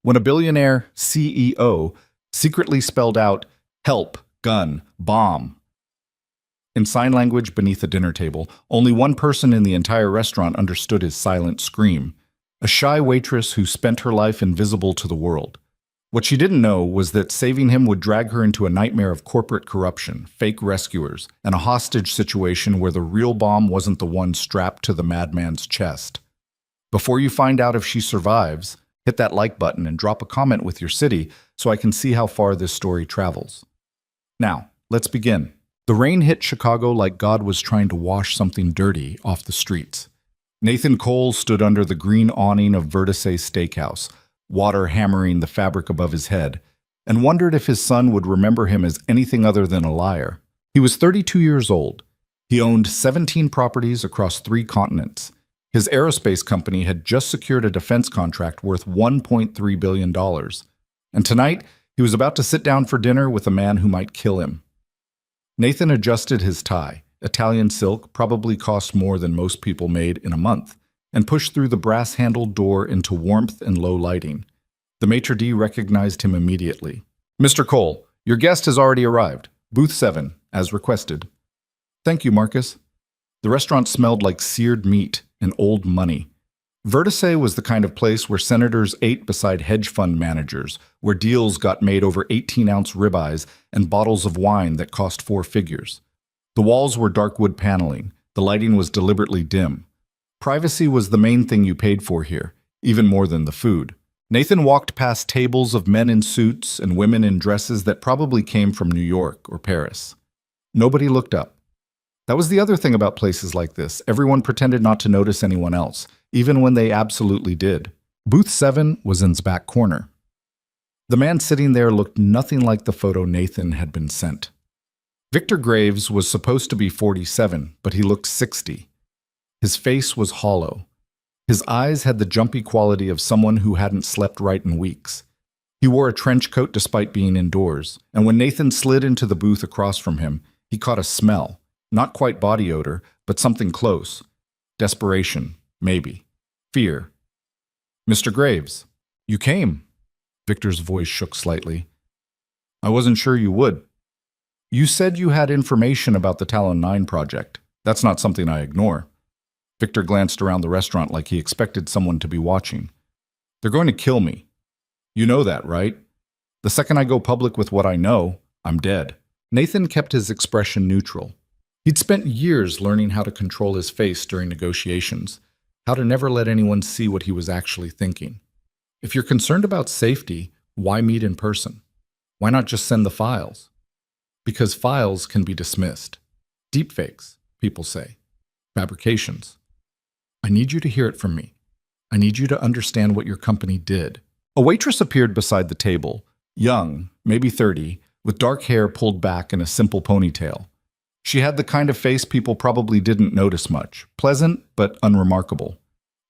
when a billionaire CEO secretly spelled out help, gun, bomb in sign language beneath a dinner table. Only one person in the entire restaurant understood his silent scream, a shy waitress who spent her life invisible to the world. What she didn't know was that saving him would drag her into a nightmare of corporate corruption, fake rescuers, and a hostage situation where the real bomb wasn't the one strapped to the madman's chest. Before you find out if she survives, hit that like button and drop a comment with your city so I can see how far this story travels. Now, let's begin. The rain hit Chicago like God was trying to wash something dirty off the streets. Nathan Cole stood under the green awning of Vertice Steakhouse, water hammering the fabric above his head, and wondered if his son would remember him as anything other than a liar. He was 32 years old. He owned 17 properties across 3 continents. His aerospace company had just secured a defense contract worth $1.3 billion. And tonight, he was about to sit down for dinner with a man who might kill him. Nathan adjusted his tie. Italian silk probably cost more than most people made in a month, and pushed through the brass-handled door into warmth and low lighting. The maitre d' recognized him immediately. "Mr. Cole, your guest has already arrived. Booth 7, as requested." "Thank you, Marcus." The restaurant smelled like seared meat and old money. Vertice was the kind of place where senators ate beside hedge fund managers, where deals got made over 18-ounce ribeyes and bottles of wine that cost 4 figures. The walls were dark wood paneling. The lighting was deliberately dim. Privacy was the main thing you paid for here, even more than the food. Nathan walked past tables of men in suits and women in dresses that probably came from New York or Paris. Nobody looked up. That was the other thing about places like this. Everyone pretended not to notice anyone else, even when they absolutely did. Booth 7 was in its back corner. The man sitting there looked nothing like the photo Nathan had been sent. Victor Graves was supposed to be 47, but he looked 60. His face was hollow. His eyes had the jumpy quality of someone who hadn't slept right in weeks. He wore a trench coat despite being indoors, and when Nathan slid into the booth across from him, he caught a smell. Not quite body odor, but something close. Desperation, maybe. Fear. "Mr. Graves, you came." Victor's voice shook slightly. "I wasn't sure you would. You said you had information about the Talon 9 project. That's not something I ignore." Victor glanced around the restaurant like he expected someone to be watching. "They're going to kill me. You know that, right? The second I go public with what I know, I'm dead." Nathan kept his expression neutral. He'd spent years learning how to control his face during negotiations, how to never let anyone see what he was actually thinking. If you're concerned about safety, why meet in person? Why not just send the files? Because files can be dismissed. Deepfakes, people say. Fabrications. I need you to hear it from me. I need you to understand what your company did. A waitress appeared beside the table, young, maybe 30, with dark hair pulled back in a simple ponytail. She had the kind of face people probably didn't notice much, pleasant but unremarkable.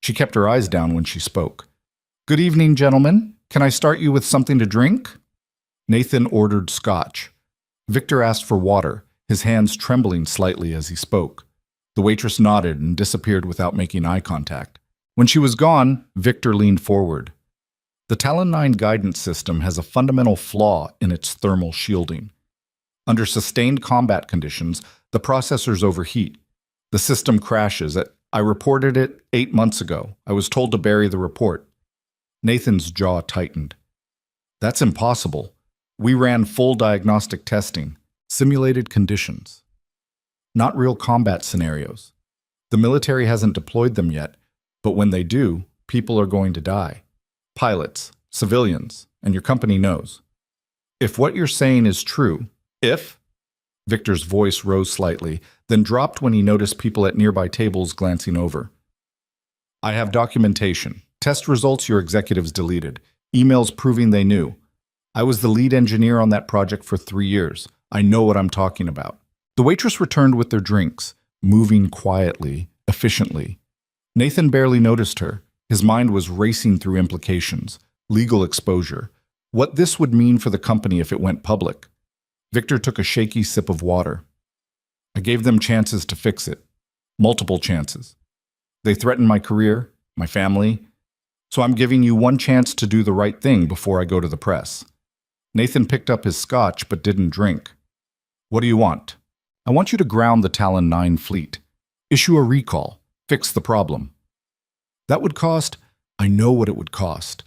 She kept her eyes down when she spoke. "Good evening, gentlemen. Can I start you with something to drink?" Nathan ordered scotch. Victor asked for water, his hands trembling slightly as he spoke. The waitress nodded and disappeared without making eye contact. When she was gone, Victor leaned forward. The Talon 9 guidance system has a fundamental flaw in its thermal shielding. Under sustained combat conditions, the processors overheat. The system crashes. I reported it 8 months ago. I was told to bury the report. Nathan's jaw tightened. "That's impossible. We ran full diagnostic testing, simulated conditions. Not real combat scenarios. The military hasn't deployed them yet, but when they do, people are going to die. Pilots, civilians, and your company knows. If what you're saying is true, if..." Victor's voice rose slightly, then dropped when he noticed people at nearby tables glancing over. "I have documentation. Test results your executives deleted. Emails proving they knew. I was the lead engineer on that project for 3 years. I know what I'm talking about." The waitress returned with their drinks, moving quietly, efficiently. Nathan barely noticed her. His mind was racing through implications, legal exposure, what this would mean for the company if it went public. Victor took a shaky sip of water. "I gave them chances to fix it. Multiple chances. They threatened my career, my family. So I'm giving you one chance to do the right thing before I go to the press. Nathan picked up his scotch but didn't drink. What do you want? I want you to ground the Talon 9 fleet. Issue a recall. Fix the problem. That would cost... I know what it would cost.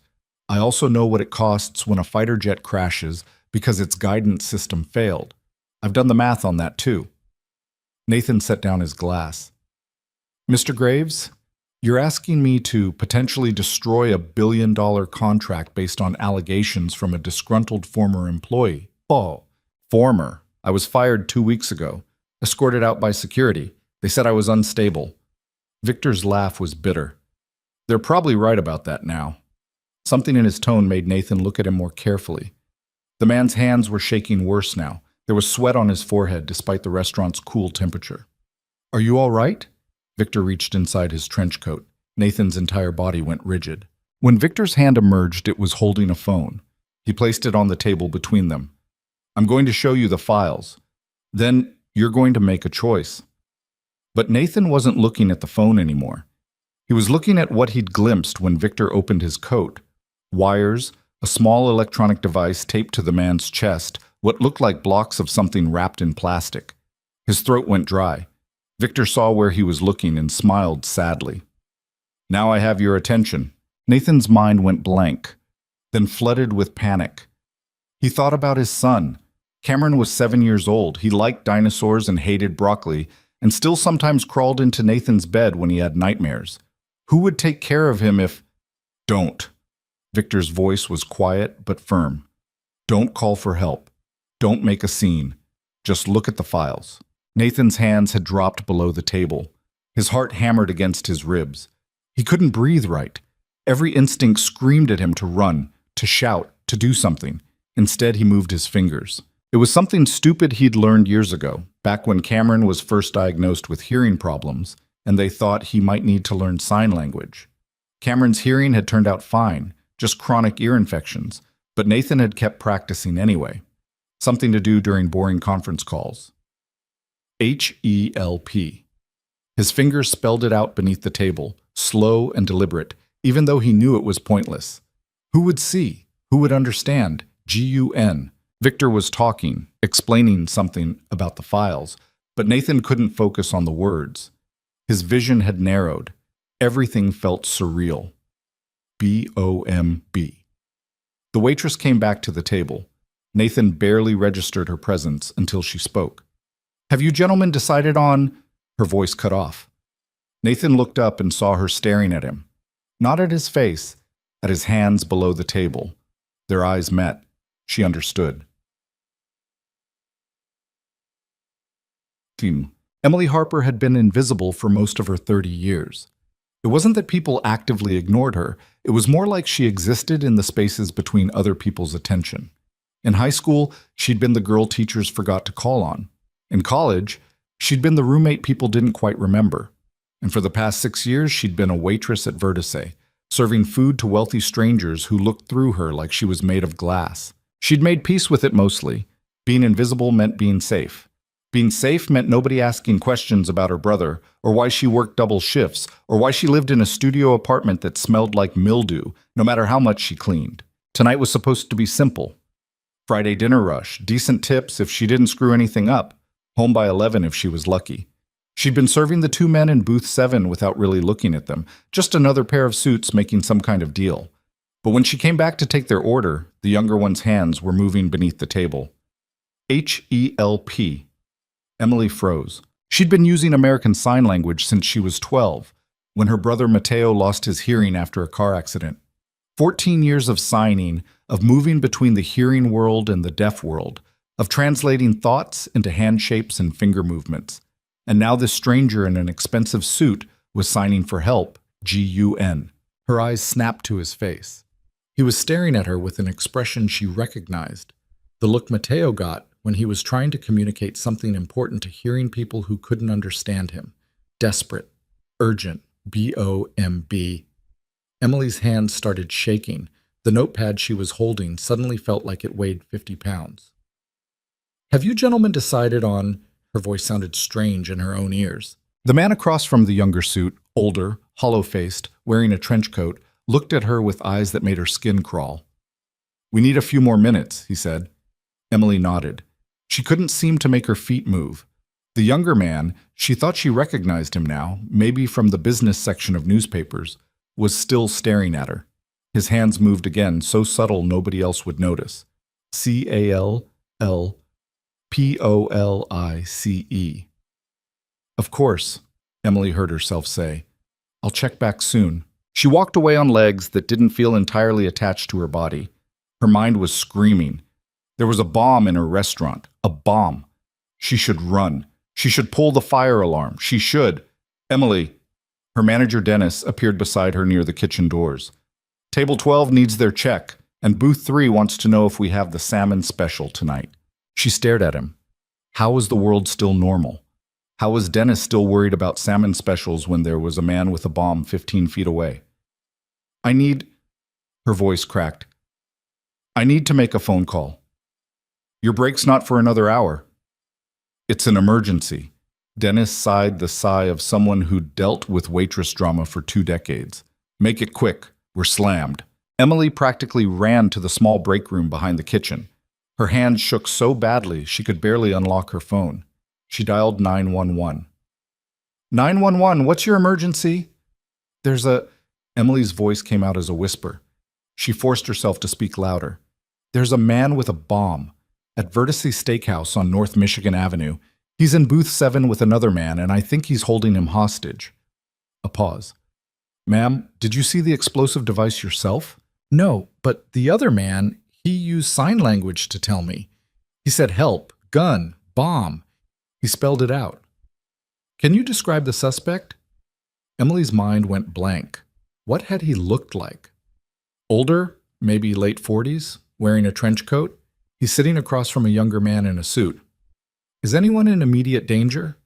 I also know what it costs when a fighter jet crashes because its guidance system failed. I've done the math on that too. Nathan set down his glass. Mr. Graves, you're asking me to potentially destroy a billion-dollar contract based on allegations from a disgruntled former employee. Oh, former. I was fired 2 weeks ago, escorted out by security. They said I was unstable. Victor's laugh was bitter. They're probably right about that now. Something in his tone made Nathan look at him more carefully. The man's hands were shaking worse now. There was sweat on his forehead despite the restaurant's cool temperature. Are you all right? Victor reached inside his trench coat. Nathan's entire body went rigid. When Victor's hand emerged, it was holding a phone. He placed it on the table between them. I'm going to show you the files. Then you're going to make a choice. But Nathan wasn't looking at the phone anymore. He was looking at what he'd glimpsed when Victor opened his coat. Wires, a small electronic device taped to the man's chest, what looked like blocks of something wrapped in plastic. His throat went dry. Victor saw where he was looking and smiled sadly. Now I have your attention. Nathan's mind went blank, then flooded with panic. He thought about his son. Cameron was 7 years old. He liked dinosaurs and hated broccoli, and still sometimes crawled into Nathan's bed when he had nightmares. Who would take care of him if... Don't. Victor's voice was quiet but firm. Don't call for help. Don't make a scene. Just look at the files. Nathan's hands had dropped below the table. His heart hammered against his ribs. He couldn't breathe right. Every instinct screamed at him to run, to shout, to do something. Instead, he moved his fingers. It was something stupid he'd learned years ago, back when Cameron was first diagnosed with hearing problems, and they thought he might need to learn sign language. Cameron's hearing had turned out fine, just chronic ear infections, but Nathan had kept practicing anyway. Something to do during boring conference calls. H-E-L-P. His fingers spelled it out beneath the table, slow and deliberate, even though he knew it was pointless. Who would see? Who would understand? G-U-N. Victor was talking, explaining something about the files, but Nathan couldn't focus on the words. His vision had narrowed. Everything felt surreal. B-O-M-B. The waitress came back to the table. Nathan barely registered her presence until she spoke. Have you gentlemen decided on... Her voice cut off. Nathan looked up and saw her staring at him. Not at his face, at his hands below the table. Their eyes met. She understood. Emily Harper had been invisible for most of her 30 years. It wasn't that people actively ignored her. It was more like she existed in the spaces between other people's attention. In high school, she'd been the girl teachers forgot to call on. In college, she'd been the roommate people didn't quite remember. And for the past 6 years, she'd been a waitress at Vertice, serving food to wealthy strangers who looked through her like she was made of glass. She'd made peace with it mostly. Being invisible meant being safe. Being safe meant nobody asking questions about her brother, or why she worked double shifts, or why she lived in a studio apartment that smelled like mildew, no matter how much she cleaned. Tonight was supposed to be simple. Friday dinner rush, decent tips if she didn't screw anything up, home by 11 if she was lucky. She'd been serving the 2 men in booth 7 without really looking at them, just another pair of suits making some kind of deal. But when she came back to take their order, the younger one's hands were moving beneath the table. H-E-L-P. Emily froze. She'd been using American Sign Language since she was 12, when her brother Mateo lost his hearing after a car accident. 14 years of signing, of moving between the hearing world and the deaf world, of translating thoughts into hand shapes and finger movements. And now this stranger in an expensive suit was signing for help, G-U-N. Her eyes snapped to his face. He was staring at her with an expression she recognized, the look Mateo got when he was trying to communicate something important to hearing people who couldn't understand him. Desperate, urgent, B-O-M-B. Emily's hands started shaking. The notepad she was holding suddenly felt like it weighed 50 pounds. Have you gentlemen decided on... Her voice sounded strange in her own ears. The man across from the younger suit, older, hollow-faced, wearing a trench coat, looked at her with eyes that made her skin crawl. "We need a few more minutes," he said. Emily nodded. She couldn't seem to make her feet move. The younger man, she thought she recognized him now, maybe from the business section of newspapers, was still staring at her. His hands moved again, so subtle nobody else would notice. CALLPOLICE. "Of course," Emily heard herself say. "I'll check back soon." She walked away on legs that didn't feel entirely attached to her body. Her mind was screaming. There was a bomb in her restaurant. A bomb. She should run. She should pull the fire alarm. She should. "Emily." Her manager, Dennis, appeared beside her near the kitchen doors. "Table 12 needs their check, and booth 3 wants to know if we have the salmon special tonight." She stared at him. How was the world still normal? How was Dennis still worried about salmon specials when there was a man with a bomb 15 feet away? "I need—" Her voice cracked. "I need to make a phone call." "Your break's not for another hour." "It's an emergency." Dennis sighed the sigh of someone who dealt with waitress drama for 2 decades. "Make it quick. We're slammed." Emily practically ran to the small break room behind the kitchen. Her hands shook so badly she could barely unlock her phone. She dialed 911. "911, what's your emergency?" "There's a—" Emily's voice came out as a whisper. She forced herself to speak louder. "There's a man with a bomb at Vertice Steakhouse on North Michigan Avenue. He's in booth 7 with another man, and I think he's holding him hostage." A pause. "Ma'am, did you see the explosive device yourself?" "No, but the other man, he used sign language to tell me. He said help, gun, bomb. He spelled it out." "Can you describe the suspect?" Emily's mind went blank. What had he looked like? Older, maybe late 40s, wearing a trench coat. He's sitting across from a younger man in a suit. "Is anyone in immediate danger?"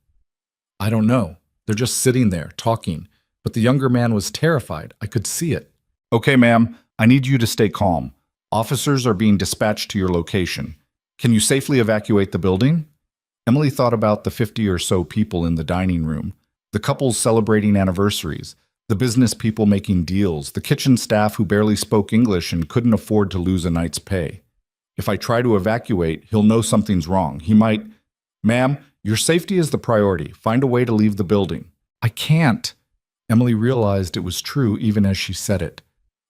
"I don't know. They're just sitting there, talking. But the younger man was terrified. I could see it." "Okay, ma'am. I need you to stay calm. Officers are being dispatched to your location. Can you safely evacuate the building?" Emily thought about the 50 or so people in the dining room, the couples celebrating anniversaries, the business people making deals, the kitchen staff who barely spoke English and couldn't afford to lose a night's pay. "If I try to evacuate, he'll know something's wrong. He might—" "Ma'am, your safety is the priority. Find a way to leave the building." "I can't." Emily realized it was true even as she said it.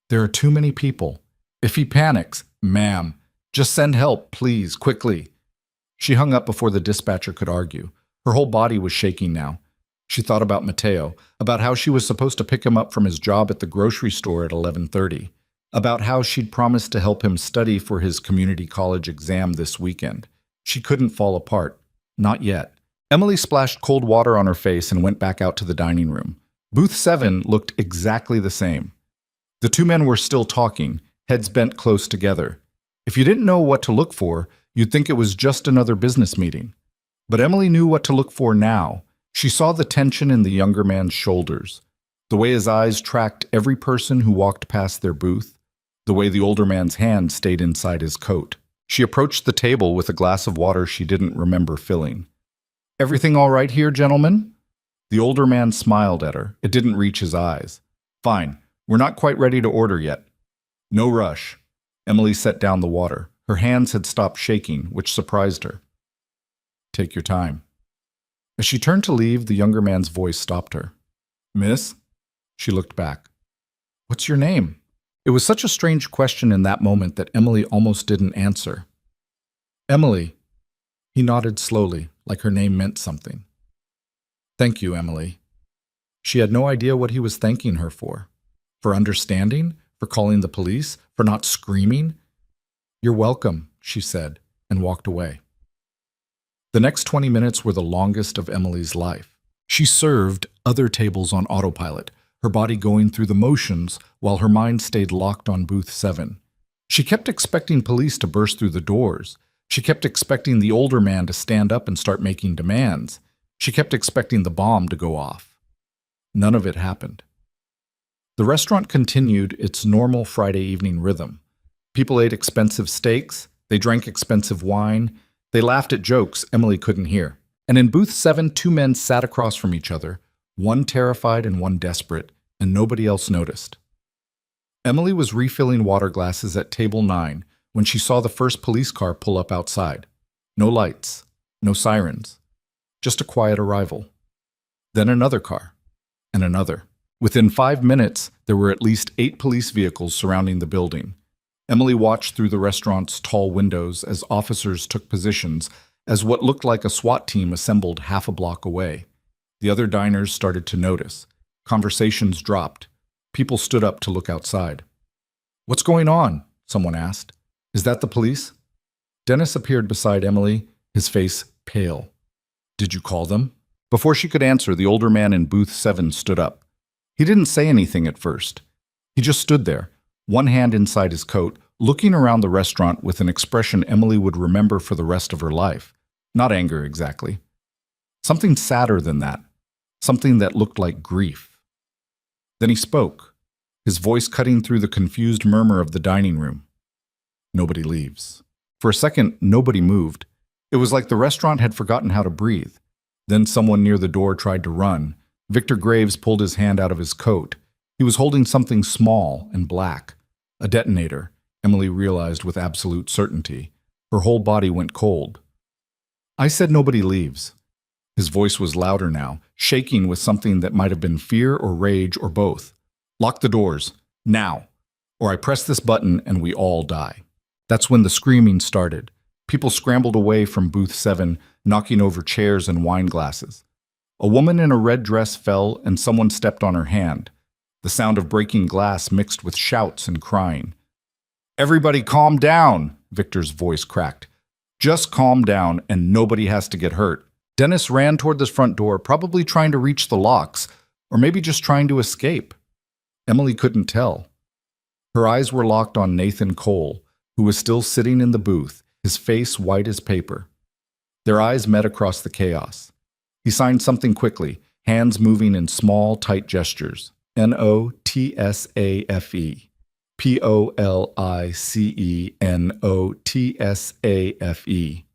"There are too many people. If he panics—" "Ma'am, just send help, please, quickly." She hung up before the dispatcher could argue. Her whole body was shaking now. She thought about Matteo, about how she was supposed to pick him up from his job at the grocery store at 11:30, about how she'd promised to help him study for his community college exam this weekend. She couldn't fall apart. Not yet. Emily splashed cold water on her face and went back out to the dining room. Booth 7 looked exactly the same. The 2 men were still talking, heads bent close together. If you didn't know what to look for, you'd think it was just another business meeting. But Emily knew what to look for now. She saw the tension in the younger man's shoulders, the way his eyes tracked every person who walked past their booth, the way the older man's hand stayed inside his coat. She approached the table with a glass of water she didn't remember filling. "Everything all right here, gentlemen?" The older man smiled at her. It didn't reach his eyes. "Fine. We're not quite ready to order yet." "No rush." Emily set down the water. Her hands had stopped shaking, which surprised her. "Take your time." As she turned to leave, the younger man's voice stopped her. "Miss?" She looked back. "What's your name?" It was such a strange question in that moment that Emily almost didn't answer. "Emily." He nodded slowly, like her name meant something. "Thank you, Emily." She had no idea what he was thanking her for. For understanding? For calling the police? For not screaming? "You're welcome," she said, and walked away. The next 20 minutes were the longest of Emily's life. She served other tables on autopilot, her body going through the motions while her mind stayed locked on booth 7. She kept expecting police to burst through the doors. She kept expecting the older man to stand up and start making demands. She kept expecting the bomb to go off. None of it happened. The restaurant continued its normal Friday evening rhythm. People ate expensive steaks, they drank expensive wine, they laughed at jokes Emily couldn't hear. And in booth 7, 2 men sat across from each other, one terrified and one desperate, and nobody else noticed. Emily was refilling water glasses at table 9 when she saw the first police car pull up outside. No lights, no sirens, just a quiet arrival. Then another car, and another. Within 5 minutes, there were at least 8 police vehicles surrounding the building. Emily watched through the restaurant's tall windows as officers took positions as what looked like a SWAT team assembled half a block away. The other diners started to notice. Conversations dropped. People stood up to look outside. "What's going on?" someone asked. "Is that the police?" Dennis appeared beside Emily, his face pale. "Did you call them?" Before she could answer, the older man in booth 7 stood up. He didn't say anything at first. He just stood there, one hand inside his coat, looking around the restaurant with an expression Emily would remember for the rest of her life. Not anger, exactly. Something sadder than that. Something that looked like grief. Then he spoke, his voice cutting through the confused murmur of the dining room. "Nobody leaves." For a second, nobody moved. It was like the restaurant had forgotten how to breathe. Then someone near the door tried to run. Victor Graves pulled his hand out of his coat. He was holding something small and black. A detonator, Emily realized with absolute certainty. Her whole body went cold. "I said nobody leaves." His voice was louder now, shaking with something that might have been fear or rage or both. "Lock the doors, now, or I press this button and we all die." That's when the screaming started. People scrambled away from booth 7, knocking over chairs and wine glasses. A woman in a red dress fell and someone stepped on her hand. The sound of breaking glass mixed with shouts and crying. "Everybody calm down," Victor's voice cracked. "Just calm down and nobody has to get hurt." Dennis ran toward the front door, probably trying to reach the locks, or maybe just trying to escape. Emily couldn't tell. Her eyes were locked on Nathan Cole, who was still sitting in the booth, his face white as paper. Their eyes met across the chaos. He signed something quickly, hands moving in small, tight gestures. NOTSAFE. POLICENOTSAFE.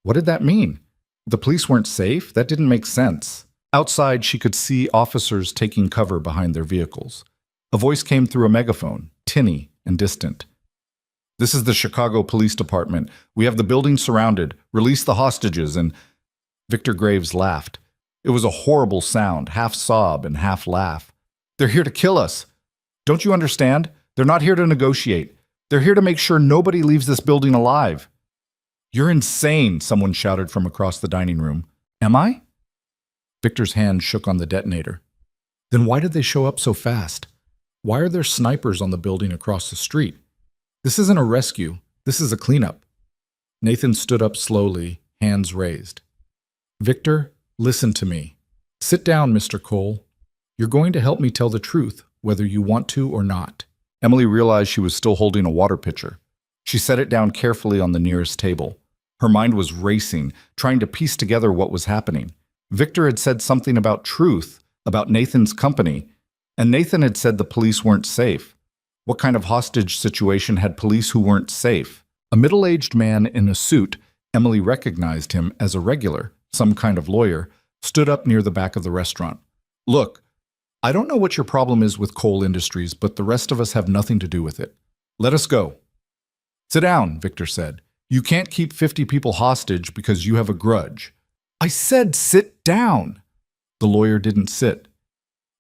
What did that mean? The police weren't safe? That didn't make sense. Outside, she could see officers taking cover behind their vehicles. A voice came through a megaphone, tinny and distant. "This is the Chicago Police Department. We have the building surrounded. Release the hostages." And Victor Graves laughed. It was a horrible sound, half sob and half laugh. "They're here to kill us. Don't you understand? They're not here to negotiate. They're here to make sure nobody leaves this building alive." "You're insane," someone shouted from across the dining room. "Am I?" Victor's hand shook on the detonator. "Then why did they show up so fast? Why are there snipers on the building across the street? This isn't a rescue. This is a cleanup." Nathan stood up slowly, hands raised. "Victor, listen to me. Sit down, Mr. Cole. You're going to help me tell the truth, whether you want to or not." Emily realized she was still holding a water pitcher. She set it down carefully on the nearest table. Her mind was racing, trying to piece together what was happening. Victor had said something about truth, about Nathan's company, and Nathan had said the police weren't safe. What kind of hostage situation had police who weren't safe? A middle-aged man in a suit, Emily recognized him as a regular, some kind of lawyer, stood up near the back of the restaurant. "Look, I don't know what your problem is with Cole Industries, but the rest of us have nothing to do with it. Let us go." "Sit down," Victor said. "You can't keep 50 people hostage because you have a grudge." "I said sit down." The lawyer didn't sit.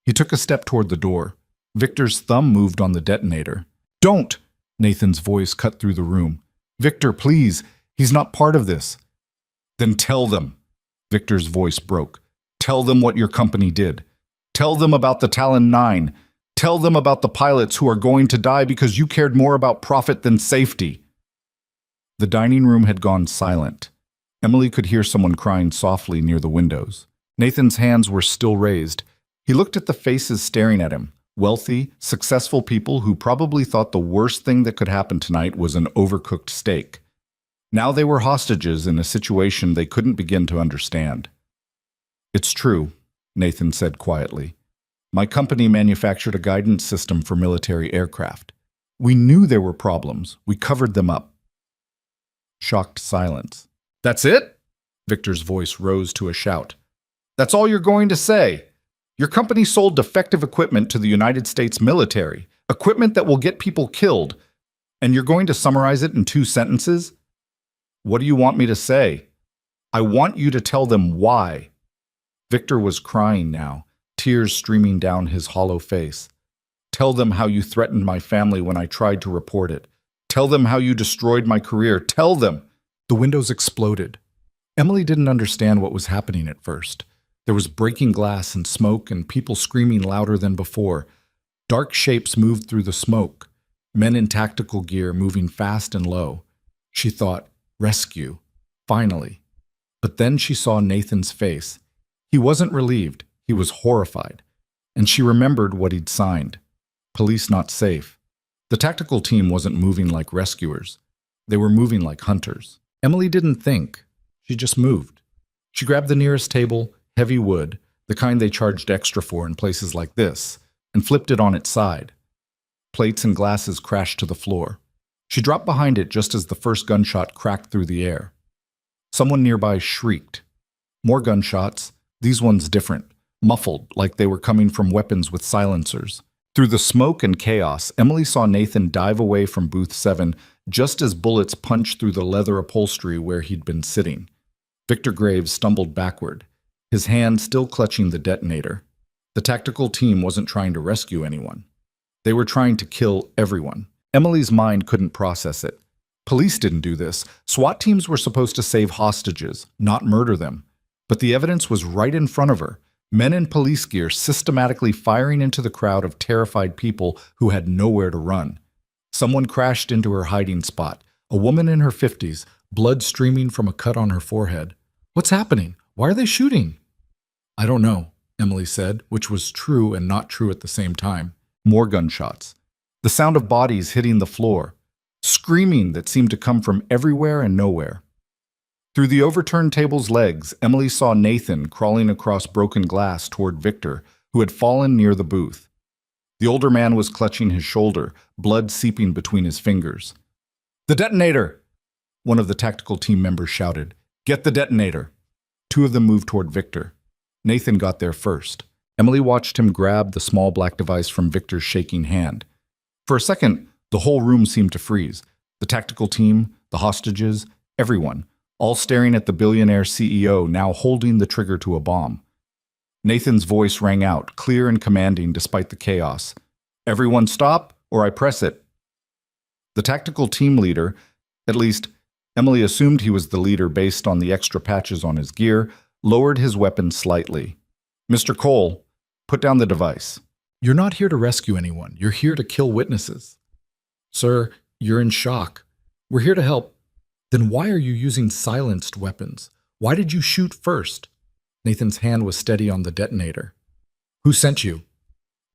He took a step toward the door. Victor's thumb moved on the detonator. "Don't!" Nathan's voice cut through the room. "Victor, please. He's not part of this." "Then tell them." Victor's voice broke. "Tell them what your company did. Tell them about the Talon 9. Tell them about the pilots who are going to die because you cared more about profit than safety." The dining room had gone silent. Emily could hear someone crying softly near the windows. Nathan's hands were still raised. He looked at the faces staring at him. Wealthy, successful people who probably thought the worst thing that could happen tonight was an overcooked steak. Now they were hostages in a situation they couldn't begin to understand. "It's true," Nathan said quietly. "My company manufactured a guidance system for military aircraft. We knew there were problems. We covered them up." Shocked silence. "That's it?" Victor's voice rose to a shout. "That's all you're going to say? Your company sold defective equipment to the United States military, Equipment that will get people killed. And you're going to summarize it in 2 sentences? What do you want me to say? I want you to tell them why. Victor was crying now, tears streaming down his hollow face. Tell them how you threatened my family when I tried to report it. Tell them how you destroyed my career. Tell them. The windows exploded. Emily didn't understand what was happening at first. There was breaking glass and smoke and people screaming louder than before. Dark shapes moved through the smoke, men in tactical gear moving fast and low. She thought, rescue, finally. But then she saw Nathan's face. He wasn't relieved, he was horrified. And she remembered what he'd signed. Police not safe. The tactical team wasn't moving like rescuers. They were moving like hunters. Emily didn't think. She just moved. She grabbed the nearest table, heavy wood, the kind they charged extra for in places like this, and flipped it on its side. Plates and glasses crashed to the floor. She dropped behind it just as the first gunshot cracked through the air. Someone nearby shrieked. More gunshots, these ones different, muffled like they were coming from weapons with silencers. Through the smoke and chaos, Emily saw Nathan dive away from booth 7 just as bullets punched through the leather upholstery where he'd been sitting. Victor Graves stumbled backward, his hand still clutching the detonator. The tactical team wasn't trying to rescue anyone. They were trying to kill everyone. Emily's mind couldn't process it. Police didn't do this. SWAT teams were supposed to save hostages, not murder them. But the evidence was right in front of her. Men in police gear systematically firing into the crowd of terrified people who had nowhere to run. Someone crashed into her hiding spot, a woman in her 50s, blood streaming from a cut on her forehead. What's happening? Why are they shooting? I don't know, Emily said, which was true and not true at the same time. More gunshots. The sound of bodies hitting the floor. Screaming that seemed to come from everywhere and nowhere. Through the overturned table's legs, Emily saw Nathan crawling across broken glass toward Victor, who had fallen near the booth. The older man was clutching his shoulder, blood seeping between his fingers. "The detonator!" One of the tactical team members shouted. "Get the detonator!" 2 of them moved toward Victor. Nathan got there first. Emily watched him grab the small black device from Victor's shaking hand. For a second, the whole room seemed to freeze. The tactical team, the hostages, everyone, all staring at the billionaire CEO now holding the trigger to a bomb. Nathan's voice rang out, clear and commanding despite the chaos. "Everyone stop, or I press it." The tactical team leader, at least Emily assumed he was the leader based on the extra patches on his gear, lowered his weapon slightly. "Mr. Cole, put down the device." "You're not here to rescue anyone. You're here to kill witnesses." "Sir, you're in shock. We're here to help." "Then why are you using silenced weapons? Why did you shoot first?" Nathan's hand was steady on the detonator. "Who sent you?"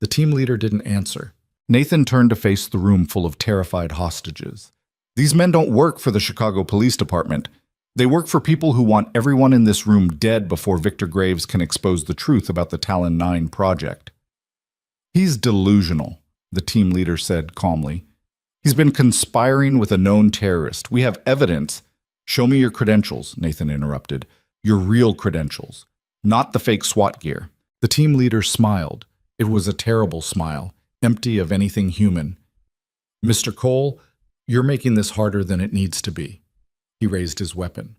The team leader didn't answer. Nathan turned to face the room full of terrified hostages. "These men don't work for the Chicago Police Department. They work for people who want everyone in this room dead before Victor Graves can expose the truth about the Talon 9 project." "He's delusional," the team leader said calmly. "He's been conspiring with a known terrorist. We have evidence." "Show me your credentials," Nathan interrupted. "Your real credentials, not the fake SWAT gear." The team leader smiled. It was a terrible smile, empty of anything human. "Mr. Cole, you're making this harder than it needs to be." He raised his weapon.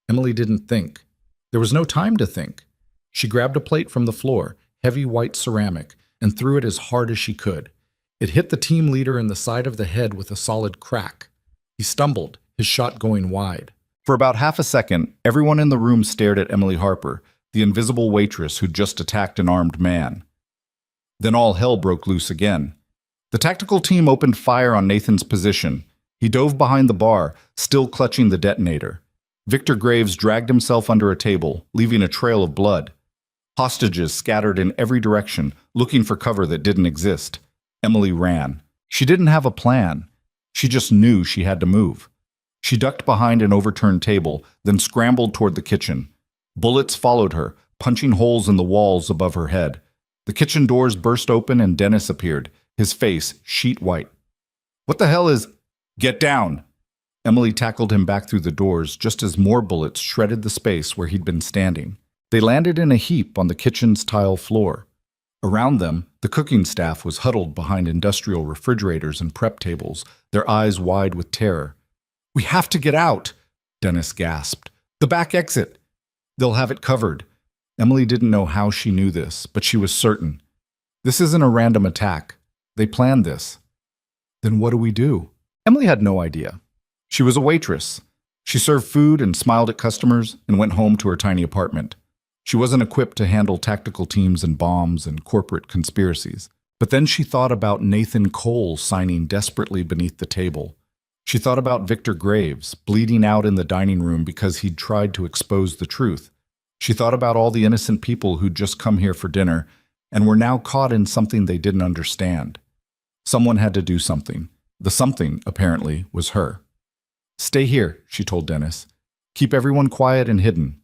Emily didn't think. There was no time to think. She grabbed a plate from the floor, heavy white ceramic, and threw it as hard as she could. It hit the team leader in the side of the head with a solid crack. He stumbled, his shot going wide. For about half a second, everyone in the room stared at Emily Harper, the invisible waitress who'd just attacked an armed man. Then all hell broke loose again. The tactical team opened fire on Nathan's position. He dove behind the bar, still clutching the detonator. Victor Graves dragged himself under a table, leaving a trail of blood. Hostages scattered in every direction, looking for cover that didn't exist. Emily ran. She didn't have a plan. She just knew she had to move. She ducked behind an overturned table, then scrambled toward the kitchen. Bullets followed her, punching holes in the walls above her head. The kitchen doors burst open and Dennis appeared, his face sheet white. "What the hell is—" "Get down!" Emily tackled him back through the doors just as more bullets shredded the space where he'd been standing. They landed in a heap on the kitchen's tile floor. Around them, the cooking staff was huddled behind industrial refrigerators and prep tables, their eyes wide with terror. "We have to get out," Dennis gasped. "The back exit. They'll have it covered." Emily didn't know how she knew this, but she was certain. This isn't a random attack. They planned this. Then what do we do? Emily had no idea. She was a waitress. She served food and smiled at customers and went home to her tiny apartment. She wasn't equipped to handle tactical teams and bombs and corporate conspiracies. But then she thought about Nathan Cole signing desperately beneath the table. She thought about Victor Graves, bleeding out in the dining room because he'd tried to expose the truth. She thought about all the innocent people who'd just come here for dinner and were now caught in something they didn't understand. Someone had to do something. The something, apparently, was her. "Stay here," she told Dennis. "Keep everyone quiet and hidden."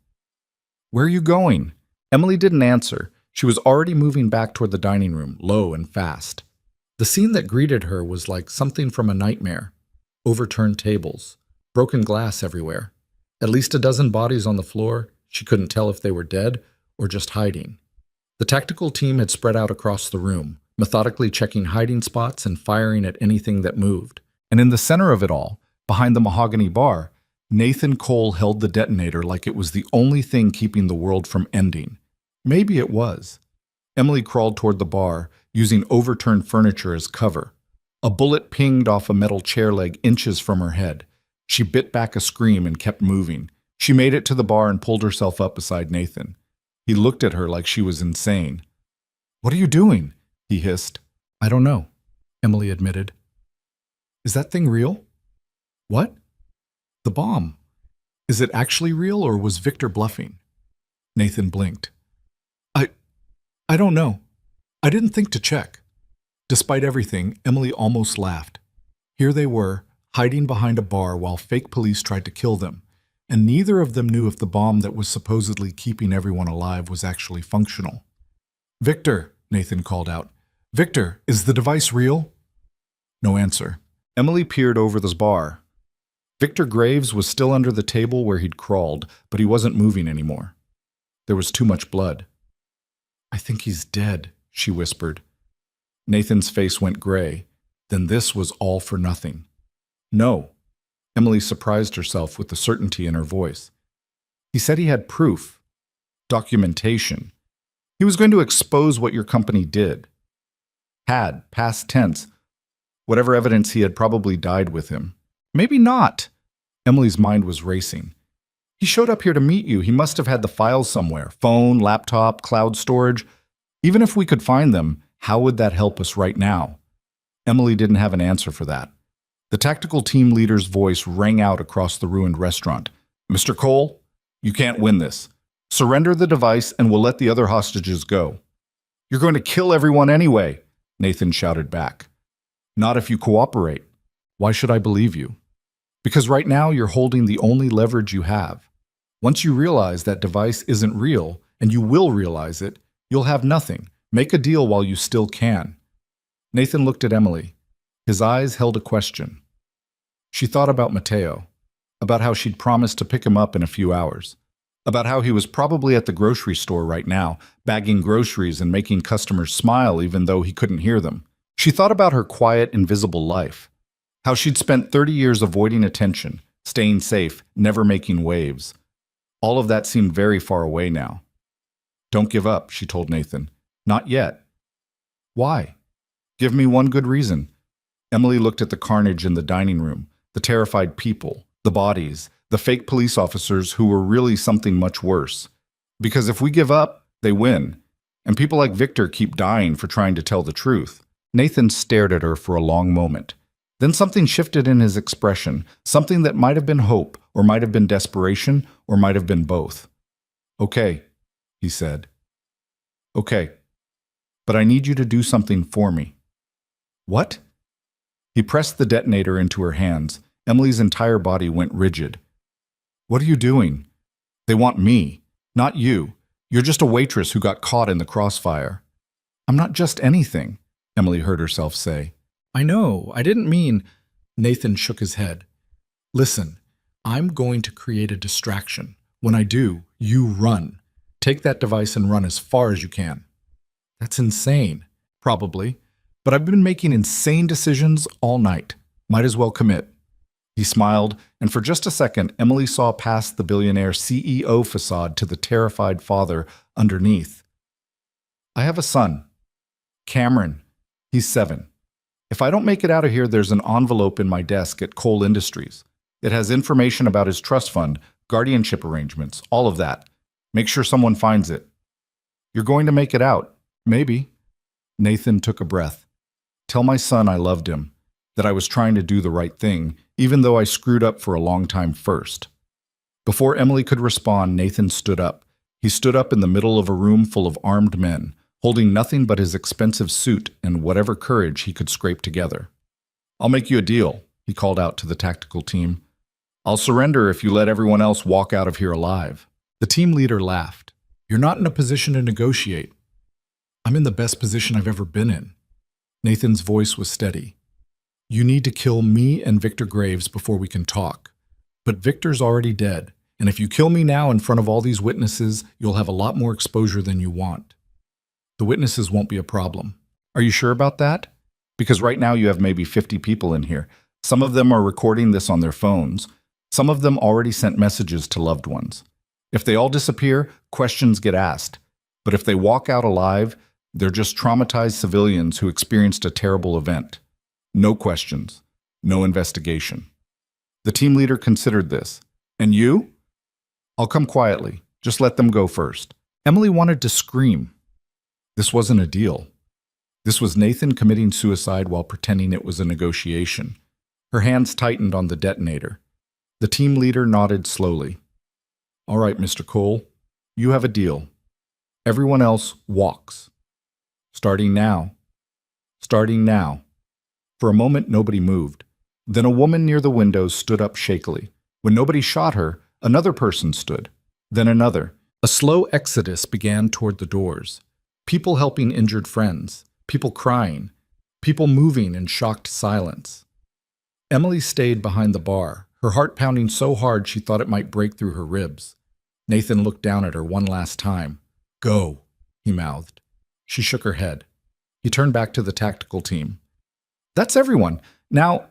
"Where are you going?" Emily didn't answer. She was already moving back toward the dining room, low and fast. The scene that greeted her was like something from a nightmare. Overturned tables, broken glass everywhere, at least a dozen bodies on the floor. She couldn't tell if they were dead or just hiding. The tactical team had spread out across the room, methodically checking hiding spots and firing at anything that moved. And in the center of it all, behind the mahogany bar, Nathan Cole held the detonator like it was the only thing keeping the world from ending. Maybe it was. Emily crawled toward the bar, using overturned furniture as cover. A bullet pinged off a metal chair leg inches from her head. She bit back a scream and kept moving. She made it to the bar and pulled herself up beside Nathan. He looked at her like she was insane. "What are you doing?" he hissed. "I don't know," Emily admitted. "Is that thing real?" "What?" "The bomb. Is it actually real or was Victor bluffing?" Nathan blinked. I don't know. I didn't think to check." Despite everything, Emily almost laughed. Here they were, hiding behind a bar while fake police tried to kill them, and neither of them knew if the bomb that was supposedly keeping everyone alive was actually functional. "Victor," Nathan called out. "Victor, is the device real?" No answer. Emily peered over the bar. Victor Graves was still under the table where he'd crawled, but he wasn't moving anymore. There was too much blood. "I think he's dead," she whispered. Nathan's face went gray. Then this was all for nothing. "No." Emily surprised herself with the certainty in her voice. "He said he had proof. Documentation. He was going to expose what your company did. Had, past tense. Whatever evidence he had probably died with him. Maybe not." Emily's mind was racing. "He showed up here to meet you. He must have had the files somewhere. Phone, laptop, cloud storage. Even if we could find them, how would that help us right now?" Emily didn't have an answer for that. The tactical team leader's voice rang out across the ruined restaurant. "Mr. Cole, you can't win this. Surrender the device and we'll let the other hostages go." "You're going to kill everyone anyway," Nathan shouted back. "Not if you cooperate." "Why should I believe you?" "Because right now you're holding the only leverage you have. Once you realize that device isn't real, and you will realize it, you'll have nothing. Make a deal while you still can." Nathan looked at Emily. His eyes held a question. She thought about Mateo, about how she'd promised to pick him up in a few hours, about how he was probably at the grocery store right now, bagging groceries and making customers smile even though he couldn't hear them. She thought about her quiet, invisible life, how she'd spent 30 years avoiding attention, staying safe, never making waves. All of that seemed very far away now. "Don't give up," she told Nathan. "Not yet." "Why?" "Give me one good reason." Emily looked at the carnage in the dining room, the terrified people, the bodies, the fake police officers who were really something much worse. "Because if we give up, they win. And people like Victor keep dying for trying to tell the truth." Nathan stared at her for a long moment. Then something shifted in his expression, something that might have been hope, or might have been desperation, or might have been both. "Okay," he said. "Okay. But I need you to do something for me." "What?" He pressed the detonator into her hands. Emily's entire body went rigid. "What are you doing?" "They want me, not you. You're just a waitress who got caught in the crossfire." "I'm not just anything," Emily heard herself say. "I know, I didn't mean—" Nathan shook his head. "Listen, I'm going to create a distraction. When I do, you run. Take that device and run as far as you can." That's insane. Probably. But I've been making insane decisions all night. Might as well commit. He smiled, and for just a second, Emily saw past the billionaire CEO facade to the terrified father underneath. I have a son, Cameron. He's 7. If I don't make it out of here, there's an envelope in my desk at Cole Industries. It has information about his trust fund, guardianship arrangements, all of that. Make sure someone finds it. You're going to make it out. Maybe. Nathan took a breath. Tell my son I loved him, that I was trying to do the right thing, even though I screwed up for a long time first. Before Emily could respond, Nathan stood up. He stood up in the middle of a room full of armed men, holding nothing but his expensive suit and whatever courage he could scrape together. I'll make you a deal, he called out to the tactical team. I'll surrender if you let everyone else walk out of here alive. The team leader laughed. You're not in a position to negotiate. I'm in the best position I've ever been in. Nathan's voice was steady. You need to kill me and Victor Graves before we can talk. But Victor's already dead, and if you kill me now in front of all these witnesses, you'll have a lot more exposure than you want. The witnesses won't be a problem. Are you sure about that? Because right now you have maybe 50 people in here. Some of them are recording this on their phones. Some of them already sent messages to loved ones. If they all disappear, questions get asked. But if they walk out alive, they're just traumatized civilians who experienced a terrible event. No questions. No investigation. The team leader considered this. And you? I'll come quietly. Just let them go first. Emily wanted to scream. This wasn't a deal. This was Nathan committing suicide while pretending it was a negotiation. Her hands tightened on the detonator. The team leader nodded slowly. All right, Mr. Cole, you have a deal. Everyone else walks. Starting now. Starting now. For a moment, nobody moved. Then a woman near the window stood up shakily. When nobody shot her, another person stood. Then another. A slow exodus began toward the doors. People helping injured friends. People crying. People moving in shocked silence. Emily stayed behind the bar, her heart pounding so hard she thought it might break through her ribs. Nathan looked down at her one last time. Go, he mouthed. She shook her head. He turned back to the tactical team. That's everyone. Now,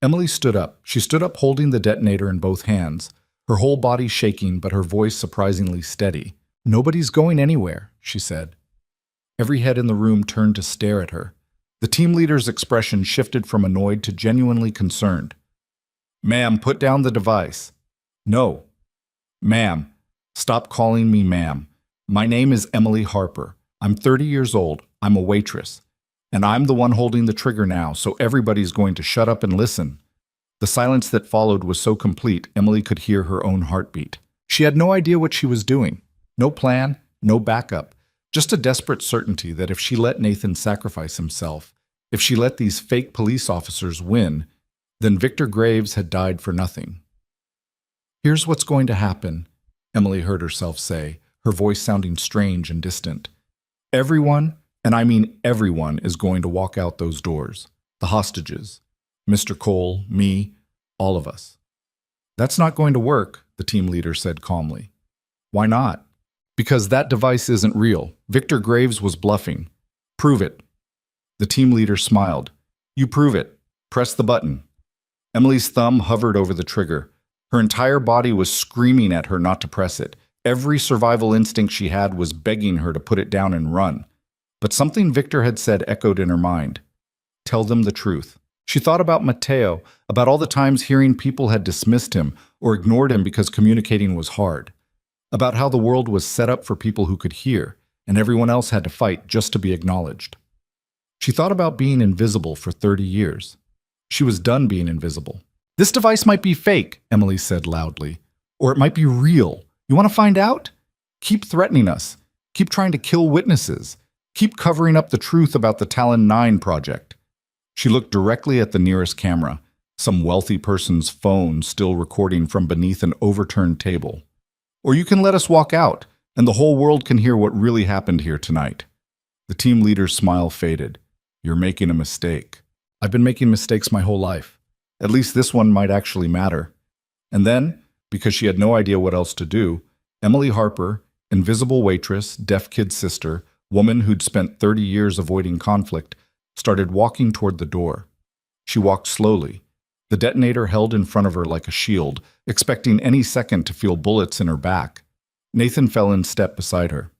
Emily stood up. She stood up holding the detonator in both hands, her whole body shaking but her voice surprisingly steady. Nobody's going anywhere, she said. Every head in the room turned to stare at her. The team leader's expression shifted from annoyed to genuinely concerned. Ma'am, put down the device. No. Ma'am, stop calling me ma'am. My name is Emily Harper. I'm 30 years old. I'm a waitress. And I'm the one holding the trigger now, so everybody's going to shut up and listen. The silence that followed was so complete, Emily could hear her own heartbeat. She had no idea what she was doing. No plan, no backup. Just a desperate certainty that if she let Nathan sacrifice himself, if she let these fake police officers win, then Victor Graves had died for nothing. Here's what's going to happen, Emily heard herself say, her voice sounding strange and distant. Everyone, and I mean everyone, is going to walk out those doors. The hostages. Mr. Cole, me, all of us. That's not going to work, the team leader said calmly. Why not? Because that device isn't real. Victor Graves was bluffing. Prove it. The team leader smiled. You prove it. Press the button. Emily's thumb hovered over the trigger. Her entire body was screaming at her not to press it. Every survival instinct she had was begging her to put it down and run. But something Victor had said echoed in her mind. Tell them the truth. She thought about Matteo, about all the times hearing people had dismissed him or ignored him because communicating was hard. About how the world was set up for people who could hear, and everyone else had to fight just to be acknowledged. She thought about being invisible for 30 years. She was done being invisible. This device might be fake, Emily said loudly. Or it might be real. You want to find out? Keep threatening us. Keep trying to kill witnesses. Keep covering up the truth about the Talon 9 project. She looked directly at the nearest camera, some wealthy person's phone still recording from beneath an overturned table. Or you can let us walk out, and the whole world can hear what really happened here tonight. The team leader's smile faded. You're making a mistake. I've been making mistakes my whole life. At least this one might actually matter. And then, because she had no idea what else to do, Emily Harper, invisible waitress, deaf kid's sister, woman who'd spent 30 years avoiding conflict, started walking toward the door. She walked slowly, the detonator held in front of her like a shield, expecting any second to feel bullets in her back. Nathan fell in step beside her.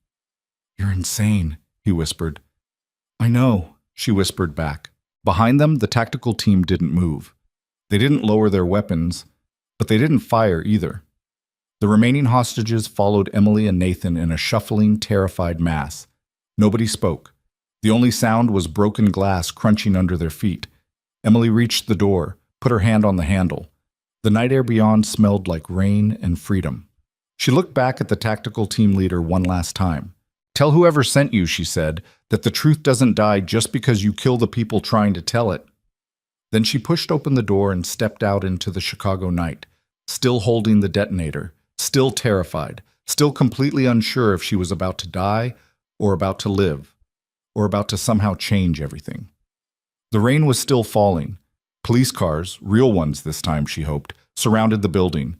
"You're insane," he whispered. "I know," she whispered back. Behind them, the tactical team didn't move. They didn't lower their weapons, but they didn't fire either. The remaining hostages followed Emily and Nathan in a shuffling, terrified mass. Nobody spoke. The only sound was broken glass crunching under their feet. Emily reached the door, put her hand on the handle. The night air beyond smelled like rain and freedom. She looked back at the tactical team leader one last time. "Tell whoever sent you," she said, "that the truth doesn't die just because you kill the people trying to tell it." Then she pushed open the door and stepped out into the Chicago night, still holding the detonator, still terrified, still completely unsure if she was about to die or about to live, or about to somehow change everything. The rain was still falling. Police cars, real ones this time, she hoped, surrounded the building.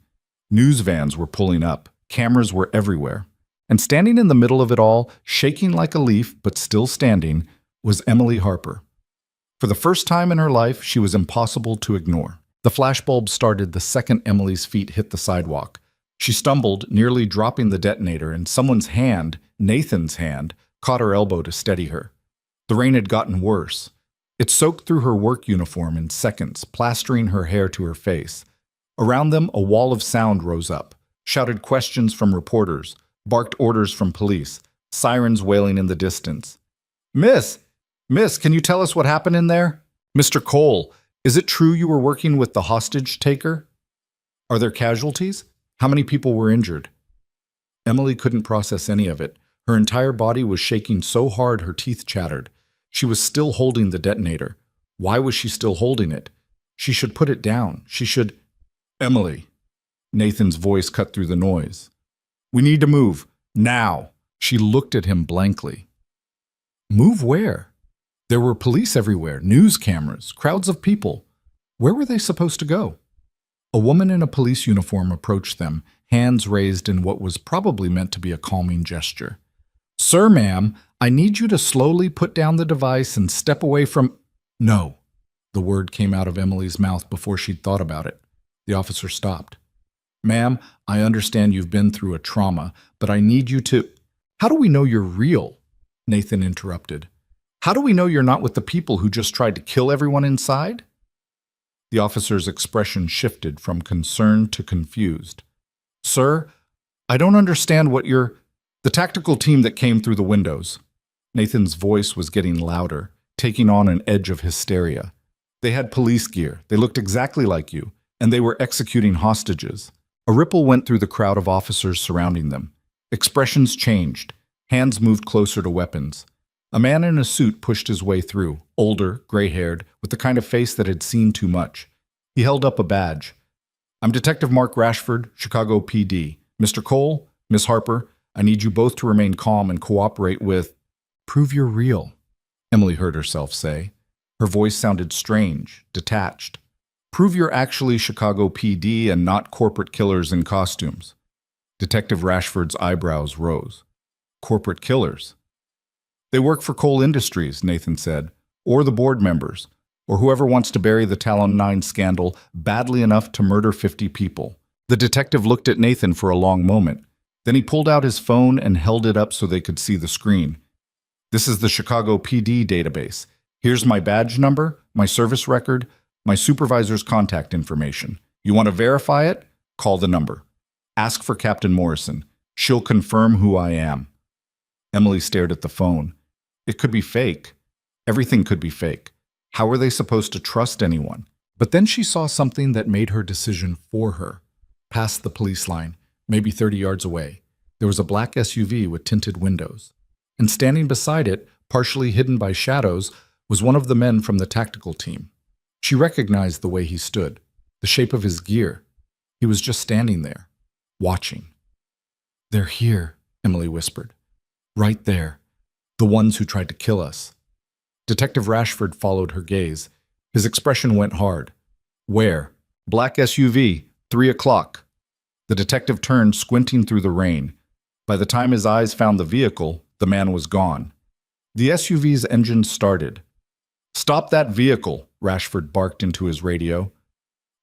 News vans were pulling up. Cameras were everywhere. And standing in the middle of it all, shaking like a leaf but still standing, was Emily Harper. For the first time in her life, she was impossible to ignore. The flashbulb started the second Emily's feet hit the sidewalk. She stumbled, nearly dropping the detonator, and someone's hand, Nathan's hand, caught her elbow to steady her. The rain had gotten worse. It soaked through her work uniform in seconds, plastering her hair to her face. Around them, a wall of sound rose up, shouted questions from reporters, barked orders from police, sirens wailing in the distance. Miss, can you tell us what happened in there? Mr. Cole, is it true you were working with the hostage taker? Are there casualties? How many people were injured?" Emily couldn't process any of it. Her entire body was shaking so hard her teeth chattered. She was still holding the detonator. Why was she still holding it? She should put it down. She should... "Emily." Nathan's voice cut through the noise. "We need to move. Now." She looked at him blankly. Move where? There were police everywhere, news cameras, crowds of people. Where were they supposed to go? A woman in a police uniform approached them, hands raised in what was probably meant to be a calming gesture. "Sir, ma'am, I need you to slowly put down the device and step away from—" "No." The word came out of Emily's mouth before she'd thought about it. The officer stopped. "Ma'am, I understand you've been through a trauma, but I need you to—" "How do we know you're real?" Nathan interrupted. "How do we know you're not with the people who just tried to kill everyone inside?" The officer's expression shifted from concerned to confused. "Sir, I don't understand what you're—" "The tactical team that came through the windows." Nathan's voice was getting louder, taking on an edge of hysteria. "They had police gear, they looked exactly like you, and they were executing hostages." A ripple went through the crowd of officers surrounding them. Expressions changed. Hands moved closer to weapons. A man in a suit pushed his way through, older, gray-haired, with the kind of face that had seen too much. He held up a badge. "I'm Detective Mark Rashford, Chicago PD. Mr. Cole, Miss Harper, I need you both to remain calm and cooperate with—" "Prove you're real," Emily heard herself say. Her voice sounded strange, detached. "Prove you're actually Chicago PD and not corporate killers in costumes." Detective Rashford's eyebrows rose. "Corporate killers?" "They work for Cole Industries," Nathan said, "or the board members, or whoever wants to bury the Talon 9 scandal badly enough to murder 50 people. The detective looked at Nathan for a long moment. Then he pulled out his phone and held it up so they could see the screen. "This is the Chicago PD database. Here's my badge number, my service record, my supervisor's contact information. You want to verify it? Call the number. Ask for Captain Morrison. She'll confirm who I am." Emily stared at the phone. It could be fake. Everything could be fake. How were they supposed to trust anyone? But then she saw something that made her decision for her. Past the police line, maybe 30 yards away, there was a black SUV with tinted windows. And standing beside it, partially hidden by shadows, was one of the men from the tactical team. She recognized the way he stood, the shape of his gear. He was just standing there, watching. "They're here," Emily whispered. "Right there. The ones who tried to kill us." Detective Rashford followed her gaze. His expression went hard. "Where?" "Black SUV, 3 o'clock." The detective turned, squinting through the rain. By the time his eyes found the vehicle, the man was gone. The SUV's engine started. "Stop that vehicle," Rashford barked into his radio.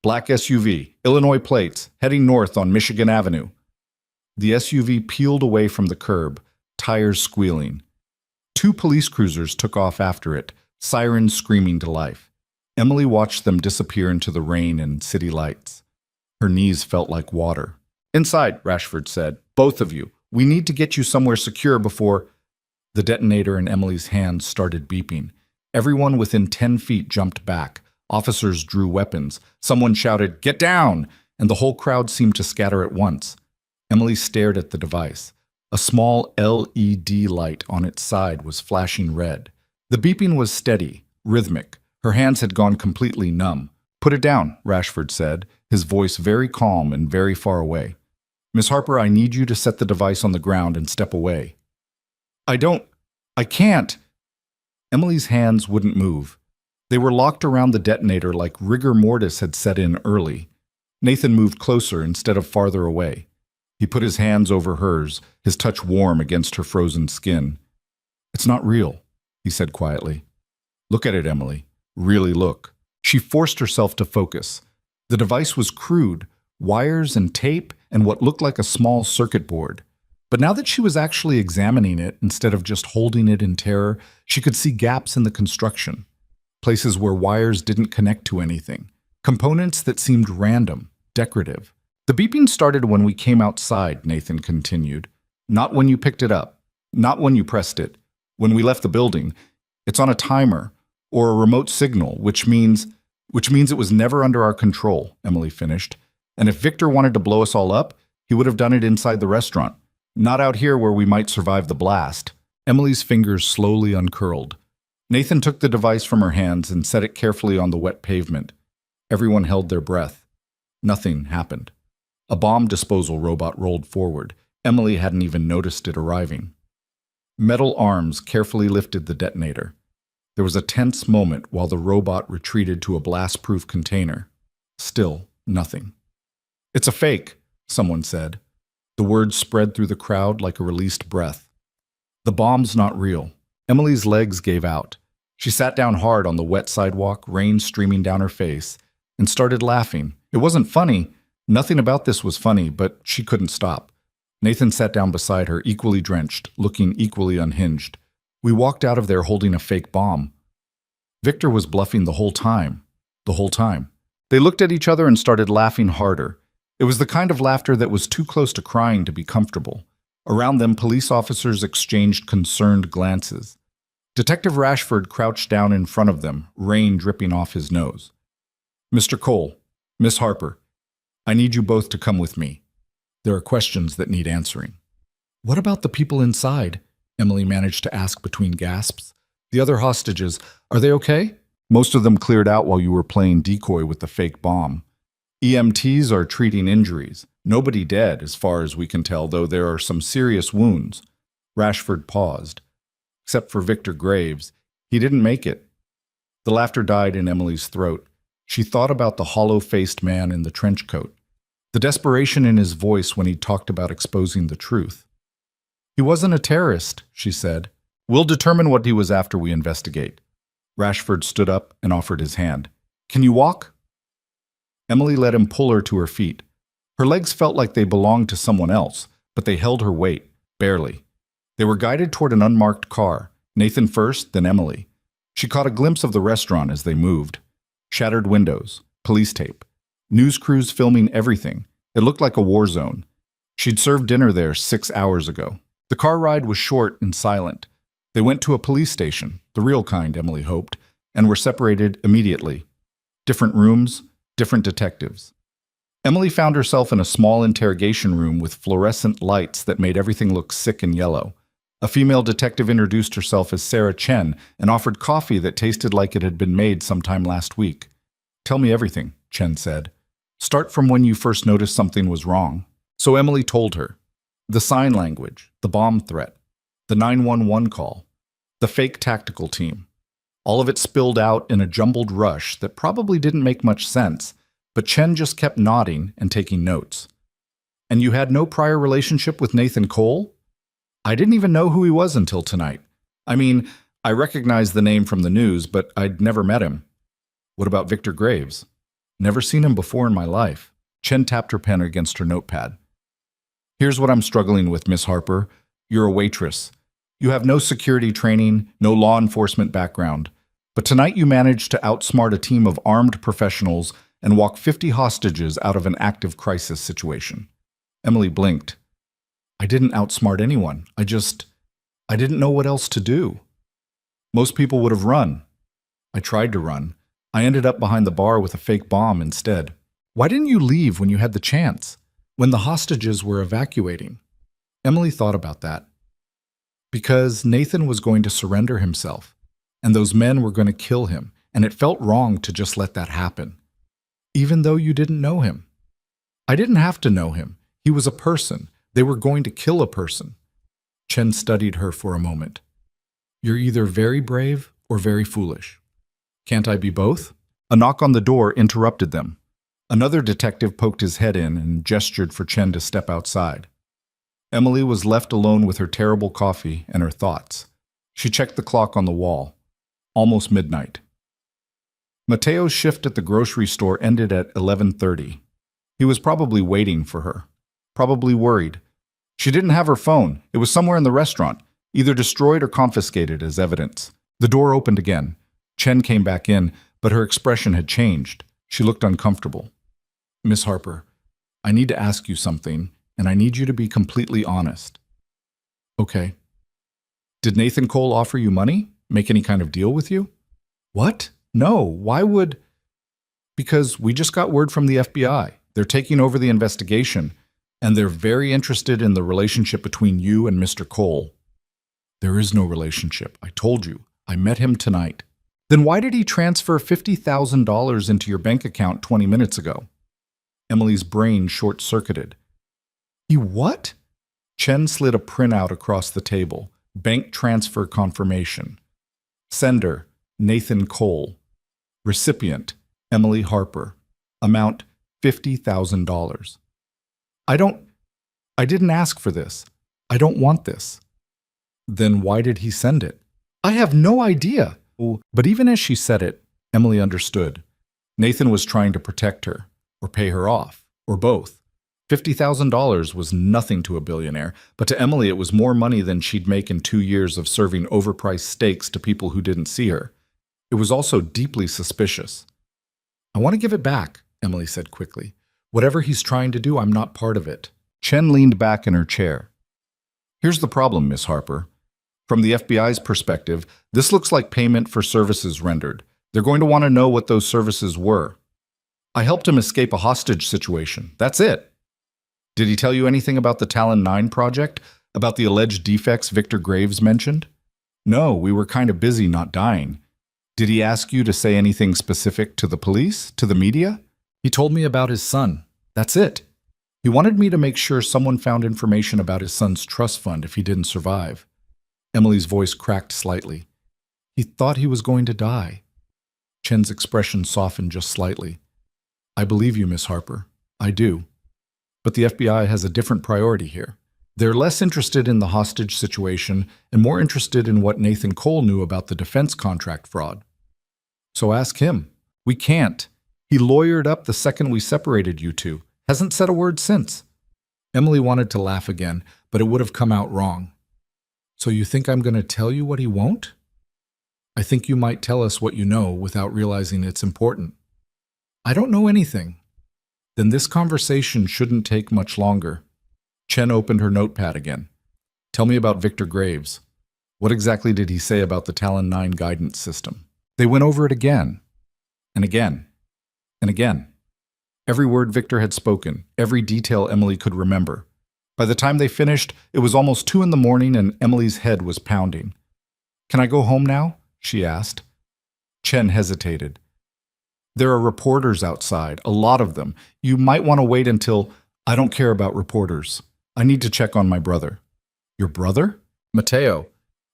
"Black SUV, Illinois plates, heading north on Michigan Avenue." The SUV peeled away from the curb, tires squealing. Two police cruisers took off after it, sirens screaming to life. Emily watched them disappear into the rain and city lights. Her knees felt like water. "Inside," Rashford said. "Both of you. We need to get you somewhere secure before—" The detonator in Emily's hands started beeping. Everyone within 10 feet jumped back. Officers drew weapons. Someone shouted, "Get down!" And the whole crowd seemed to scatter at once. Emily stared at the device. A small LED light on its side was flashing red. The beeping was steady, rhythmic. Her hands had gone completely numb. "Put it down," Rashford said, his voice very calm and very far away. "Miss Harper, I need you to set the device on the ground and step away." I can't." Emily's hands wouldn't move. They were locked around the detonator like rigor mortis had set in early. Nathan moved closer instead of farther away. He put his hands over hers, his touch warm against her frozen skin. "It's not real," he said quietly. "Look at it, Emily. Really look." She forced herself to focus. The device was crude, wires and tape and what looked like a small circuit board. But now that she was actually examining it instead of just holding it in terror, she could see gaps in the construction, places where wires didn't connect to anything, components that seemed random, decorative. "The beeping started when we came outside," Nathan continued. "Not when you picked it up, not when you pressed it. When we left the building, it's on a timer or a remote signal, which means it was never under our control," Emily finished. "And if Victor wanted to blow us all up, he would have done it inside the restaurant. Not out here where we might survive the blast." Emily's fingers slowly uncurled. Nathan took the device from her hands and set it carefully on the wet pavement. Everyone held their breath. Nothing happened. A bomb disposal robot rolled forward. Emily hadn't even noticed it arriving. Metal arms carefully lifted the detonator. There was a tense moment while the robot retreated to a blast-proof container. Still, nothing. "It's a fake," someone said. The words spread through the crowd like a released breath. "The bomb's not real." Emily's legs gave out. She sat down hard on the wet sidewalk, rain streaming down her face, and started laughing. It wasn't funny. Nothing about this was funny, but she couldn't stop. Nathan sat down beside her, equally drenched, looking equally unhinged. "We walked out of there holding a fake bomb." Victor was bluffing the whole time. The whole time. They looked at each other and started laughing harder. It was the kind of laughter that was too close to crying to be comfortable. Around them, police officers exchanged concerned glances. Detective Rashford crouched down in front of them, rain dripping off his nose. "Mr. Cole, Miss Harper, I need you both to come with me. There are questions that need answering." "What about the people inside?" Emily managed to ask between gasps. "The other hostages, are they okay?" "Most of them cleared out while you were playing decoy with the fake bomb. EMTs are treating injuries. Nobody dead, as far as we can tell, though there are some serious wounds." Rashford paused. "Except for Victor Graves. He didn't make it." The laughter died in Emily's throat. She thought about the hollow-faced man in the trench coat, the desperation in his voice when he talked about exposing the truth. "He wasn't a terrorist," she said. "We'll determine what he was after we investigate." Rashford stood up and offered his hand. "Can you walk?" Emily let him pull her to her feet. Her legs felt like they belonged to someone else, but they held her weight, barely. They were guided toward an unmarked car, Nathan first, then Emily. She caught a glimpse of the restaurant as they moved. Shattered windows, police tape, news crews filming everything. It looked like a war zone. She'd served dinner there 6 hours ago. The car ride was short and silent. They went to a police station, the real kind, Emily hoped, and were separated immediately. Different rooms, different detectives. Emily found herself in a small interrogation room with fluorescent lights that made everything look sick and yellow. A female detective introduced herself as Sarah Chen and offered coffee that tasted like it had been made sometime last week. "Tell me everything," Chen said. "Start from when you first noticed something was wrong." So Emily told her. The sign language, the bomb threat, the 911 call, the fake tactical team. All of it spilled out in a jumbled rush that probably didn't make much sense, but Chen just kept nodding and taking notes. "And you had no prior relationship with Nathan Cole?" "I didn't even know who he was until tonight. I mean, I recognized the name from the news, but I'd never met him. What about Victor Graves? Never seen him before in my life. Chen tapped her pen against her notepad. Here's what I'm struggling with, Miss Harper. You're a waitress. You have no security training, no law enforcement background. But tonight you managed to outsmart a team of armed professionals and walk 50 hostages out of an active crisis situation. Emily blinked. I didn't outsmart anyone. I didn't know what else to do. Most people would have run. I tried to run. I ended up behind the bar with a fake bomb instead. Why didn't you leave when you had the chance? When the hostages were evacuating? Emily thought about that. Because Nathan was going to surrender himself, and those men were going to kill him, and it felt wrong to just let that happen. Even though you didn't know him. I didn't have to know him. He was a person. They were going to kill a person. Chen studied her for a moment. You're either very brave or very foolish. Can't I be both? A knock on the door interrupted them. Another detective poked his head in and gestured for Chen to step outside. Emily was left alone with her terrible coffee and her thoughts. She checked the clock on the wall. Almost midnight. Mateo's shift at the grocery store ended at 11:30. He was probably waiting for her. Probably worried. She didn't have her phone. It was somewhere in the restaurant, either destroyed or confiscated as evidence. The door opened again. Chen came back in, but her expression had changed. She looked uncomfortable. Miss Harper, I need to ask you something, and I need you to be completely honest. Okay. Did Nathan Cole offer you money? Make any kind of deal with you? What? No, why would... Because we just got word from the FBI. They're taking over the investigation, and they're very interested in the relationship between you and Mr. Cole. There is no relationship. I told you. I met him tonight. Then why did he transfer $50,000 into your bank account 20 minutes ago? Emily's brain short-circuited. He what? Chen slid a printout across the table. Bank transfer confirmation. Sender, Nathan Cole. Recipient, Emily Harper. Amount, $50,000. I didn't ask for this. I don't want this. Then why did he send it? I have no idea. But even as she said it, Emily understood. Nathan was trying to protect her, or pay her off, or both. $50,000 was nothing to a billionaire, but to Emily it was more money than she'd make in 2 years of serving overpriced steaks to people who didn't see her. It was also deeply suspicious. I want to give it back, Emily said quickly. Whatever he's trying to do, I'm not part of it. Chen leaned back in her chair. Here's the problem, Miss Harper. From the FBI's perspective, this looks like payment for services rendered. They're going to want to know what those services were. I helped him escape a hostage situation. That's it. Did he tell you anything about the Talon 9 project? About the alleged defects Victor Graves mentioned? No, we were kind of busy not dying. Did he ask you to say anything specific to the police, to the media? He told me about his son. That's it. He wanted me to make sure someone found information about his son's trust fund if he didn't survive. Emily's voice cracked slightly. He thought he was going to die. Chen's expression softened just slightly. I believe you, Miss Harper. I do. But the FBI has a different priority here. They're less interested in the hostage situation and more interested in what Nathan Cole knew about the defense contract fraud. So ask him. We can't. He lawyered up the second we separated you two. Hasn't said a word since. Emily wanted to laugh again, but it would have come out wrong. So you think I'm going to tell you what he won't? I think you might tell us what you know without realizing it's important. I don't know anything. Then this conversation shouldn't take much longer. Chen opened her notepad again. Tell me about Victor Graves. What exactly did he say about the Talon 9 guidance system? They went over it again, and again, and again. Every word Victor had spoken, every detail Emily could remember. By the time they finished, it was almost 2 in the morning and Emily's head was pounding. Can I go home now? She asked. Chen hesitated. There are reporters outside, a lot of them. You might want to wait until... I don't care about reporters. I need to check on my brother. Your brother? Mateo.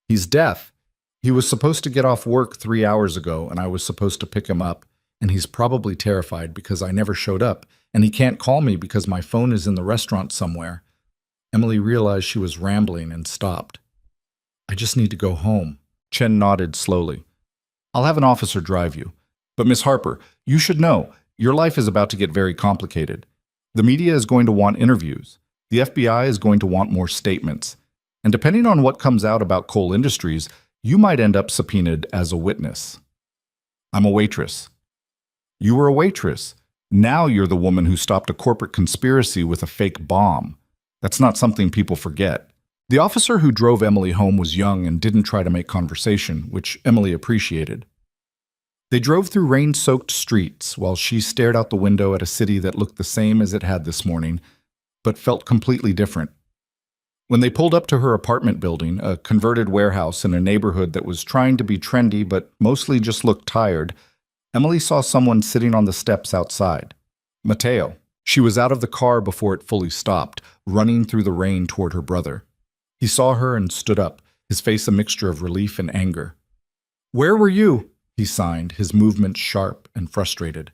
He's deaf. He was supposed to get off work 3 hours ago and I was supposed to pick him up. And he's probably terrified because I never showed up. And he can't call me because my phone is in the restaurant somewhere. Emily realized she was rambling and stopped. I just need to go home. Chen nodded slowly. I'll have an officer drive you. But Miss Harper, you should know, your life is about to get very complicated. The media is going to want interviews. The FBI is going to want more statements. And depending on what comes out about Coal Industries, you might end up subpoenaed as a witness. I'm a waitress. You were a waitress. Now you're the woman who stopped a corporate conspiracy with a fake bomb. That's not something people forget. The officer who drove Emily home was young and didn't try to make conversation, which Emily appreciated. They drove through rain-soaked streets while she stared out the window at a city that looked the same as it had this morning, but felt completely different. When they pulled up to her apartment building, a converted warehouse in a neighborhood that was trying to be trendy but mostly just looked tired, Emily saw someone sitting on the steps outside. Mateo. She was out of the car before it fully stopped, running through the rain toward her brother. He saw her and stood up, his face a mixture of relief and anger. "Where were you?" he signed, his movements sharp and frustrated.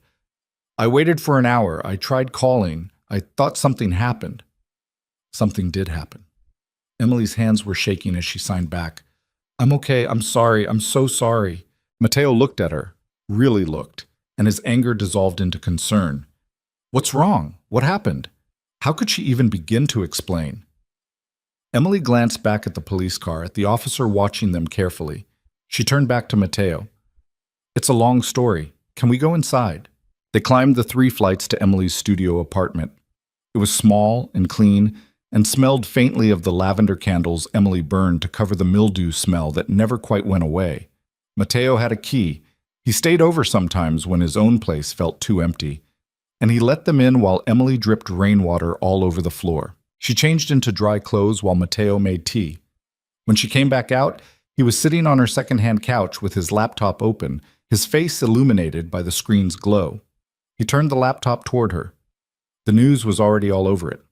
"I waited for an hour. I tried calling. I thought something happened." Something did happen. Emily's hands were shaking as she signed back. "I'm okay. I'm sorry. I'm so sorry." Mateo looked at her, really looked, and his anger dissolved into concern. What's wrong? What happened? How could she even begin to explain? Emily glanced back at the police car, at the officer watching them carefully. She turned back to Mateo. "It's a long story. Can we go inside?" They climbed the 3 flights to Emily's studio apartment. It was small and clean and smelled faintly of the lavender candles Emily burned to cover the mildew smell that never quite went away. Mateo had a key. He stayed over sometimes when his own place felt too empty, and he let them in while Emily dripped rainwater all over the floor. She changed into dry clothes while Mateo made tea. When she came back out, he was sitting on her second-hand couch with his laptop open, his face illuminated by the screen's glow. He turned the laptop toward her. The news was already all over it.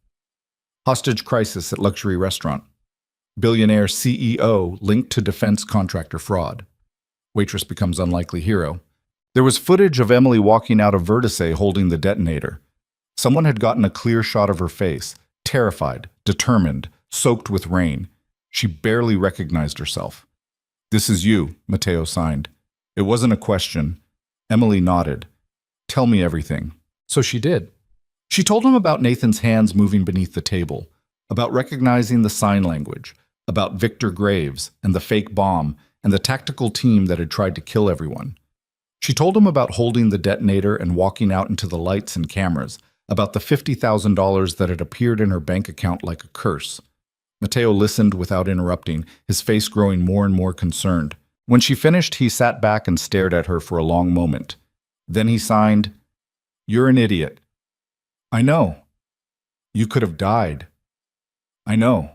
Hostage crisis at luxury restaurant. Billionaire CEO linked to defense contractor fraud. Waitress becomes unlikely hero. There was footage of Emily walking out of Vertice holding the detonator. Someone had gotten a clear shot of her face, terrified, determined, soaked with rain. She barely recognized herself. "This is you," Mateo signed. It wasn't a question. Emily nodded. "Tell me everything." So she did. She told him about Nathan's hands moving beneath the table, about recognizing the sign language, about Victor Graves and the fake bomb and the tactical team that had tried to kill everyone. She told him about holding the detonator and walking out into the lights and cameras, about the $50,000 that had appeared in her bank account like a curse. Mateo listened without interrupting, his face growing more and more concerned. When she finished, he sat back and stared at her for a long moment. Then he signed, "You're an idiot." "I know." "You could have died." "I know."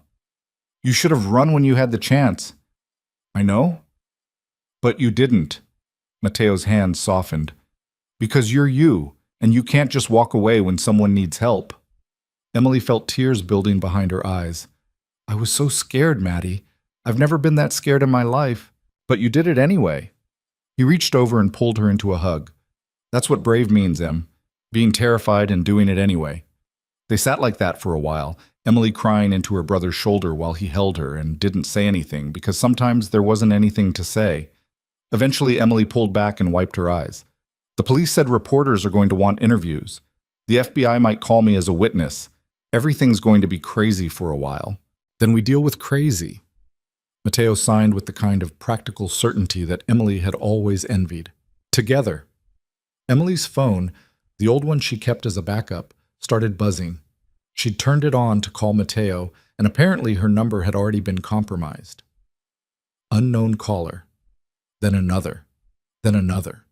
"You should have run when you had the chance." "I know." "But you didn't." Mateo's hands softened. "Because you're you, and you can't just walk away when someone needs help." Emily felt tears building behind her eyes. "I was so scared, Maddie. I've never been that scared in my life. But you did it anyway." He reached over and pulled her into a hug. "That's what brave means, Em. Being terrified and doing it anyway." They sat like that for a while, Emily crying into her brother's shoulder while he held her and didn't say anything because sometimes there wasn't anything to say. Eventually, Emily pulled back and wiped her eyes. "The police said reporters are going to want interviews. The FBI might call me as a witness. Everything's going to be crazy for a while. Then we deal with crazy." Mateo signed with the kind of practical certainty that Emily had always envied. Together. Emily's phone, the old one she kept as a backup, started buzzing. She'd turned it on to call Mateo, and apparently her number had already been compromised. Unknown caller. Then another. Then another.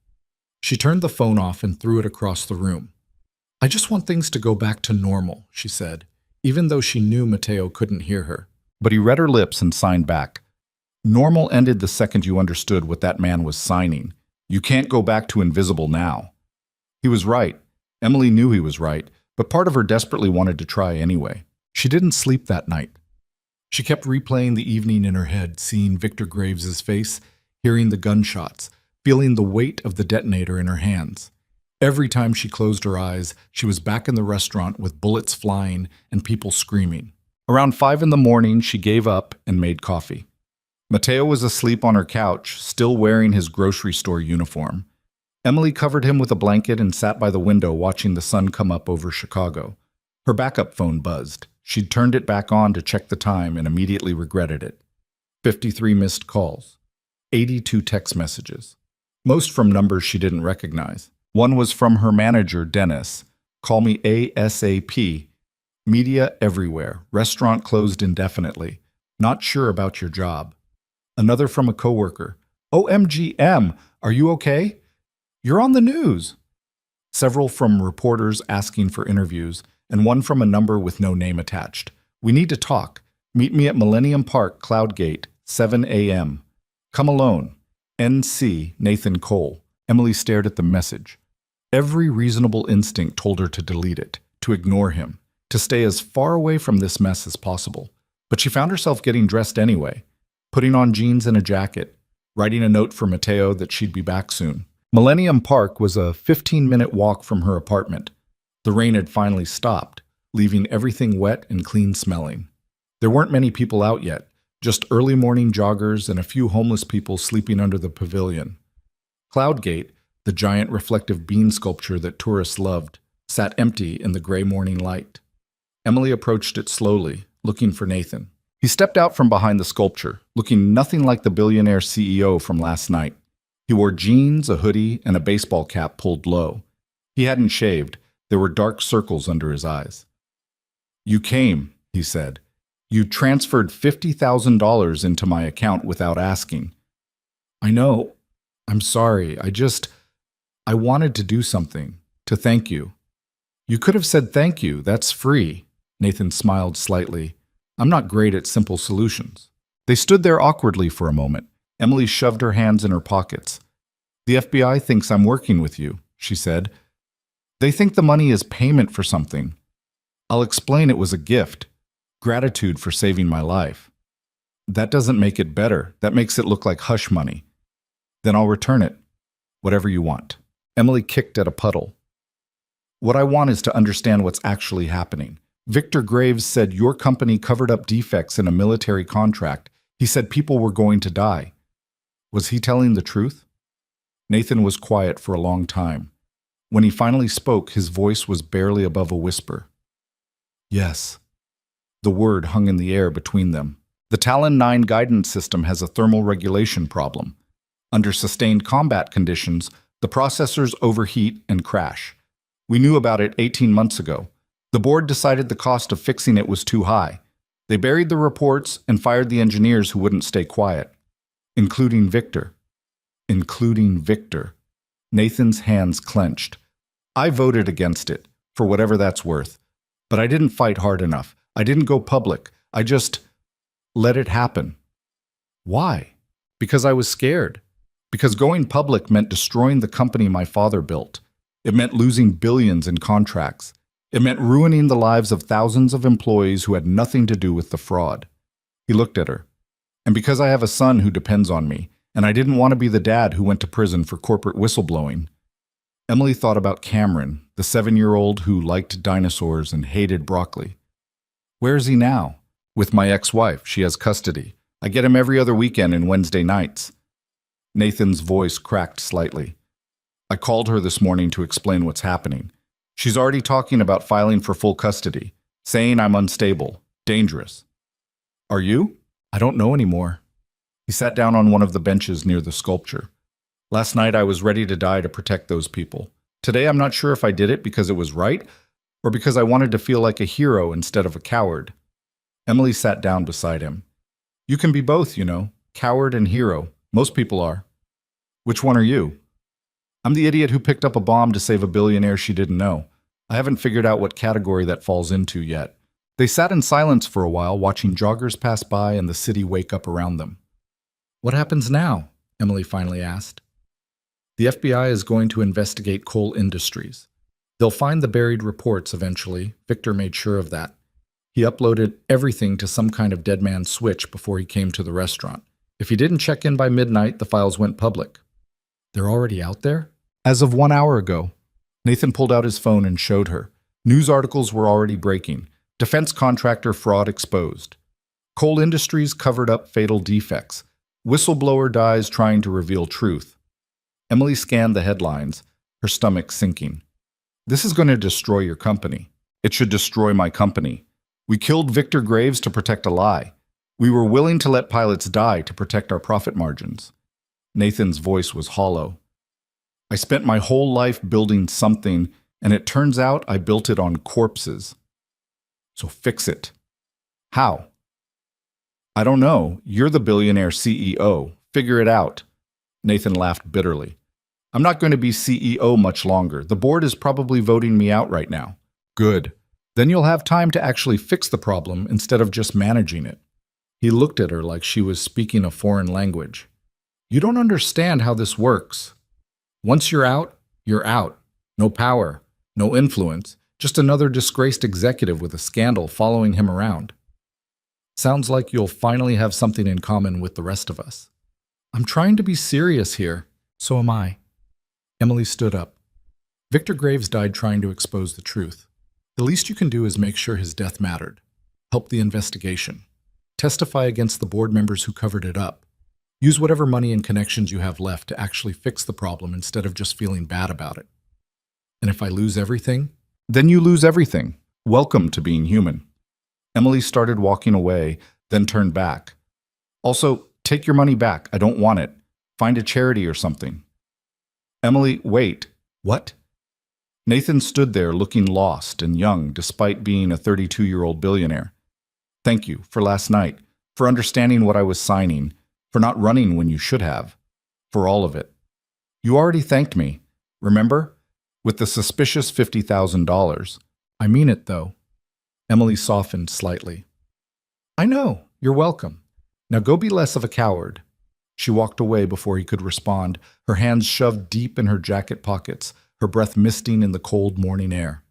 She turned the phone off and threw it across the room. "I just want things to go back to normal," she said, even though she knew Mateo couldn't hear her. But he read her lips and signed back. "Normal ended the second you understood what that man was signing. You can't go back to invisible now." He was right. Emily knew he was right, but part of her desperately wanted to try anyway. She didn't sleep that night. She kept replaying the evening in her head, seeing Victor Graves' face, hearing the gunshots, feeling the weight of the detonator in her hands. Every time she closed her eyes, she was back in the restaurant with bullets flying and people screaming. Around 5 in the morning, she gave up and made coffee. Mateo was asleep on her couch, still wearing his grocery store uniform. Emily covered him with a blanket and sat by the window watching the sun come up over Chicago. Her backup phone buzzed. She'd turned it back on to check the time and immediately regretted it. 53 missed calls. 82 text messages. Most from numbers she didn't recognize. One was from her manager, Dennis. Call me ASAP. Media everywhere. Restaurant closed indefinitely. Not sure about your job. Another from a coworker. OMGM, are you okay? You're on the news. Several from reporters asking for interviews, and one from a number with no name attached. We need to talk. Meet me at Millennium Park, Cloudgate, 7 a.m. Come alone. NC, Nathan Cole. Emily stared at the message. Every reasonable instinct told her to delete it, to ignore him, to stay as far away from this mess as possible. But she found herself getting dressed anyway, putting on jeans and a jacket, writing a note for Mateo that she'd be back soon. Millennium Park was a 15-minute walk from her apartment. The rain had finally stopped, leaving everything wet and clean-smelling. There weren't many people out yet, just early morning joggers and a few homeless people sleeping under the pavilion. Cloudgate, the giant reflective bean sculpture that tourists loved, sat empty in the gray morning light. Emily approached it slowly, looking for Nathan. He stepped out from behind the sculpture, looking nothing like the billionaire CEO from last night. He wore jeans, a hoodie, and a baseball cap pulled low. He hadn't shaved. There were dark circles under his eyes. You came, he said. You transferred $50,000 into my account without asking. I know. I'm sorry. I wanted to do something, to thank you. You could have said thank you. That's free. Nathan smiled slightly. I'm not great at simple solutions. They stood there awkwardly for a moment. Emily shoved her hands in her pockets. The FBI thinks I'm working with you, she said. They think the money is payment for something. I'll explain it was a gift. Gratitude for saving my life. That doesn't make it better. That makes it look like hush money. Then I'll return it. Whatever you want. Emily kicked at a puddle. What I want is to understand what's actually happening. Victor Graves said your company covered up defects in a military contract. He said people were going to die. Was he telling the truth? Nathan was quiet for a long time. When he finally spoke, his voice was barely above a whisper. Yes. The word hung in the air between them. The Talon 9 guidance system has a thermal regulation problem. Under sustained combat conditions, the processors overheat and crash. We knew about it 18 months ago. The board decided the cost of fixing it was too high. They buried the reports and fired the engineers who wouldn't stay quiet. Including Victor. Including Victor. Nathan's hands clenched. I voted against it, for whatever that's worth. But I didn't fight hard enough. I didn't go public. I just let it happen. Why? Because I was scared. Because going public meant destroying the company my father built. It meant losing billions in contracts. It meant ruining the lives of thousands of employees who had nothing to do with the fraud. He looked at her. And because I have a son who depends on me, and I didn't want to be the dad who went to prison for corporate whistleblowing. Emily thought about Cameron, the 7-year-old who liked dinosaurs and hated broccoli. Where is he now? With my ex-wife. She has custody. I get him every other weekend and Wednesday nights. Nathan's voice cracked slightly. I called her this morning to explain what's happening. She's already talking about filing for full custody, saying I'm unstable, dangerous. Are you? I don't know anymore. He sat down on one of the benches near the sculpture. Last night I was ready to die to protect those people. Today I'm not sure if I did it because it was right or because I wanted to feel like a hero instead of a coward. Emily sat down beside him. You can be both, you know, coward and hero. Most people are. Which one are you? I'm the idiot who picked up a bomb to save a billionaire she didn't know. I haven't figured out what category that falls into yet. They sat in silence for a while, watching joggers pass by and the city wake up around them. What happens now? Emily finally asked. The FBI is going to investigate coal industries. They'll find the buried reports eventually. Victor made sure of that. He uploaded everything to some kind of dead man switch before he came to the restaurant. If he didn't check in by midnight, the files went public. They're already out there? As of 1 hour ago. Nathan pulled out his phone and showed her. News articles were already breaking. Defense contractor fraud exposed. Coal industries covered up fatal defects. Whistleblower dies trying to reveal truth. Emily scanned the headlines, her stomach sinking. This is going to destroy your company. It should destroy my company. We killed Victor Graves to protect a lie. We were willing to let pilots die to protect our profit margins. Nathan's voice was hollow. I spent my whole life building something, and it turns out I built it on corpses. So fix it. How? I don't know. You're the billionaire CEO. Figure it out. Nathan laughed bitterly. I'm not going to be CEO much longer. The board is probably voting me out right now. Good. Then you'll have time to actually fix the problem instead of just managing it. He looked at her like she was speaking a foreign language. You don't understand how this works. Once you're out, you're out. No power, no influence, just another disgraced executive with a scandal following him around. Sounds like you'll finally have something in common with the rest of us. I'm trying to be serious here. So am I. Emily stood up. Victor Graves died trying to expose the truth. The least you can do is make sure his death mattered. Help the investigation. Testify against the board members who covered it up. Use whatever money and connections you have left to actually fix the problem instead of just feeling bad about it. And if I lose everything? Then you lose everything. Welcome to being human. Emily started walking away, then turned back. Also, take your money back. I don't want it. Find a charity or something. Emily, wait. What? Nathan stood there looking lost and young despite being a 32-year-old billionaire. Thank you for last night, for understanding what I was signing, for not running when you should have, for all of it. You already thanked me, remember? With the suspicious $50,000. I mean it, though. Emily softened slightly. I know, you're welcome. Now go be less of a coward. She walked away before he could respond, her hands shoved deep in her jacket pockets, her breath misting in the cold morning air.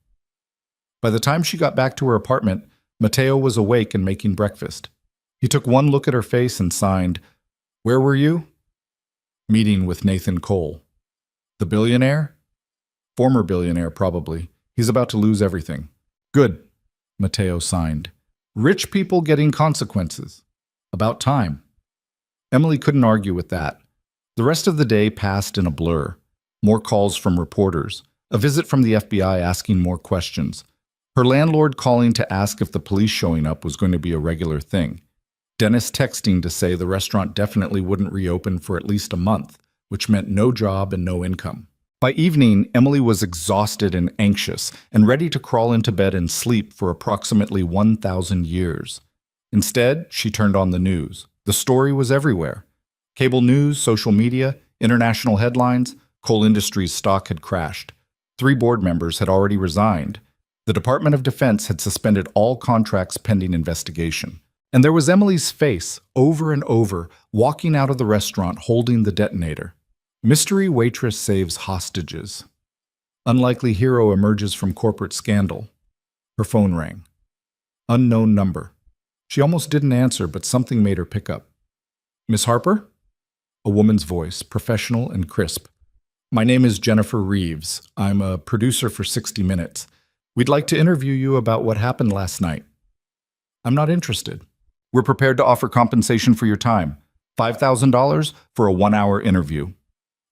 By the time she got back to her apartment, Matteo was awake and making breakfast. He took one look at her face and signed, Where were you? Meeting with Nathan Cole. The billionaire? Former billionaire, probably. He's about to lose everything. Good, Matteo signed. Rich people getting consequences. About time. Emily couldn't argue with that. The rest of the day passed in a blur. More calls from reporters. A visit from the FBI asking more questions. Her landlord calling to ask if the police showing up was going to be a regular thing. Dennis texting to say the restaurant definitely wouldn't reopen for at least a month, which meant no job and no income. By evening, Emily was exhausted and anxious and ready to crawl into bed and sleep for approximately 1,000 years. Instead, she turned on the news. The story was everywhere. Cable news, social media, international headlines, coal industry's stock had crashed. 3 board members had already resigned. The Department of Defense had suspended all contracts pending investigation. And there was Emily's face, over and over, walking out of the restaurant holding the detonator. Mystery waitress saves hostages. Unlikely hero emerges from corporate scandal. Her phone rang. Unknown number. She almost didn't answer, but something made her pick up. Miss Harper? A woman's voice, professional and crisp. My name is Jennifer Reeves. I'm a producer for 60 Minutes. We'd like to interview you about what happened last night. I'm not interested. We're prepared to offer compensation for your time. $5,000 for a 1-hour interview.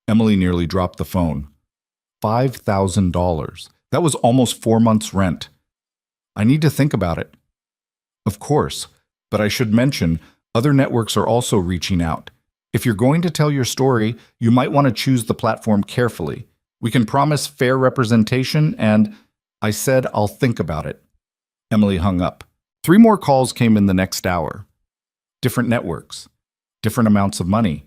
Emily nearly dropped the phone. $5,000. That was almost 4 months' rent. I need to think about it. Of course, but I should mention, other networks are also reaching out. If you're going to tell your story, you might want to choose the platform carefully. We can promise fair representation and I said I'll think about it. Emily hung up. 3 more calls came in the next hour. Different networks, different amounts of money,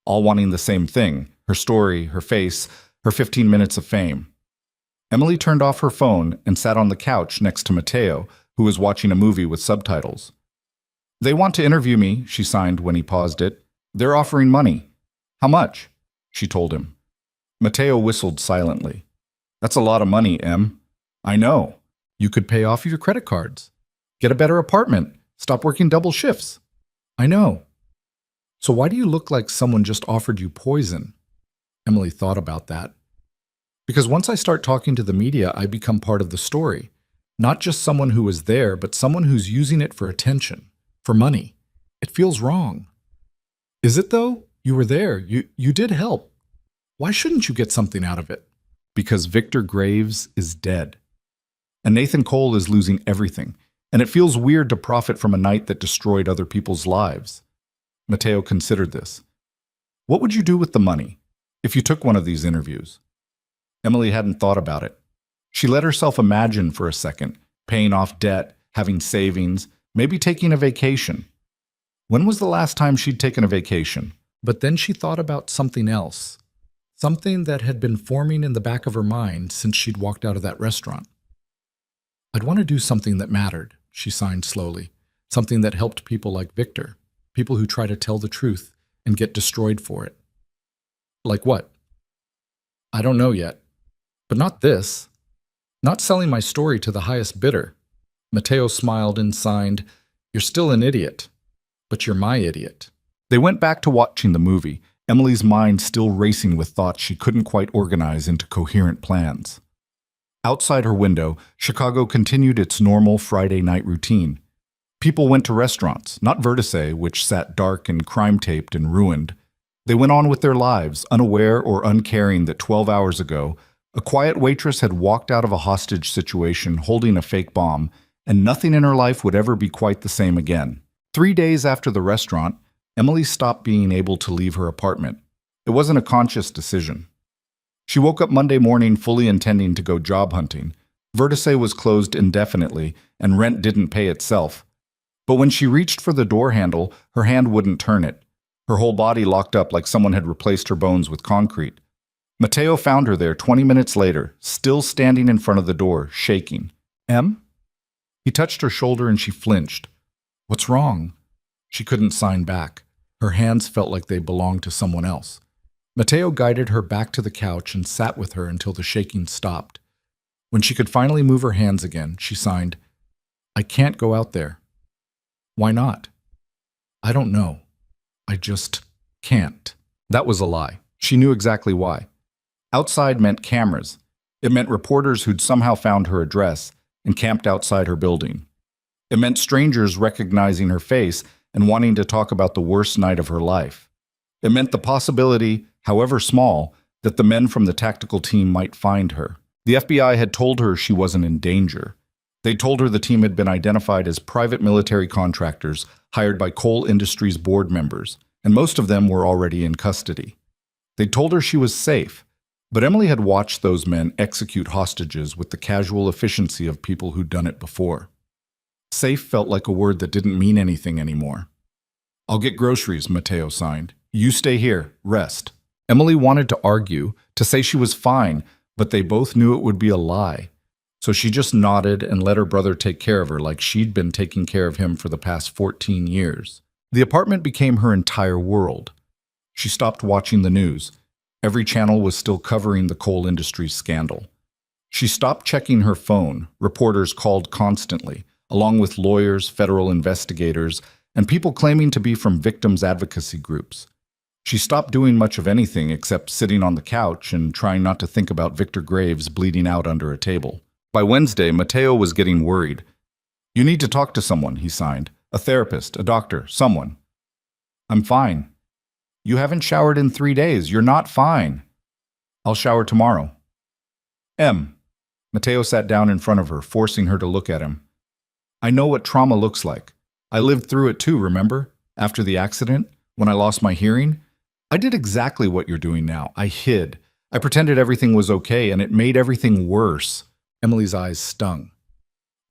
all wanting the same thing, her story, her face, her 15 minutes of fame. Emily turned off her phone and sat on the couch next to Matteo, who was watching a movie with subtitles. They want to interview me, she signed when he paused it. They're offering money. How much? She told him. Matteo whistled silently. That's a lot of money, Em. I know. You could pay off your credit cards. Get a better apartment. Stop working double shifts. I know. So why do you look like someone just offered you poison? Emily thought about that. Because once I start talking to the media, I become part of the story. Not just someone who was there, but someone who's using it for attention, for money. It feels wrong. Is it though? You were there. You did help. Why shouldn't you get something out of it? Because Victor Graves is dead. And Nathan Cole is losing everything. And it feels weird to profit from a night that destroyed other people's lives. Mateo considered this. What would you do with the money if you took one of these interviews? Emily hadn't thought about it. She let herself imagine for a second, paying off debt, having savings, maybe taking a vacation. When was the last time she'd taken a vacation? But then she thought about something else. Something that had been forming in the back of her mind since she'd walked out of that restaurant. I'd want to do something that mattered, she signed slowly. Something that helped people like Victor, people who try to tell the truth and get destroyed for it. Like what? I don't know yet. But not this. Not selling my story to the highest bidder. Mateo smiled and signed, You're still an idiot, but you're my idiot. They went back to watching the movie, Emily's mind still racing with thoughts she couldn't quite organize into coherent plans. Outside her window, Chicago continued its normal Friday night routine. People went to restaurants, not Vertice, which sat dark and crime-taped and ruined. They went on with their lives, unaware or uncaring that 12 hours ago, a quiet waitress had walked out of a hostage situation holding a fake bomb, and nothing in her life would ever be quite the same again. 3 days after the restaurant, Emily stopped being able to leave her apartment. It wasn't a conscious decision. She woke up Monday morning fully intending to go job hunting. Vertice was closed indefinitely, and rent didn't pay itself. But when she reached for the door handle, her hand wouldn't turn it. Her whole body locked up like someone had replaced her bones with concrete. Mateo found her there 20 minutes later, still standing in front of the door, shaking. Em? He touched her shoulder and she flinched. What's wrong? She couldn't sign back. Her hands felt like they belonged to someone else. Mateo guided her back to the couch and sat with her until the shaking stopped. When she could finally move her hands again, she signed, I can't go out there. Why not? I don't know. I just can't. That was a lie. She knew exactly why. Outside meant cameras. It meant reporters who'd somehow found her address and camped outside her building. It meant strangers recognizing her face and wanting to talk about the worst night of her life. It meant the possibility, however small, that the men from the tactical team might find her. The FBI had told her she wasn't in danger. They told her the team had been identified as private military contractors hired by coal industries board members, and most of them were already in custody. They told her she was safe, but Emily had watched those men execute hostages with the casual efficiency of people who'd done it before. Safe felt like a word that didn't mean anything anymore. I'll get groceries, Mateo signed. You stay here, rest. Emily wanted to argue, to say she was fine, but they both knew it would be a lie. So she just nodded and let her brother take care of her like she'd been taking care of him for the past 14 years. The apartment became her entire world. She stopped watching the news. Every channel was still covering the coal industry's scandal. She stopped checking her phone. Reporters called constantly, along with lawyers, federal investigators, and people claiming to be from victims' advocacy groups. She stopped doing much of anything except sitting on the couch and trying not to think about Victor Graves bleeding out under a table. By Wednesday, Mateo was getting worried. You need to talk to someone, he signed. A therapist, a doctor, someone. I'm fine. You haven't showered in 3 days. You're not fine. I'll shower tomorrow. Em. Mateo sat down in front of her, forcing her to look at him. I know what trauma looks like. I lived through it too, remember? After the accident, when I lost my hearing? I did exactly what you're doing now. I hid. I pretended everything was okay, and it made everything worse. Emily's eyes stung.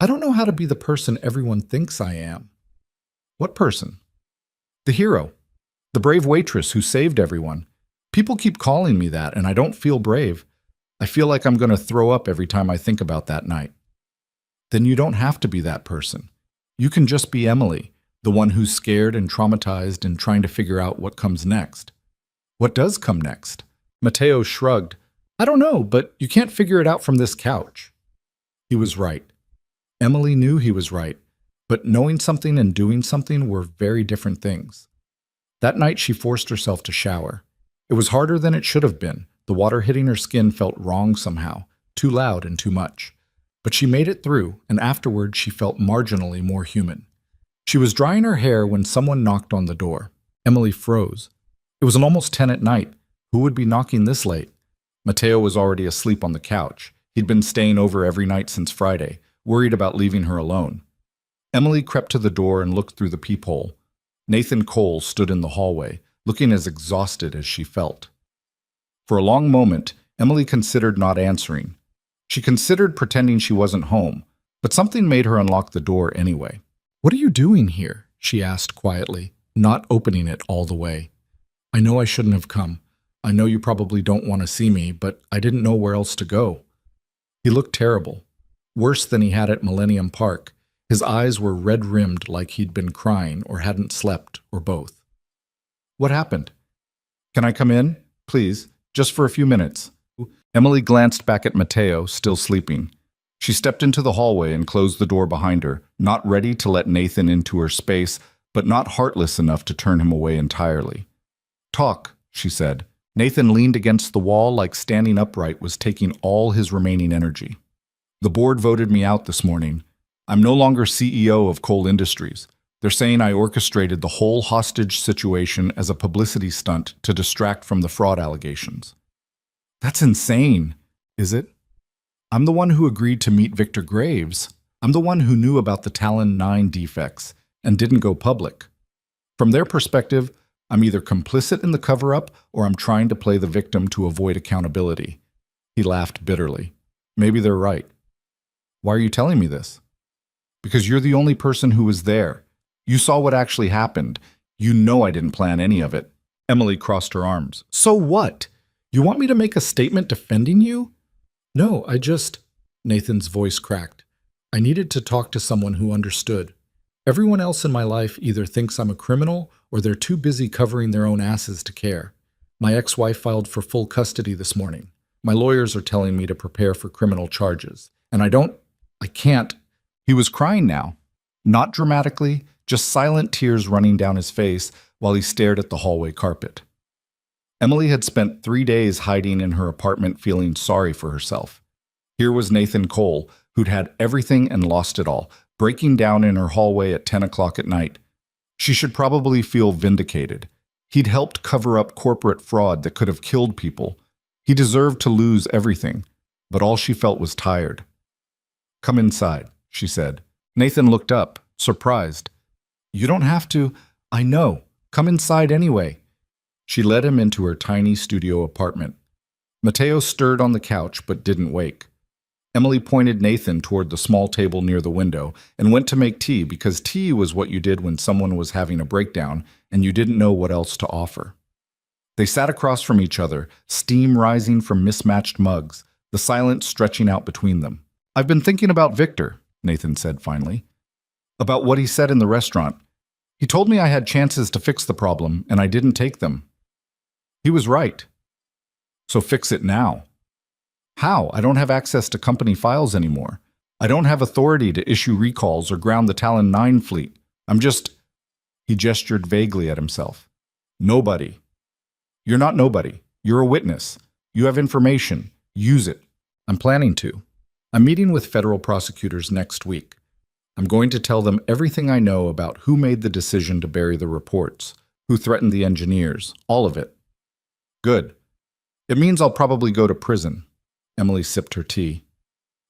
I don't know how to be the person everyone thinks I am. What person? The hero. The brave waitress who saved everyone. People keep calling me that, and I don't feel brave. I feel like I'm going to throw up every time I think about that night. Then you don't have to be that person. You can just be Emily, the one who's scared and traumatized and trying to figure out what comes next. What does come next? Mateo shrugged. I don't know, but you can't figure it out from this couch. He was right. Emily knew he was right, but knowing something and doing something were very different things. That night she forced herself to shower. It was harder than it should have been. The water hitting her skin felt wrong somehow, too loud and too much. But she made it through, and afterward she felt marginally more human. She was drying her hair when someone knocked on the door. Emily froze. It was almost 10 at night. Who would be knocking this late? Matteo was already asleep on the couch. He'd been staying over every night since Friday, worried about leaving her alone. Emily crept to the door and looked through the peephole. Nathan Cole stood in the hallway, looking as exhausted as she felt. For a long moment, Emily considered not answering. She considered pretending she wasn't home, but something made her unlock the door anyway. "What are you doing here?" she asked quietly, not opening it all the way. "I know I shouldn't have come. I know you probably don't want to see me, but I didn't know where else to go." He looked terrible, worse than he had at Millennium Park. His eyes were red-rimmed like he'd been crying or hadn't slept, or both. "What happened?" "Can I come in? Please, just for a few minutes." Emily glanced back at Matteo, still sleeping. She stepped into the hallway and closed the door behind her, not ready to let Nathan into her space, but not heartless enough to turn him away entirely. "Talk," she said. Nathan leaned against the wall like standing upright was taking all his remaining energy. "The board voted me out this morning. I'm no longer CEO of Cole Industries. They're saying I orchestrated the whole hostage situation as a publicity stunt to distract from the fraud allegations." "That's insane, is it? I'm the one who agreed to meet Victor Graves. I'm the one who knew about the Talon 9 defects and didn't go public. From their perspective, I'm either complicit in the cover-up or I'm trying to play the victim to avoid accountability." He laughed bitterly. "Maybe they're right." "Why are you telling me this?" "Because you're the only person who was there. You saw what actually happened. You know I didn't plan any of it." Emily crossed her arms. "So what? You want me to make a statement defending you?" "No, Nathan's voice cracked. "I needed to talk to someone who understood. Everyone else in my life either thinks I'm a criminal or they're too busy covering their own asses to care. My ex-wife filed for full custody this morning. My lawyers are telling me to prepare for criminal charges. And I can't." He was crying now. Not dramatically, just silent tears running down his face while he stared at the hallway carpet. Emily had spent 3 days hiding in her apartment feeling sorry for herself. Here was Nathan Cole, who'd had everything and lost it all, breaking down in her hallway at 10 o'clock at night. She should probably feel vindicated. He'd helped cover up corporate fraud that could have killed people. He deserved to lose everything, but all she felt was tired. "Come inside," she said. Nathan looked up, surprised. "You don't have to." "I know. Come inside anyway." She led him into her tiny studio apartment. Matteo stirred on the couch but didn't wake. Emily pointed Nathan toward the small table near the window and went to make tea because tea was what you did when someone was having a breakdown and you didn't know what else to offer. They sat across from each other, steam rising from mismatched mugs, the silence stretching out between them. "I've been thinking about Victor," Nathan said finally. "About what he said in the restaurant. He told me I had chances to fix the problem and I didn't take them. He was right. So fix it now." "How? I don't have access to company files anymore. I don't have authority to issue recalls or ground the Talon 9 fleet. I'm just..." He gestured vaguely at himself. "Nobody. You're not nobody. You're a witness. You have information. Use it. I'm planning to. I'm meeting with federal prosecutors next week. I'm going to tell them everything I know about who made the decision to bury the reports, who threatened the engineers, all of it." "Good. It means I'll probably go to prison." Emily sipped her tea.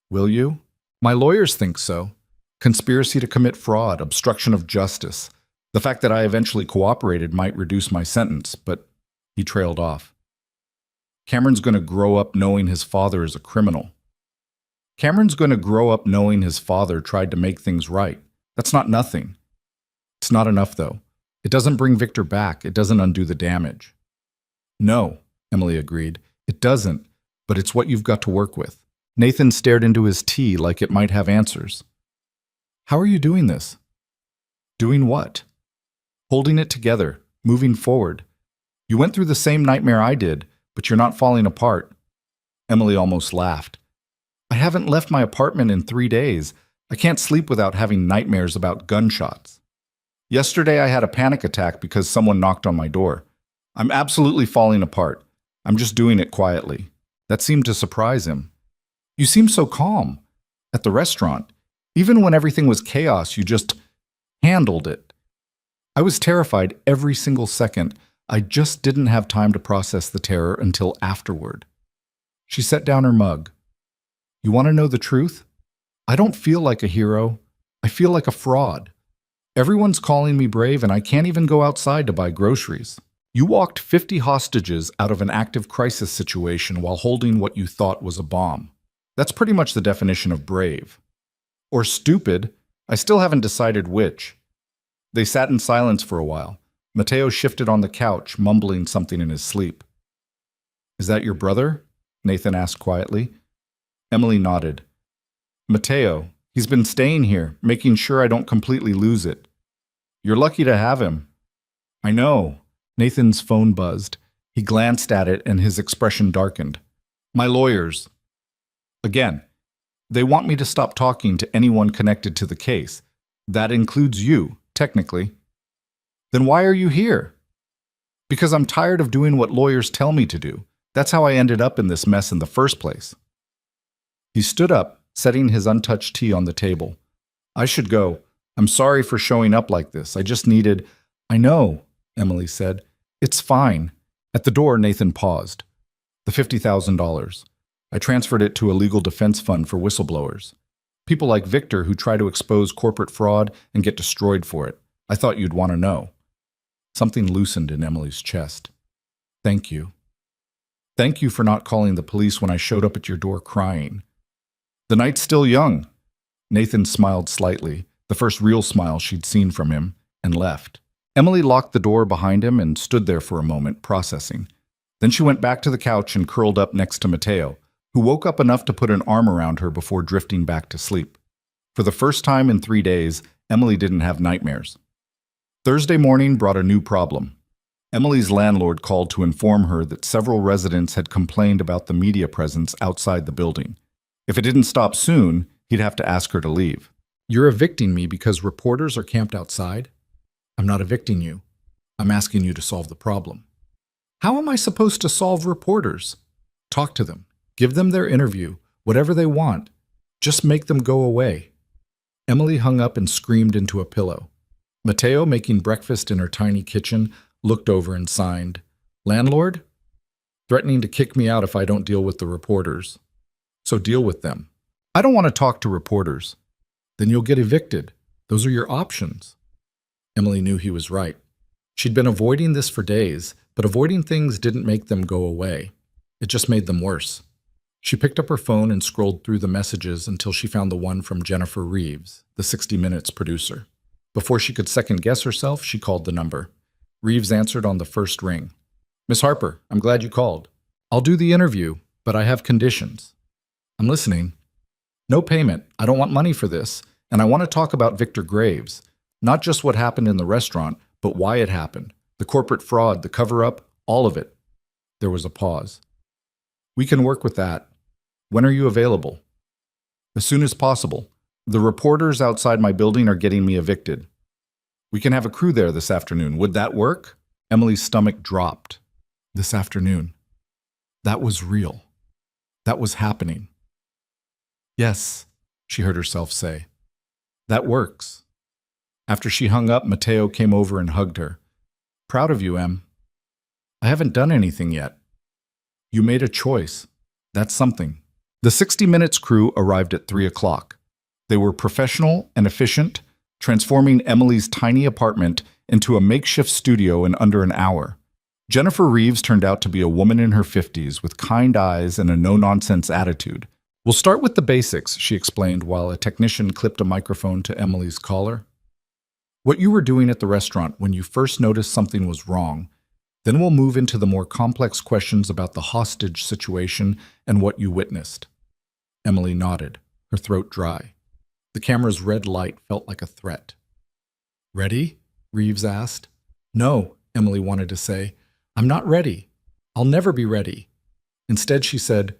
"Will you?" "My lawyers think so. Conspiracy to commit fraud, obstruction of justice. The fact that I eventually cooperated might reduce my sentence, but..." He trailed off. "Cameron's going to grow up knowing his father is a criminal." "Cameron's going to grow up knowing his father tried to make things right. That's not nothing." "It's not enough, though. It doesn't bring Victor back. It doesn't undo the damage." "No," Emily agreed. "It doesn't, but it's what you've got to work with." Nathan stared into his tea like it might have answers. "How are you doing this?" "Doing what?" "Holding it together, moving forward. You went through the same nightmare I did, but you're not falling apart." Emily almost laughed. "I haven't left my apartment in 3 days. I can't sleep without having nightmares about gunshots. Yesterday I had a panic attack because someone knocked on my door. I'm absolutely falling apart. I'm just doing it quietly." That seemed to surprise him. "You seem so calm. At the restaurant. Even when everything was chaos, you just handled it." I was terrified every single second. I just didn't have time to process the terror until afterward. She set down her mug. You want to know the truth? I don't feel like a hero. I feel like a fraud. Everyone's calling me brave and I can't even go outside to buy groceries. You walked 50 hostages out of an active crisis situation while holding what you thought was a bomb. That's pretty much the definition of brave. Or stupid. I still haven't decided which. They sat in silence for a while. Matteo shifted on the couch, mumbling something in his sleep. Is that your brother? Nathan asked quietly. Emily nodded. Matteo, he's been staying here, making sure I don't completely lose it. You're lucky to have him. I know. Nathan's phone buzzed. He glanced at it and his expression darkened. My lawyers. Again, they want me to stop talking to anyone connected to the case. That includes you, technically. Then why are you here? Because I'm tired of doing what lawyers tell me to do. That's how I ended up in this mess in the first place. He stood up, setting his untouched tea on the table. I should go. I'm sorry for showing up like this. I just needed... I know, Emily said. It's fine. At the door, Nathan paused. The $50,000. I transferred it to a legal defense fund for whistleblowers. People like Victor who try to expose corporate fraud and get destroyed for it. I thought you'd want to know. Something loosened in Emily's chest. Thank you. Thank you for not calling the police when I showed up at your door crying. The night's still young. Nathan smiled slightly, the first real smile she'd seen from him, and left. Emily locked the door behind him and stood there for a moment, processing. Then she went back to the couch and curled up next to Matteo, who woke up enough to put an arm around her before drifting back to sleep. For the first time in 3 days, Emily didn't have nightmares. Thursday morning brought a new problem. Emily's landlord called to inform her that several residents had complained about the media presence outside the building. If it didn't stop soon, he'd have to ask her to leave. You're evicting me because reporters are camped outside? I'm not evicting you. I'm asking you to solve the problem. How am I supposed to solve reporters? Talk to them. Give them their interview, whatever they want. Just make them go away. Emily hung up and screamed into a pillow. Matteo, making breakfast in her tiny kitchen, looked over and signed. Landlord? Threatening to kick me out if I don't deal with the reporters. So deal with them. I don't want to talk to reporters. Then you'll get evicted. Those are your options. Emily knew he was right. She'd been avoiding this for days, but avoiding things didn't make them go away. It just made them worse. She picked up her phone and scrolled through the messages until she found the one from Jennifer Reeves, the 60 Minutes producer. Before she could second-guess herself, she called the number. Reeves answered on the first ring. Miss Harper, I'm glad you called. I'll do the interview, but I have conditions. I'm listening. No payment. I don't want money for this, and I want to talk about Victor Graves. Not just what happened in the restaurant, but why it happened. The corporate fraud, the cover-up, all of it. There was a pause. We can work with that. When are you available? As soon as possible. The reporters outside my building are getting me evicted. We can have a crew there this afternoon. Would that work? Emily's stomach dropped. This afternoon. That was real. That was happening. Yes, she heard herself say. That works. After she hung up, Matteo came over and hugged her. Proud of you, Em. I haven't done anything yet. You made a choice. That's something. The 60 Minutes crew arrived at 3 o'clock. They were professional and efficient, transforming Emily's tiny apartment into a makeshift studio in under an hour. Jennifer Reeves turned out to be a woman in her 50s with kind eyes and a no-nonsense attitude. We'll start with the basics, she explained while a technician clipped a microphone to Emily's collar. What you were doing at the restaurant when you first noticed something was wrong. Then we'll move into the more complex questions about the hostage situation and what you witnessed. Emily nodded, her throat dry. The camera's red light felt like a threat. Ready? Reeves asked. No, Emily wanted to say. I'm not ready. I'll never be ready. Instead, she said,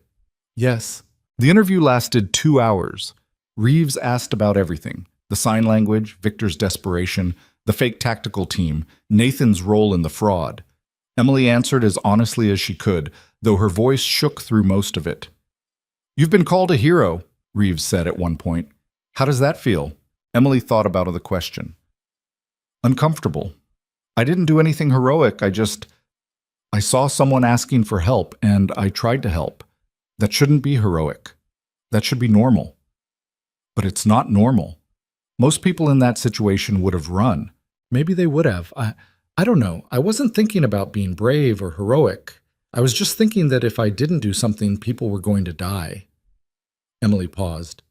yes. The interview lasted 2 hours. Reeves asked about everything. The sign language, Victor's desperation, the fake tactical team, Nathan's role in the fraud. Emily answered as honestly as she could, though her voice shook through most of it. You've been called a hero, Reeves said at one point. How does that feel? Emily thought about the question. Uncomfortable, I didn't do anything heroic. I saw someone asking for help and I tried to help. That shouldn't be heroic. That should be normal. But it's not normal. Most people in that situation would have run. Maybe they would have. I don't know. I wasn't thinking about being brave or heroic. I was just thinking that if I didn't do something, people were going to die. Emily paused.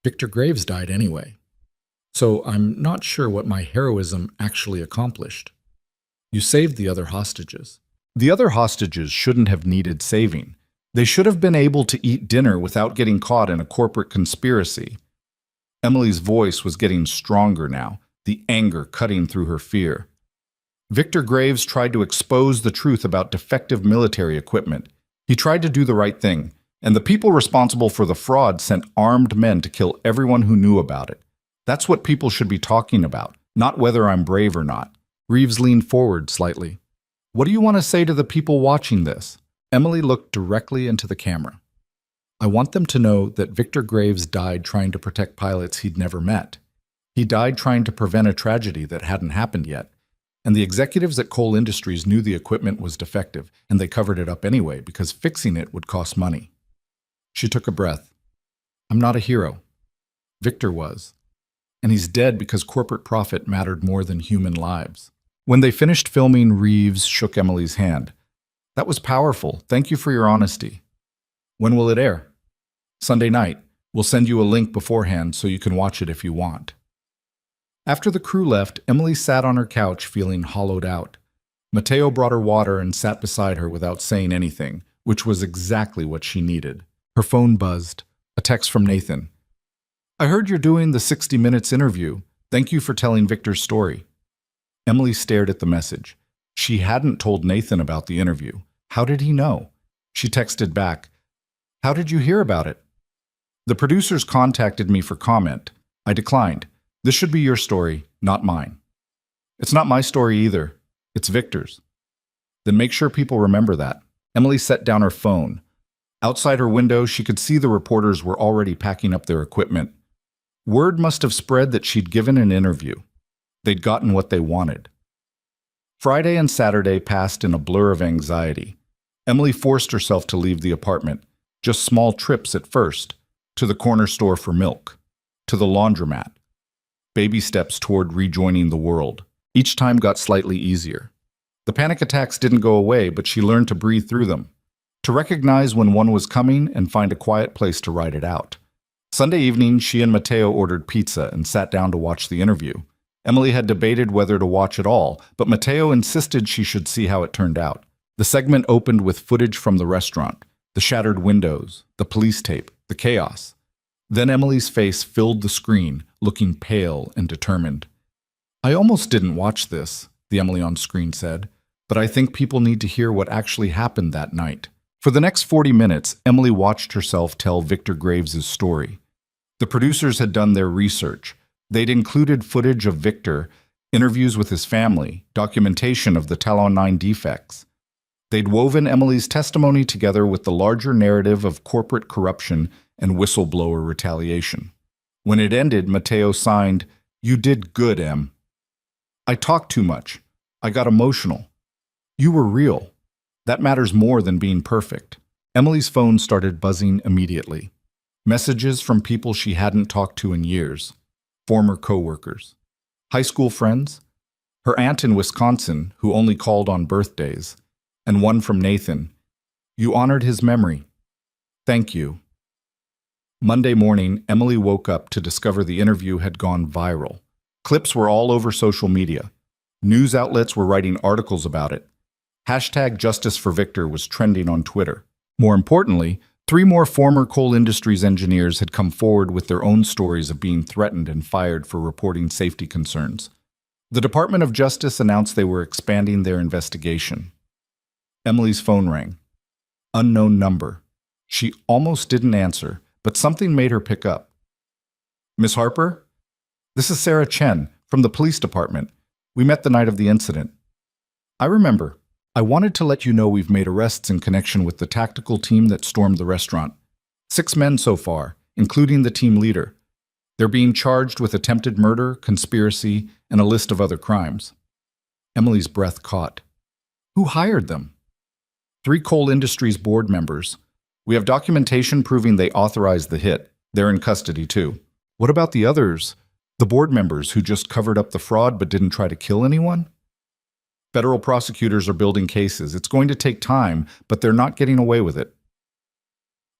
Victor Graves died anyway. So I'm not sure what my heroism actually accomplished. You saved the other hostages. The other hostages shouldn't have needed saving. They should have been able to eat dinner without getting caught in a corporate conspiracy. Emily's voice was getting stronger now, the anger cutting through her fear. Victor Graves tried to expose the truth about defective military equipment. He tried to do the right thing, and the people responsible for the fraud sent armed men to kill everyone who knew about it. That's what people should be talking about, not whether I'm brave or not. Reeves leaned forward slightly. What do you want to say to the people watching this? Emily looked directly into the camera. I want them to know that Victor Graves died trying to protect pilots he'd never met. He died trying to prevent a tragedy that hadn't happened yet. And the executives at Coal Industries knew the equipment was defective, and they covered it up anyway because fixing it would cost money. She took a breath. I'm not a hero. Victor was. And he's dead because corporate profit mattered more than human lives. When they finished filming, Reeves shook Emily's hand. That was powerful. Thank you for your honesty. When will it air? Sunday night. We'll send you a link beforehand so you can watch it if you want. After the crew left, Emily sat on her couch feeling hollowed out. Mateo brought her water and sat beside her without saying anything, which was exactly what she needed. Her phone buzzed. A text from Nathan. I heard you're doing the 60 Minutes interview. Thank you for telling Victor's story. Emily stared at the message. She hadn't told Nathan about the interview. How did he know? She texted back, How did you hear about it? The producers contacted me for comment. I declined. This should be your story, not mine. It's not my story either. It's Victor's. Then make sure people remember that. Emily set down her phone. Outside her window, she could see the reporters were already packing up their equipment. Word must have spread that she'd given an interview. They'd gotten what they wanted. Friday and Saturday passed in a blur of anxiety. Emily forced herself to leave the apartment, just small trips at first, to the corner store for milk, to the laundromat. Baby steps toward rejoining the world. Each time got slightly easier. The panic attacks didn't go away, but she learned to breathe through them, to recognize when one was coming and find a quiet place to ride it out. Sunday evening, she and Mateo ordered pizza and sat down to watch the interview. Emily had debated whether to watch it all, but Mateo insisted she should see how it turned out. The segment opened with footage from the restaurant, the shattered windows, the police tape, the chaos. Then Emily's face filled the screen, looking pale and determined. I almost didn't watch this, the Emily on screen said, but I think people need to hear what actually happened that night. For the next 40 minutes, Emily watched herself tell Victor Graves' story. The producers had done their research. They'd included footage of Victor, interviews with his family, documentation of the Talon 9 defects. They'd woven Emily's testimony together with the larger narrative of corporate corruption and whistleblower retaliation. When it ended, Mateo signed, You did good, Em. I talked too much. I got emotional. You were real. That matters more than being perfect. Emily's phone started buzzing immediately. Messages from people she hadn't talked to in years. Former coworkers, high school friends, her aunt in Wisconsin who only called on birthdays, and one from Nathan. You honored his memory. Thank you. Monday morning, Emily woke up to discover the interview had gone viral. Clips were all over social media. News outlets were writing articles about it. Hashtag Justice for Victor was trending on Twitter. More importantly, 3 more former Coal Industries engineers had come forward with their own stories of being threatened and fired for reporting safety concerns. The Department of Justice announced they were expanding their investigation. Emily's phone rang. Unknown number. She almost didn't answer, but something made her pick up. Miss Harper? This is Sarah Chen from the police department. We met the night of the incident. I remember. I wanted to let you know we've made arrests in connection with the tactical team that stormed the restaurant. 6 men so far, including the team leader. They're being charged with attempted murder, conspiracy, and a list of other crimes. Emily's breath caught. Who hired them? 3 Coal Industries board members. We have documentation proving they authorized the hit. They're in custody too. What about the others? The board members who just covered up the fraud but didn't try to kill anyone? Federal prosecutors are building cases. It's going to take time, but they're not getting away with it.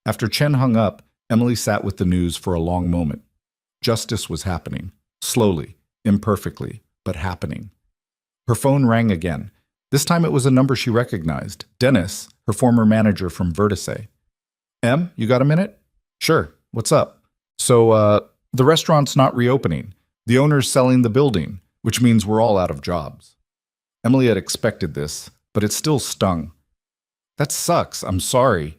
After Chen hung up, Emily sat with the news for a long moment. Justice was happening. Slowly, imperfectly, but happening. Her phone rang again. This time it was a number she recognized. Dennis, her former manager from Vertice. Em, you got a minute? Sure. What's up? So, the restaurant's not reopening. The owner's selling the building, which means we're all out of jobs. Emily had expected this, but it still stung. That sucks. I'm sorry.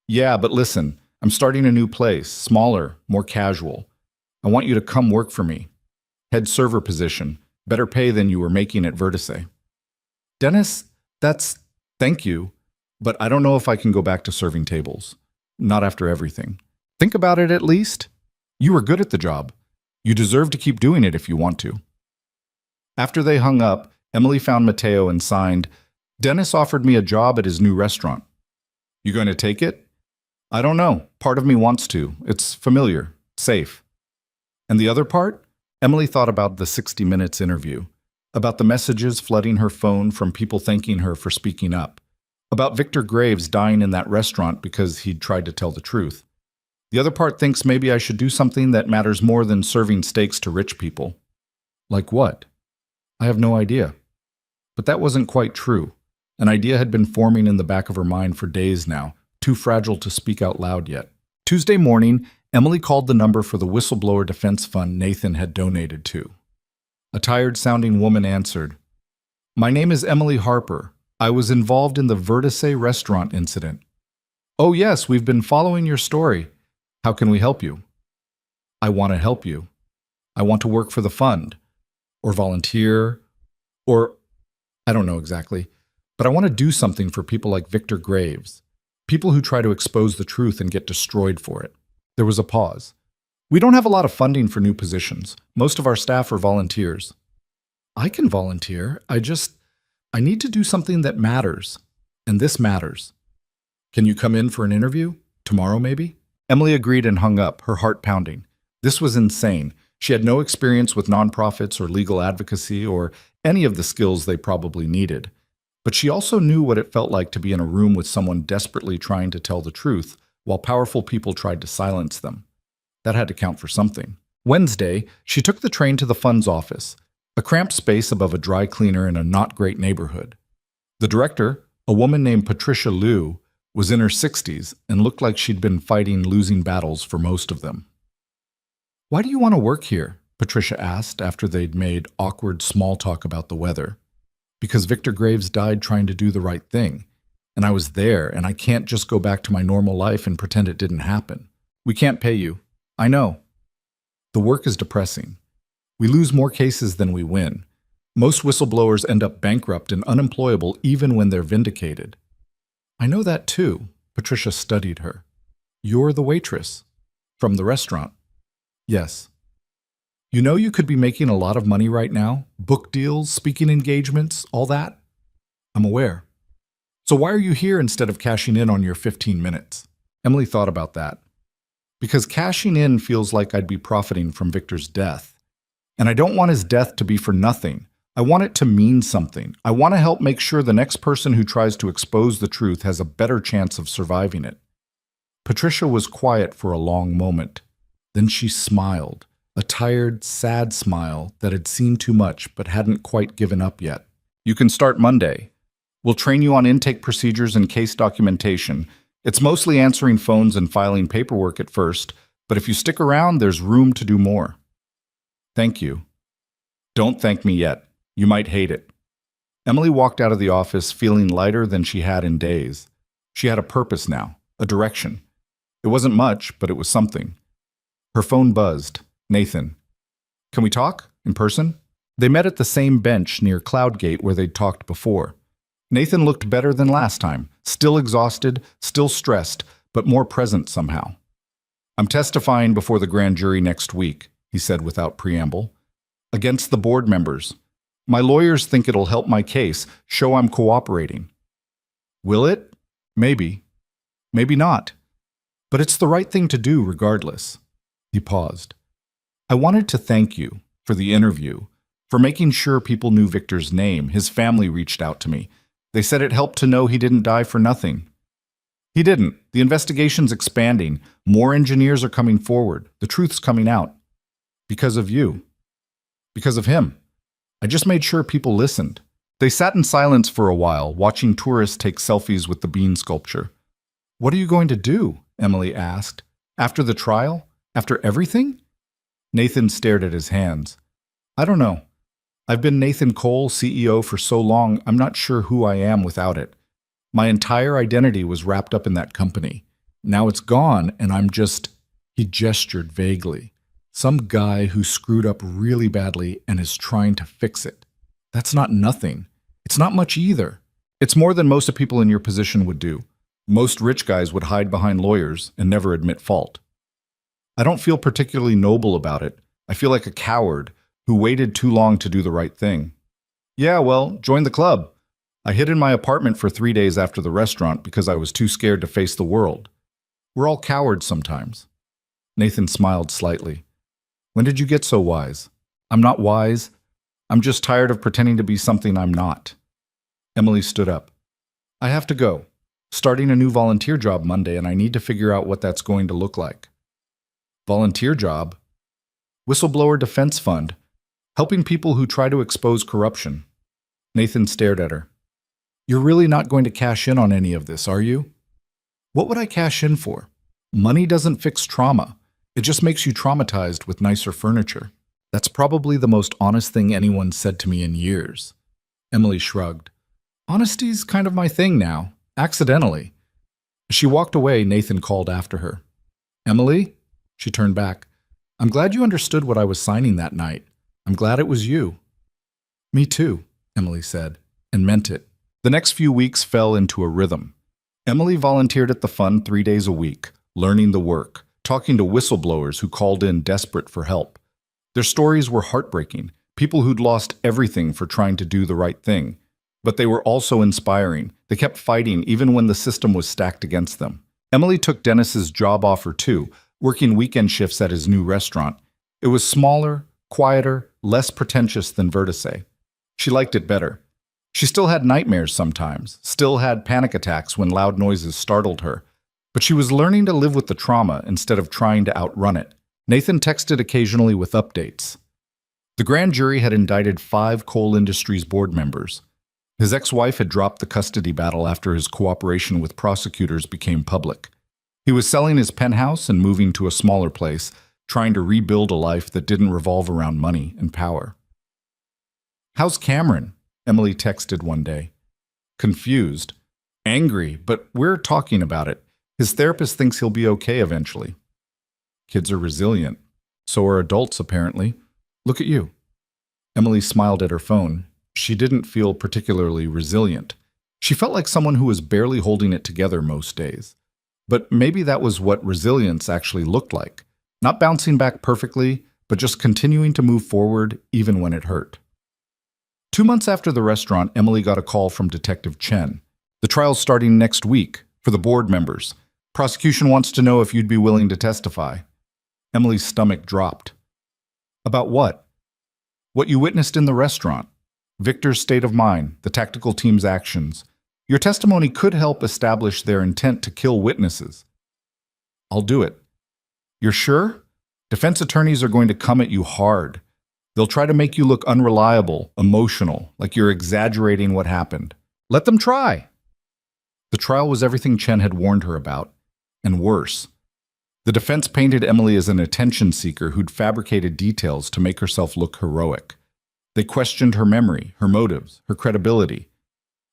Yeah, but listen, I'm starting a new place, smaller, more casual. I want you to come work for me. Head server position, better pay than you were making at Vertice. Dennis, thank you, but I don't know if I can go back to serving tables. Not after everything. Think about it at least. You were good at the job. You deserve to keep doing it if you want to. After they hung up, Emily found Mateo and signed, Dennis offered me a job at his new restaurant. You going to take it? I don't know. Part of me wants to. It's familiar, safe. And the other part? Emily thought about the 60 Minutes interview, about the messages flooding her phone from people thanking her for speaking up, about Victor Graves dying in that restaurant because he'd tried to tell the truth. The other part thinks maybe I should do something that matters more than serving steaks to rich people. Like what? I have no idea. But that wasn't quite true. An idea had been forming in the back of her mind for days now, too fragile to speak out loud yet. Tuesday morning, Emily called the number for the whistleblower defense fund Nathan had donated to. A tired-sounding woman answered. My name is Emily Harper. I was involved in the Vertice restaurant incident. Oh yes, we've been following your story. How can we help you? I want to help you. I want to work for the fund. Or volunteer. Or, I don't know exactly. But I want to do something for people like Victor Graves. People who try to expose the truth and get destroyed for it. There was a pause. We don't have a lot of funding for new positions. Most of our staff are volunteers. I can volunteer. I need to do something that matters. And this matters. Can you come in for an interview? Tomorrow, maybe? Emily agreed and hung up, her heart pounding. This was insane. She had no experience with nonprofits or legal advocacy or any of the skills they probably needed. But she also knew what it felt like to be in a room with someone desperately trying to tell the truth while powerful people tried to silence them. That had to count for something. Wednesday, she took the train to the fund's office, a cramped space above a dry cleaner in a not-great neighborhood. The director, a woman named Patricia Liu, was in her 60s and looked like she'd been fighting losing battles for most of them. Why do you want to work here? Patricia asked after they'd made awkward small talk about the weather. Because Victor Graves died trying to do the right thing. And I was there, and I can't just go back to my normal life and pretend it didn't happen. We can't pay you. I know. The work is depressing. We lose more cases than we win. Most whistleblowers end up bankrupt and unemployable even when they're vindicated. I know that too. Patricia studied her. You're the waitress. From the restaurant. Yes. You know you could be making a lot of money right now? Book deals, speaking engagements, all that? I'm aware. So why are you here instead of cashing in on your 15 minutes? Emily thought about that. Because cashing in feels like I'd be profiting from Victor's death. And I don't want his death to be for nothing. I want it to mean something. I want to help make sure the next person who tries to expose the truth has a better chance of surviving it. Patricia was quiet for a long moment. Then she smiled, a tired, sad smile that had seen too much but hadn't quite given up yet. You can start Monday. We'll train you on intake procedures and case documentation. It's mostly answering phones and filing paperwork at first, but if you stick around, there's room to do more. Thank you. Don't thank me yet. You might hate it. Emily walked out of the office feeling lighter than she had in days. She had a purpose now, a direction. It wasn't much, but it was something. Her phone buzzed. Nathan. Can we talk? In person? They met at the same bench near Cloudgate where they'd talked before. Nathan looked better than last time, still exhausted, still stressed, but more present somehow. I'm testifying before the grand jury next week, he said without preamble. Against the board members. My lawyers think it'll help my case, show I'm cooperating. Will it? Maybe. Maybe not. But it's the right thing to do regardless. He paused. I wanted to thank you for the interview, for making sure people knew Victor's name. His family reached out to me. They said it helped to know he didn't die for nothing. He didn't. The investigation's expanding. More engineers are coming forward. The truth's coming out. Because of you. Because of him. I just made sure people listened. They sat in silence for a while, watching tourists take selfies with the bean sculpture. What are you going to do? Emily asked. After the trial? After everything? Nathan stared at his hands. I don't know. I've been Nathan Cole, CEO, for so long, I'm not sure who I am without it. My entire identity was wrapped up in that company. Now it's gone, and I'm just... He gestured vaguely. Some guy who screwed up really badly and is trying to fix it. That's not nothing. It's not much either. It's more than most of people in your position would do. Most rich guys would hide behind lawyers and never admit fault. I don't feel particularly noble about it. I feel like a coward who waited too long to do the right thing. Yeah, well, join the club. I hid in my apartment for 3 days after the restaurant because I was too scared to face the world. We're all cowards sometimes. Nathan smiled slightly. When did you get so wise? I'm not wise. I'm just tired of pretending to be something I'm not. Emily stood up. I have to go. Starting a new volunteer job Monday, and I need to figure out what that's going to look like. Volunteer job? Whistleblower Defense Fund. Helping people who try to expose corruption. Nathan stared at her. You're really not going to cash in on any of this, are you? What would I cash in for? Money doesn't fix trauma. It just makes you traumatized with nicer furniture. That's probably the most honest thing anyone's said to me in years. Emily shrugged. Honesty's kind of my thing now. Accidentally. As she walked away, Nathan called after her. Emily? She turned back. I'm glad you understood what I was signing that night. I'm glad it was you. Me too, Emily said, and meant it. The next few weeks fell into a rhythm. Emily volunteered at the fund 3 days a week, learning the work, talking to whistleblowers who called in desperate for help. Their stories were heartbreaking, people who'd lost everything for trying to do the right thing. But they were also inspiring. They kept fighting even when the system was stacked against them. Emily took Dennis's job offer too, working weekend shifts at his new restaurant. It was smaller, quieter, less pretentious than Vertice. She liked it better. She still had nightmares sometimes, still had panic attacks when loud noises startled her. But she was learning to live with the trauma instead of trying to outrun it. Nathan texted occasionally with updates. The grand jury had indicted 5 coal industries board members. His ex-wife had dropped the custody battle after his cooperation with prosecutors became public. He was selling his penthouse and moving to a smaller place, trying to rebuild a life that didn't revolve around money and power. How's Cameron? Emily texted one day. Confused. Angry, but we're talking about it. His therapist thinks he'll be okay eventually. Kids are resilient. So are adults, apparently. Look at you. Emily smiled at her phone. She didn't feel particularly resilient. She felt like someone who was barely holding it together most days. But maybe that was what resilience actually looked like. Not bouncing back perfectly, but just continuing to move forward even when it hurt. 2 months after the restaurant, Emily got a call from Detective Chen. The trial's starting next week for the board members. Prosecution wants to know if you'd be willing to testify. Emily's stomach dropped. About what? What you witnessed in the restaurant. Victor's state of mind, the tactical team's actions. Your testimony could help establish their intent to kill witnesses. I'll do it. You're sure? Defense attorneys are going to come at you hard. They'll try to make you look unreliable, emotional, like you're exaggerating what happened. Let them try. The trial was everything Chen had warned her about, and worse. The defense painted Emily as an attention seeker who'd fabricated details to make herself look heroic. They questioned her memory, her motives, her credibility.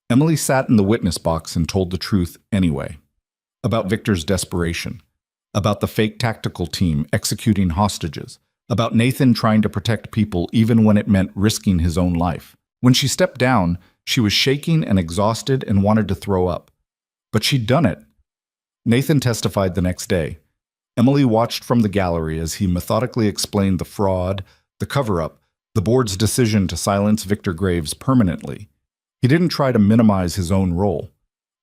Emily sat in the witness box and told the truth anyway. About Victor's desperation. About the fake tactical team executing hostages. About Nathan trying to protect people even when it meant risking his own life. When she stepped down, she was shaking and exhausted and wanted to throw up. But she'd done it. Nathan testified the next day. Emily watched from the gallery as he methodically explained the fraud, the cover-up, the board's decision to silence Victor Graves permanently. He didn't try to minimize his own role.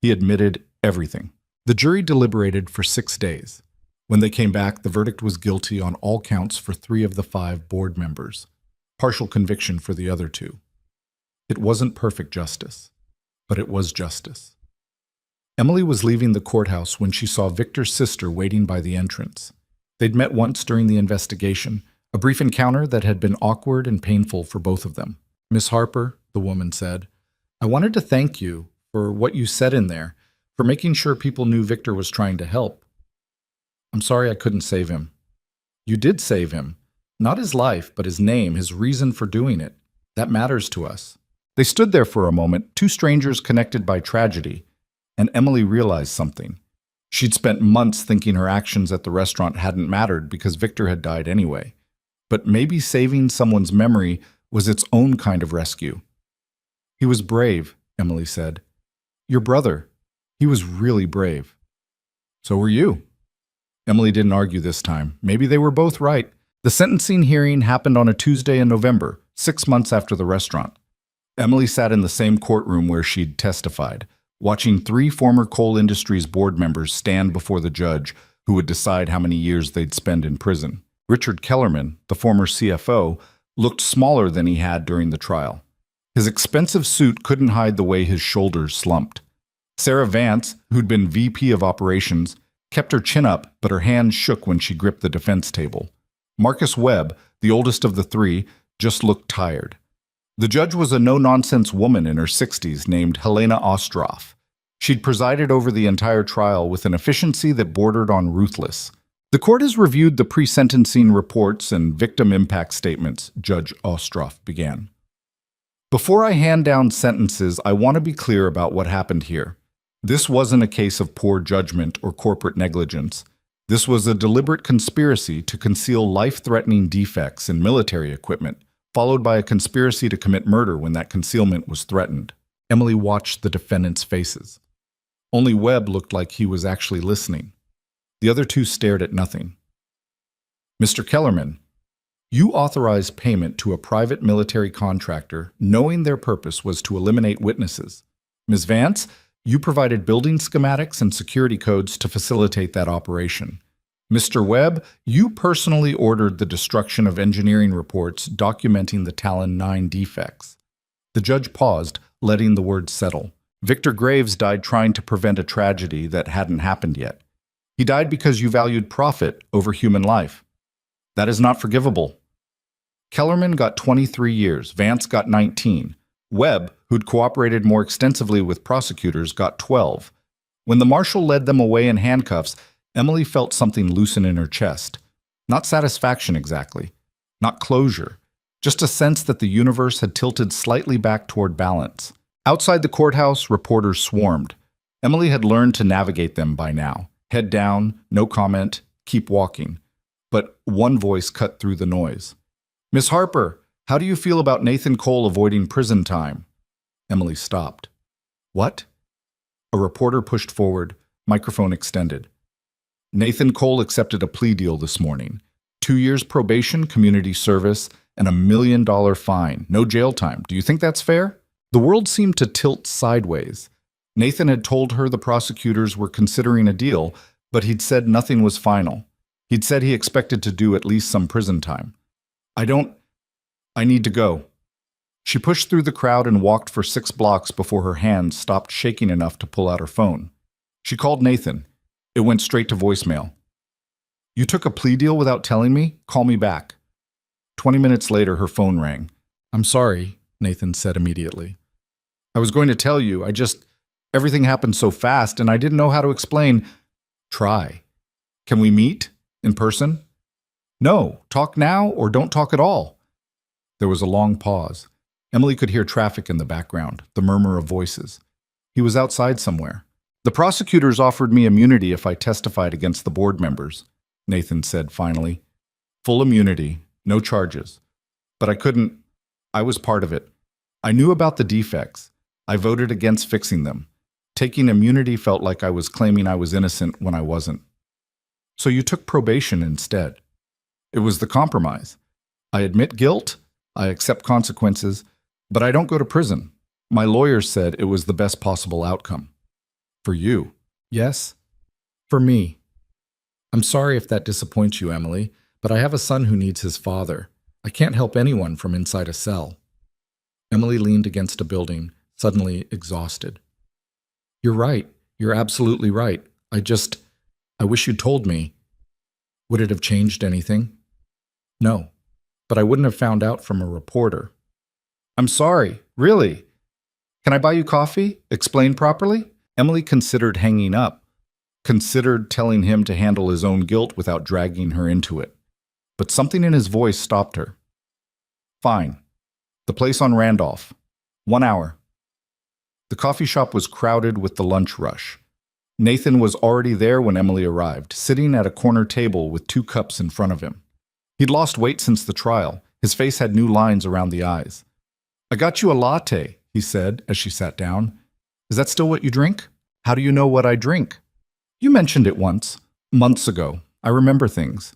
He admitted everything. The jury deliberated for 6 days. When they came back, the verdict was guilty on all counts for 3 of the 5 board members. Partial conviction for the other 2. It wasn't perfect justice, but it was justice. Emily was leaving the courthouse when she saw Victor's sister waiting by the entrance. They'd met once during the investigation, a brief encounter that had been awkward and painful for both of them. "Miss Harper," the woman said, "I wanted to thank you for what you said in there, for making sure people knew Victor was trying to help. I'm sorry I couldn't save him." "You did save him. Not his life, but his name, his reason for doing it. That matters to us." They stood there for a moment, 2 strangers connected by tragedy, and Emily realized something. She'd spent months thinking her actions at the restaurant hadn't mattered because Victor had died anyway. But maybe saving someone's memory was its own kind of rescue. "He was brave," Emily said. "Your brother. He was really brave." "So were you." Emily didn't argue this time. Maybe they were both right. The sentencing hearing happened on a Tuesday in November, 6 months after the restaurant. Emily sat in the same courtroom where she'd testified, watching 3 former coal industries board members stand before the judge who would decide how many years they'd spend in prison. Richard Kellerman, the former CFO, looked smaller than he had during the trial. His expensive suit couldn't hide the way his shoulders slumped. Sarah Vance, who'd been VP of operations, kept her chin up, but her hands shook when she gripped the defense table. Marcus Webb, the oldest of the 3, just looked tired. The judge was a no-nonsense woman in her 60s named Helena Ostroff. She'd presided over the entire trial with an efficiency that bordered on ruthless. "The court has reviewed the pre-sentencing reports and victim impact statements," Judge Ostroff began. "Before I hand down sentences, I want to be clear about what happened here. This wasn't a case of poor judgment or corporate negligence. This was a deliberate conspiracy to conceal life-threatening defects in military equipment, followed by a conspiracy to commit murder when that concealment was threatened." Emily watched the defendants' faces. Only Webb looked like he was actually listening. The other 2 stared at nothing. "Mr. Kellerman, you authorized payment to a private military contractor knowing their purpose was to eliminate witnesses. Ms. Vance, you provided building schematics and security codes to facilitate that operation. Mr. Webb, you personally ordered the destruction of engineering reports documenting the Talon 9 defects." The judge paused, letting the words settle. "Victor Graves died trying to prevent a tragedy that hadn't happened yet. He died because you valued profit over human life. That is not forgivable." Kellerman got 23 years, Vance got 19. Webb, who'd cooperated more extensively with prosecutors, got 12. When the marshal led them away in handcuffs, Emily felt something loosen in her chest. Not satisfaction exactly, not closure, just a sense that the universe had tilted slightly back toward balance. Outside the courthouse, reporters swarmed. Emily had learned to navigate them by now. Head down, no comment, keep walking. But one voice cut through the noise. "Miss Harper, how do you feel about Nathan Cole avoiding prison time?" Emily stopped. "What?" A reporter pushed forward, microphone extended. "Nathan Cole accepted a plea deal this morning. 2 years probation, community service, and $1 million fine. No jail time. Do you think that's fair?" The world seemed to tilt sideways. Nathan had told her the prosecutors were considering a deal, but he'd said nothing was final. He'd said he expected to do at least some prison time. I need to go." She pushed through the crowd and walked for 6 blocks before her hands stopped shaking enough to pull out her phone. She called Nathan. It went straight to voicemail. "You took a plea deal without telling me? Call me back." 20 minutes later, her phone rang. "I'm sorry," Nathan said immediately. "I was going to tell you, everything happened so fast and I didn't know how to explain." "Try. Can we meet? In person?" "No. Talk now or don't talk at all." There was a long pause. Emily could hear traffic in the background, the murmur of voices. He was outside somewhere. "The prosecutors offered me immunity if I testified against the board members," Nathan said finally. "Full immunity, no charges. But I couldn't. I was part of it. I knew about the defects. I voted against fixing them. Taking immunity felt like I was claiming I was innocent when I wasn't. So you took probation instead." "It was the compromise. I admit guilt, I accept consequences, but I don't go to prison. My lawyer said it was the best possible outcome. For you. Yes? For me. I'm sorry if that disappoints you, Emily, but I have a son who needs his father. I can't help anyone from inside a cell. Emily leaned against a building, suddenly exhausted. You're right. You're absolutely right. I wish you'd told me. Would it have changed anything? No, but I wouldn't have found out from a reporter. I'm sorry, really. Can I buy you coffee? Explain properly? Emily considered hanging up, considered telling him to handle his own guilt without dragging her into it. But something in his voice stopped her. Fine. The place on Randolph. 1 hour. The coffee shop was crowded with the lunch rush. Nathan was already there when Emily arrived, sitting at a corner table with 2 cups in front of him. He'd lost weight since the trial. His face had new lines around the eyes. I got you a latte, he said as she sat down. Is that still what you drink? How do you know what I drink? You mentioned it once, months ago. I remember things.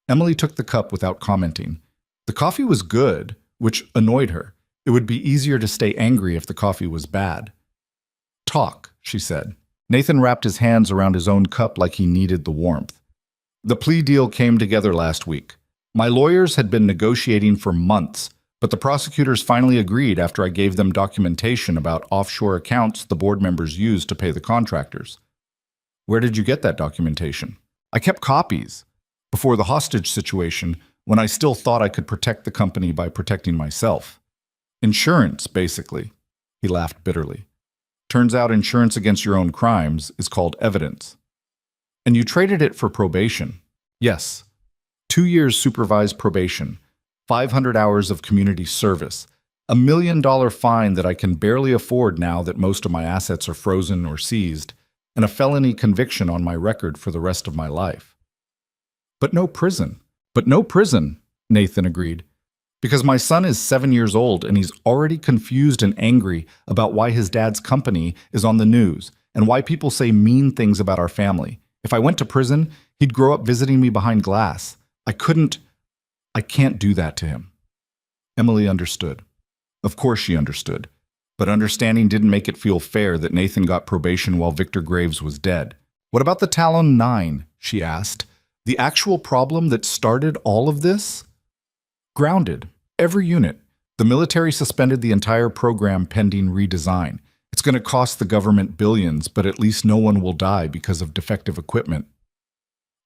Emily took the cup without commenting. The coffee was good, which annoyed her. It would be easier to stay angry if the coffee was bad. Talk, she said. Nathan wrapped his hands around his own cup like he needed the warmth. The plea deal came together last week. My lawyers had been negotiating for months, but the prosecutors finally agreed after I gave them documentation about offshore accounts the board members used to pay the contractors. Where did you get that documentation? I kept copies. Before the hostage situation, when I still thought I could protect the company by protecting myself. Insurance, basically. He laughed bitterly. Turns out insurance against your own crimes is called evidence. And you traded it for probation. Yes. 2 years supervised probation, 500 hours of community service, $1 million fine that I can barely afford now that most of my assets are frozen or seized, and a felony conviction on my record for the rest of my life. But no prison. But no prison, Nathan agreed. Because my son is 7 years old and he's already confused and angry about why his dad's company is on the news and why people say mean things about our family. If I went to prison, he'd grow up visiting me behind glass. I can't do that to him. Emily understood. Of course she understood. But understanding didn't make it feel fair that Nathan got probation while Victor Graves was dead. What about the Talon 9? She asked. The actual problem that started all of this? Grounded. Every unit. The military suspended the entire program pending redesign. It's going to cost the government billions, but at least no one will die because of defective equipment.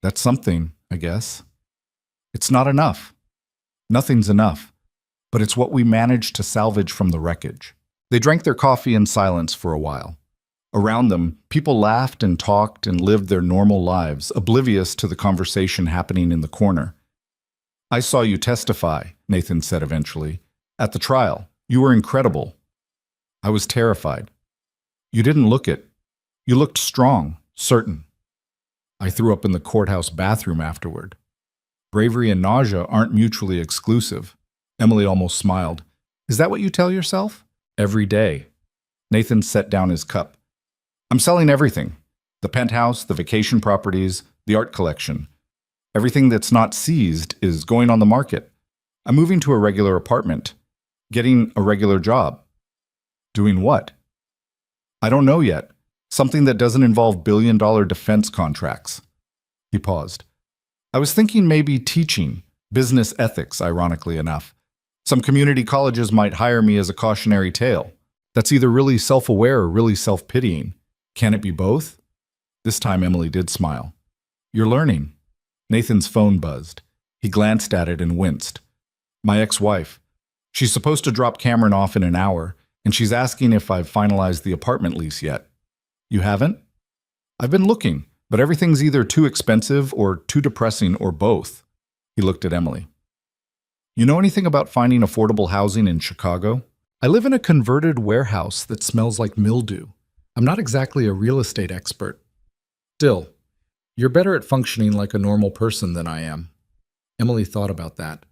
That's something, I guess. It's not enough. Nothing's enough. But it's what we managed to salvage from the wreckage. They drank their coffee in silence for a while. Around them, people laughed and talked and lived their normal lives, oblivious to the conversation happening in the corner. I saw you testify, Nathan said eventually. At the trial, you were incredible. I was terrified. You didn't look it. You looked strong, certain. I threw up in the courthouse bathroom afterward. Bravery and nausea aren't mutually exclusive. Emily almost smiled. Is that what you tell yourself? Every day. Nathan set down his cup. I'm selling everything. The penthouse, the vacation properties, the art collection. Everything that's not seized is going on the market. I'm moving to a regular apartment. Getting a regular job. Doing what? I don't know yet. Something that doesn't involve billion-dollar defense contracts. He paused. I was thinking maybe teaching, business ethics, ironically enough. Some community colleges might hire me as a cautionary tale. That's either really self-aware or really self-pitying. Can it be both? This time Emily did smile. You're learning. Nathan's phone buzzed. He glanced at it and winced. My ex-wife. She's supposed to drop Cameron off in an hour, and she's asking if I've finalized the apartment lease yet. You haven't? I've been looking, but everything's either too expensive or too depressing or both. He looked at Emily. You know anything about finding affordable housing in Chicago? I live in a converted warehouse that smells like mildew. I'm not exactly a real estate expert. Still, you're better at functioning like a normal person than I am. Emily thought about that.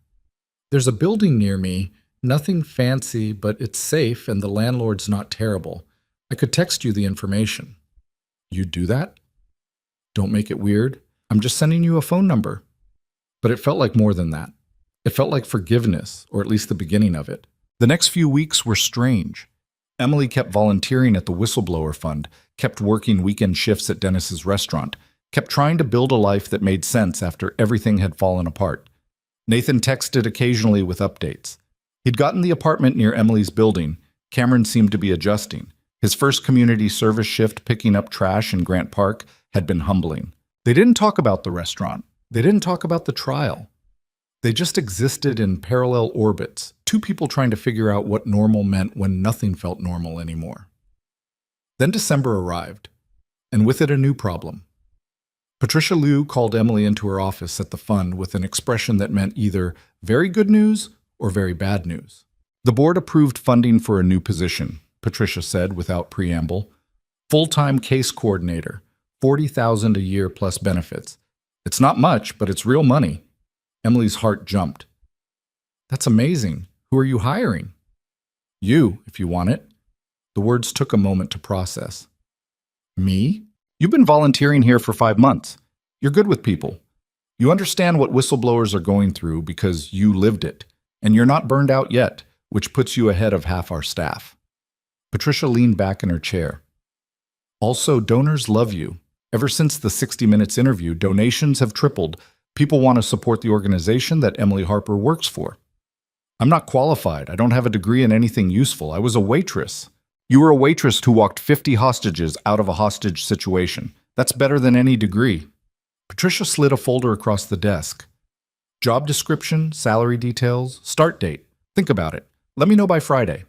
There's a building near me, nothing fancy, but it's safe and the landlord's not terrible. I could text you the information. You'd do that? Don't make it weird. I'm just sending you a phone number. But it felt like more than that. It felt like forgiveness, or at least the beginning of it. The next few weeks were strange. Emily kept volunteering at the Whistleblower Fund, kept working weekend shifts at Dennis's restaurant, kept trying to build a life that made sense after everything had fallen apart. Nathan texted occasionally with updates. He'd gotten the apartment near Emily's building. Cameron seemed to be adjusting. His first community service shift picking up trash in Grant Park had been humbling. They didn't talk about the restaurant. They didn't talk about the trial. They just existed in parallel orbits, two people trying to figure out what normal meant when nothing felt normal anymore. Then December arrived, and with it a new problem. Patricia Liu called Emily into her office at the fund with an expression that meant either very good news or very bad news. The board approved funding for a new position, Patricia said without preamble. Full-time case coordinator, $40,000 a year plus benefits. It's not much, but it's real money. Emily's heart jumped. That's amazing. Who are you hiring? You, if you want it. The words took a moment to process. Me? You've been volunteering here for 5 months. You're good with people. You understand what whistleblowers are going through because you lived it, and you're not burned out yet, which puts you ahead of half our staff. Patricia leaned back in her chair. Also, donors love you. Ever since the 60 Minutes interview, donations have tripled. People want to support the organization that Emily Harper works for. I'm not qualified. I don't have a degree in anything useful. I was a waitress. You were a waitress who walked 50 hostages out of a hostage situation. That's better than any degree. Patricia slid a folder across the desk. Job description, salary details, start date. Think about it. Let me know by Friday.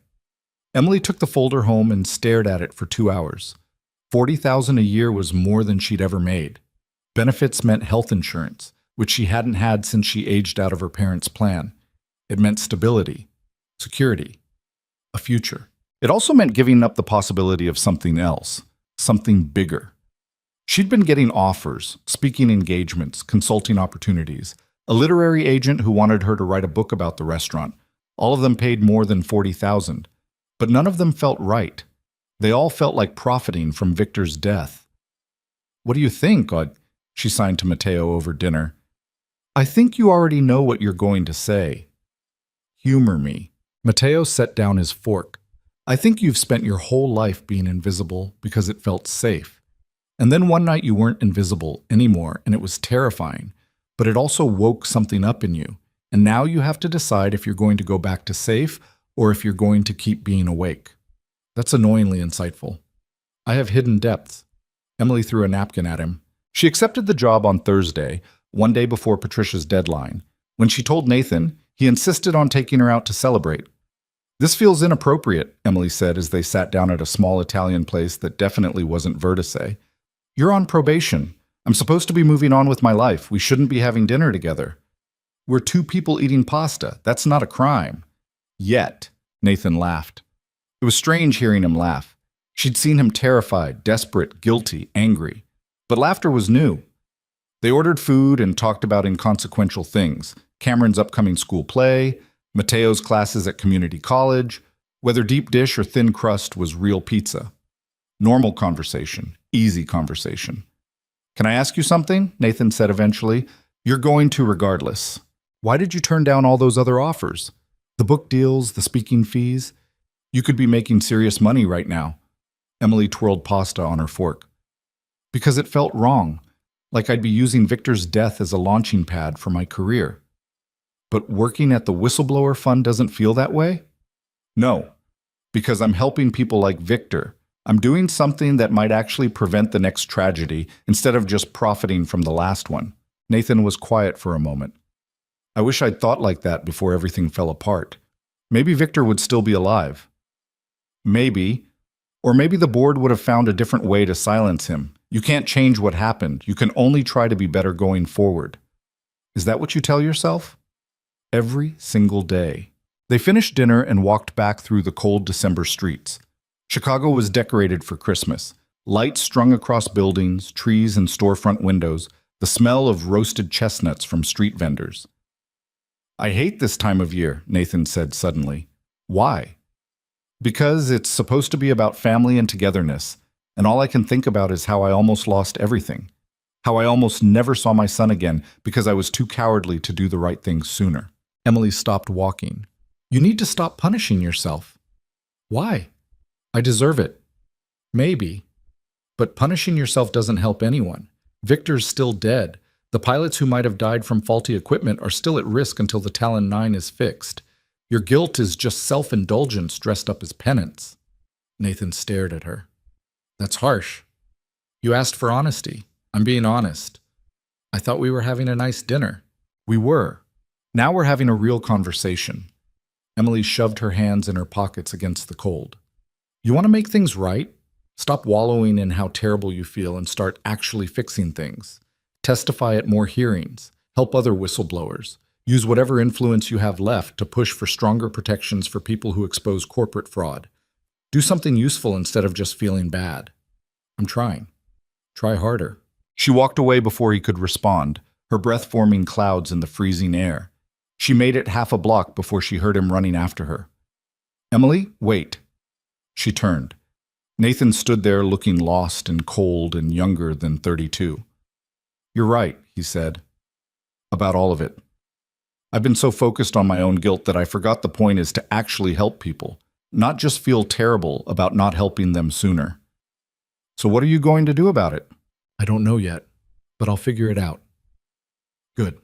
Emily took the folder home and stared at it for 2 hours. $40,000 a year was more than she'd ever made. Benefits meant health insurance, which she hadn't had since she aged out of her parents' plan. It meant stability, security, a future. It also meant giving up the possibility of something else, something bigger. She'd been getting offers, speaking engagements, consulting opportunities, a literary agent who wanted her to write a book about the restaurant. All of them paid more than $40,000, but none of them felt right. They all felt like profiting from Victor's death. What do you think, she signed to Mateo over dinner. I think you already know what you're going to say. Humor me. Mateo set down his fork. I think you've spent your whole life being invisible because it felt safe. And then one night you weren't invisible anymore, and it was terrifying. But it also woke something up in you. And now you have to decide if you're going to go back to safe or if you're going to keep being awake. That's annoyingly insightful. I have hidden depths. Emily threw a napkin at him. She accepted the job on Thursday, one day before Patricia's deadline. When she told Nathan, he insisted on taking her out to celebrate. This feels inappropriate, Emily said as they sat down at a small Italian place that definitely wasn't Vertice. You're on probation. I'm supposed to be moving on with my life. We shouldn't be having dinner together. We're two people eating pasta. That's not a crime. Yet, Nathan laughed. It was strange hearing him laugh. She'd seen him terrified, desperate, guilty, angry. But laughter was new. They ordered food and talked about inconsequential things. Cameron's upcoming school play, Mateo's classes at community college, whether deep dish or thin crust was real pizza. Normal conversation, easy conversation. Can I ask you something? Nathan said eventually. You're going to regardless. Why did you turn down all those other offers? The book deals, the speaking fees? You could be making serious money right now. Emily twirled pasta on her fork. Because it felt wrong, like I'd be using Victor's death as a launching pad for my career. But working at the Whistleblower Fund doesn't feel that way? No, because I'm helping people like Victor. I'm doing something that might actually prevent the next tragedy instead of just profiting from the last one. Nathan was quiet for a moment. I wish I'd thought like that before everything fell apart. Maybe Victor would still be alive. Maybe. Or maybe the board would have found a different way to silence him. You can't change what happened. You can only try to be better going forward. Is that what you tell yourself? Every single day. They finished dinner and walked back through the cold December streets. Chicago was decorated for Christmas. Lights strung across buildings, trees and storefront windows, the smell of roasted chestnuts from street vendors. I hate this time of year, Nathan said suddenly. Why? Because it's supposed to be about family and togetherness, and all I can think about is how I almost lost everything. How I almost never saw my son again because I was too cowardly to do the right thing sooner. Emily stopped walking. You need to stop punishing yourself. Why? I deserve it. Maybe. But punishing yourself doesn't help anyone. Victor's still dead. The pilots who might have died from faulty equipment are still at risk until the Talon 9 is fixed. Your guilt is just self-indulgence dressed up as penance. Nathan stared at her. That's harsh. You asked for honesty. I'm being honest. I thought we were having a nice dinner. We were. Now we're having a real conversation. Emily shoved her hands in her pockets against the cold. You want to make things right? Stop wallowing in how terrible you feel and start actually fixing things. Testify at more hearings. Help other whistleblowers. Use whatever influence you have left to push for stronger protections for people who expose corporate fraud. Do something useful instead of just feeling bad. I'm trying. Try harder. She walked away before he could respond, her breath forming clouds in the freezing air. She made it half a block before she heard him running after her. Emily, wait. She turned. Nathan stood there looking lost and cold and younger than 32. You're right, he said. About all of it. I've been so focused on my own guilt that I forgot the point is to actually help people, not just feel terrible about not helping them sooner. So what are you going to do about it? I don't know yet, but I'll figure it out. Good.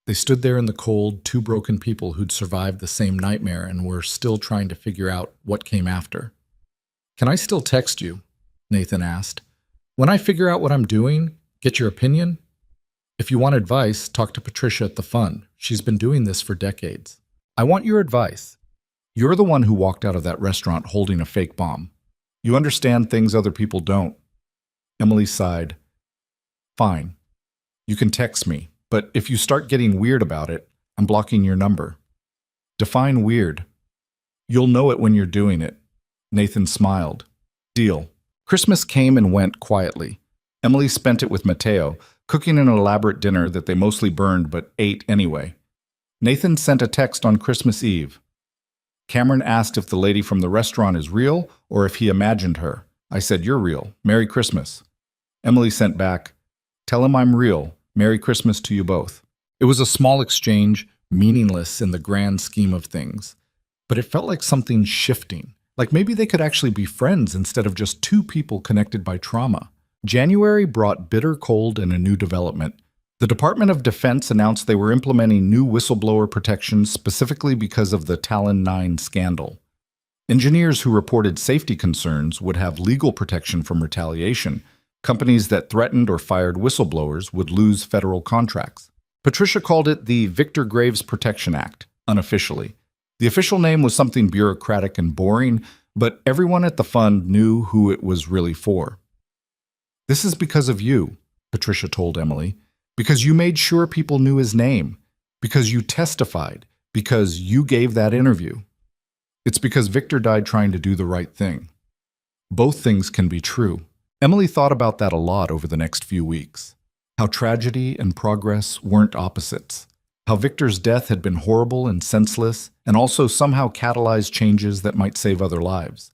They stood there in the cold, two broken people who'd survived the same nightmare and were still trying to figure out what came after. Can I still text you? Nathan asked. When I figure out what I'm doing, get your opinion? If you want advice, talk to Patricia at the fund. She's been doing this for decades. I want your advice. You're the one who walked out of that restaurant holding a fake bomb. You understand things other people don't. Emily sighed. Fine. You can text me, but if you start getting weird about it, I'm blocking your number. Define weird. You'll know it when you're doing it. Nathan smiled. Deal. Christmas came and went quietly. Emily spent it with Mateo, cooking an elaborate dinner that they mostly burned but ate anyway. Nathan sent a text on Christmas Eve. Cameron asked if the lady from the restaurant is real or if he imagined her. I said, you're real. Merry Christmas. Emily sent back, tell him I'm real. Merry Christmas to you both. It was a small exchange, meaningless in the grand scheme of things. But it felt like something shifting. Like maybe they could actually be friends instead of just two people connected by trauma. January brought bitter cold and a new development. The Department of Defense announced they were implementing new whistleblower protections specifically because of the Talon 9 scandal. Engineers who reported safety concerns would have legal protection from retaliation. Companies that threatened or fired whistleblowers would lose federal contracts. Patricia called it the Victor Graves Protection Act, unofficially. The official name was something bureaucratic and boring, but everyone at the fund knew who it was really for. This is because of you, Patricia told Emily, because you made sure people knew his name, because you testified, because you gave that interview. It's because Victor died trying to do the right thing. Both things can be true. Emily thought about that a lot over the next few weeks. How tragedy and progress weren't opposites. How Victor's death had been horrible and senseless, and also somehow catalyzed changes that might save other lives.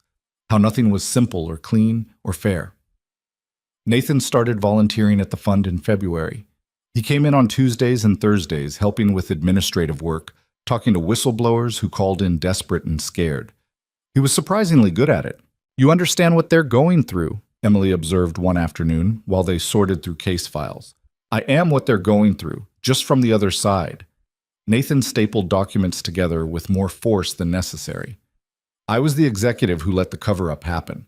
How nothing was simple or clean or fair. Nathan started volunteering at the fund in February. He came in on Tuesdays and Thursdays, helping with administrative work, talking to whistleblowers who called in desperate and scared. He was surprisingly good at it. You understand what they're going through, Emily observed one afternoon while they sorted through case files. I am what they're going through, just from the other side. Nathan stapled documents together with more force than necessary. I was the executive who let the cover-up happen.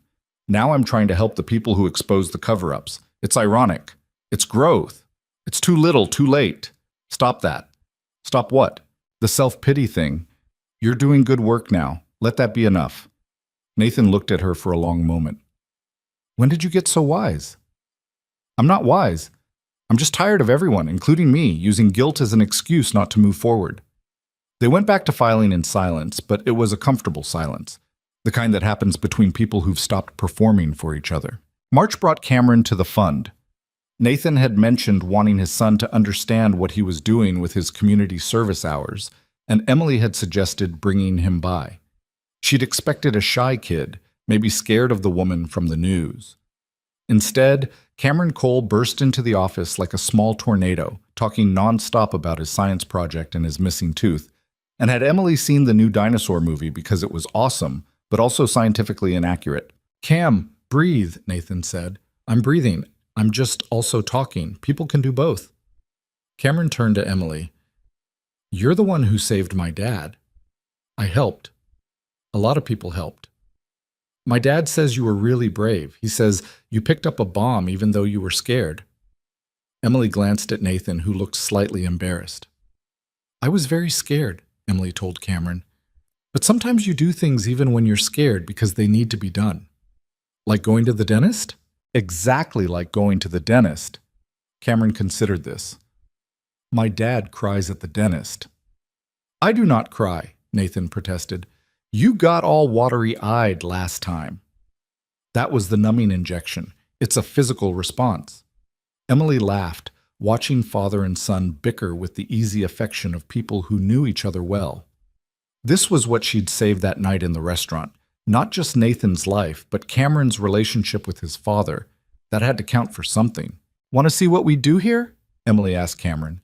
Now I'm trying to help the people who expose the cover-ups. It's ironic. It's growth. It's too little, too late. Stop that. Stop what? The self-pity thing. You're doing good work now. Let that be enough. Nathan looked at her for a long moment. When did you get so wise? I'm not wise. I'm just tired of everyone, including me, using guilt as an excuse not to move forward. They went back to filing in silence, but it was a comfortable silence. The kind that happens between people who've stopped performing for each other. March brought Cameron to the fund. Nathan had mentioned wanting his son to understand what he was doing with his community service hours, and Emily had suggested bringing him by. She'd expected a shy kid, maybe scared of the woman from the news. Instead, Cameron Cole burst into the office like a small tornado. talking nonstop about his science project and his missing tooth. And had Emily seen the new dinosaur movie because it was awesome, but also scientifically inaccurate? Cam, breathe, Nathan said. I'm breathing. I'm just also talking. People can do both. Cameron turned to Emily. You're the one who saved my dad. I helped. A lot of people helped. My dad says you were really brave. He says you picked up a bomb even though you were scared. Emily glanced at Nathan, who looked slightly embarrassed. I was very scared, Emily told Cameron. But sometimes you do things even when you're scared because they need to be done. Like going to the dentist? Exactly like going to the dentist. Cameron considered this. My dad cries at the dentist. I do not cry, Nathan protested. You got all watery-eyed last time. That was the numbing injection. It's a physical response. Emily laughed, watching father and son bicker with the easy affection of people who knew each other well. This was what she'd saved that night in the restaurant. Not just Nathan's life, but Cameron's relationship with his father. That had to count for something. Want to see what we do here? Emily asked Cameron.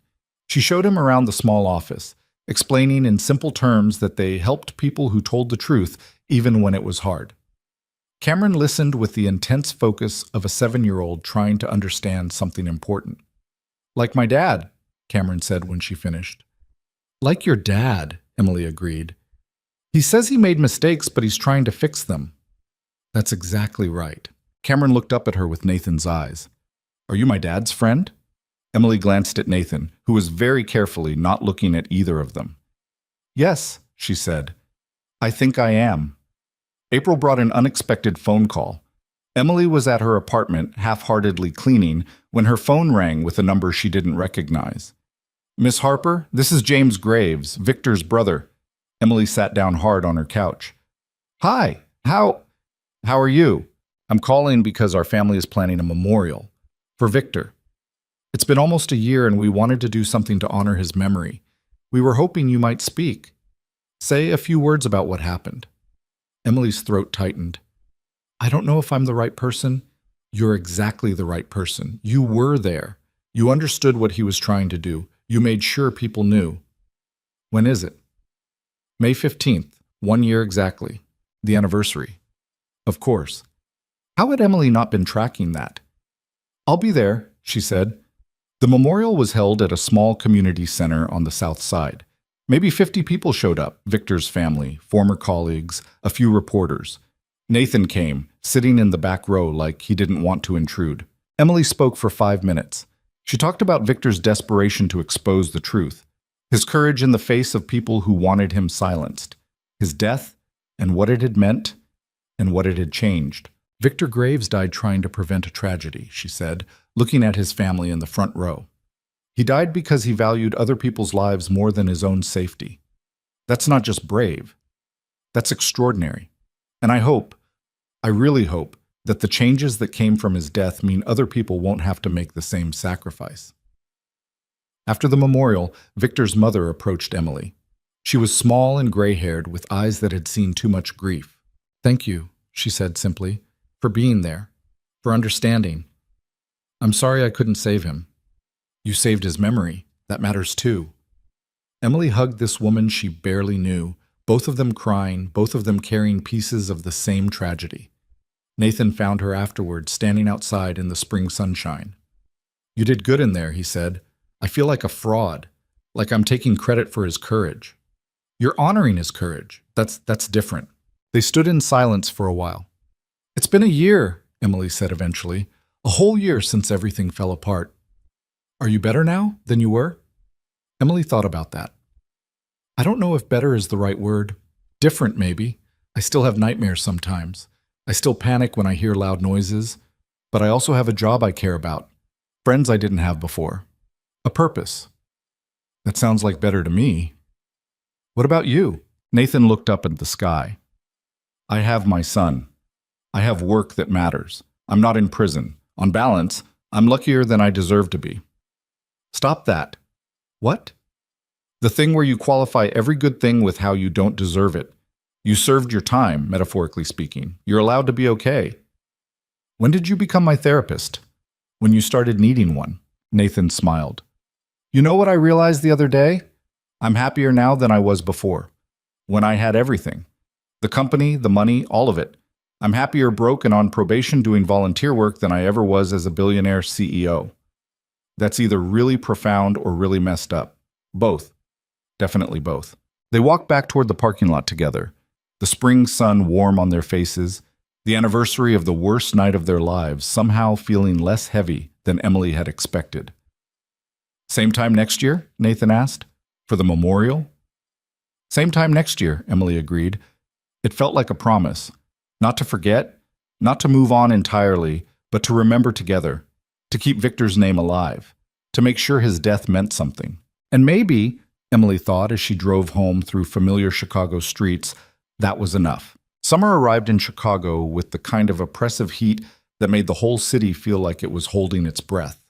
She showed him around the small office, explaining in simple terms that they helped people who told the truth even when it was hard. Cameron listened with the intense focus of a 7-year-old trying to understand something important. Like my dad, Cameron said when she finished. Like your dad, Emily agreed. He says he made mistakes, but he's trying to fix them. That's exactly right. Cameron looked up at her with Nathan's eyes. Are you my dad's friend? Emily glanced at Nathan, who was very carefully not looking at either of them. Yes, she said. I think I am. April brought an unexpected phone call. Emily was at her apartment, half-heartedly cleaning, when her phone rang with a number she didn't recognize. Miss Harper, this is James Graves, Victor's brother. Emily sat down hard on her couch. Hi, how are you? I'm calling because our family is planning a memorial for Victor. It's been almost a year and we wanted to do something to honor his memory. We were hoping you might speak. Say a few words about what happened. Emily's throat tightened. I don't know if I'm the right person. You're exactly the right person. You were there. You understood what he was trying to do. You made sure people knew. When is it? May 15th, 1 year exactly. The anniversary. Of course. How had Emily not been tracking that? I'll be there, she said. The memorial was held at a small community center on the south side. Maybe 50 people showed up, Victor's family, former colleagues, a few reporters. Nathan came, sitting in the back row like he didn't want to intrude. Emily spoke for 5 minutes. She talked about Victor's desperation to expose the truth, his courage in the face of people who wanted him silenced, his death and what it had meant and what it had changed. Victor Graves died trying to prevent a tragedy, she said, looking at his family in the front row. He died because he valued other people's lives more than his own safety. That's not just brave. That's extraordinary. And I really hope, that the changes that came from his death mean other people won't have to make the same sacrifice. After the memorial, Victor's mother approached Emily. She was small and gray-haired with eyes that had seen too much grief. Thank you, she said simply, for being there, for understanding. I'm sorry I couldn't save him. You saved his memory. That matters too. Emily hugged this woman she barely knew, both of them crying, both of them carrying pieces of the same tragedy. Nathan found her afterward, standing outside in the spring sunshine. You did good in there, he said. I feel like a fraud, like I'm taking credit for his courage. You're honoring his courage. That's different. They stood in silence for a while. It's been a year, Emily said eventually. A whole year since everything fell apart. Are you better now than you were? Emily thought about that. I don't know if better is the right word. Different, maybe. I still have nightmares sometimes. I still panic when I hear loud noises. But I also have a job I care about. Friends I didn't have before. A purpose. That sounds like better to me. What about you? Nathan looked up at the sky. I have my son. I have work that matters. I'm not in prison. On balance, I'm luckier than I deserve to be. Stop that. What? The thing where you qualify every good thing with how you don't deserve it. You served your time, metaphorically speaking. You're allowed to be okay. When did you become my therapist? When you started needing one. Nathan smiled. You know what I realized the other day? I'm happier now than I was before, when I had everything. The company, the money, all of it. I'm happier broke and on probation doing volunteer work than I ever was as a billionaire CEO. That's either really profound or really messed up. Both. Definitely both. They walked back toward the parking lot together, the spring sun warm on their faces, the anniversary of the worst night of their lives somehow feeling less heavy than Emily had expected. Same time next year? Nathan asked. For the memorial? Same time next year, Emily agreed. It felt like a promise. Not to forget, not to move on entirely, but to remember together, to keep Victor's name alive, to make sure his death meant something. And maybe, Emily thought as she drove home through familiar Chicago streets, that was enough. Summer arrived in Chicago with the kind of oppressive heat that made the whole city feel like it was holding its breath.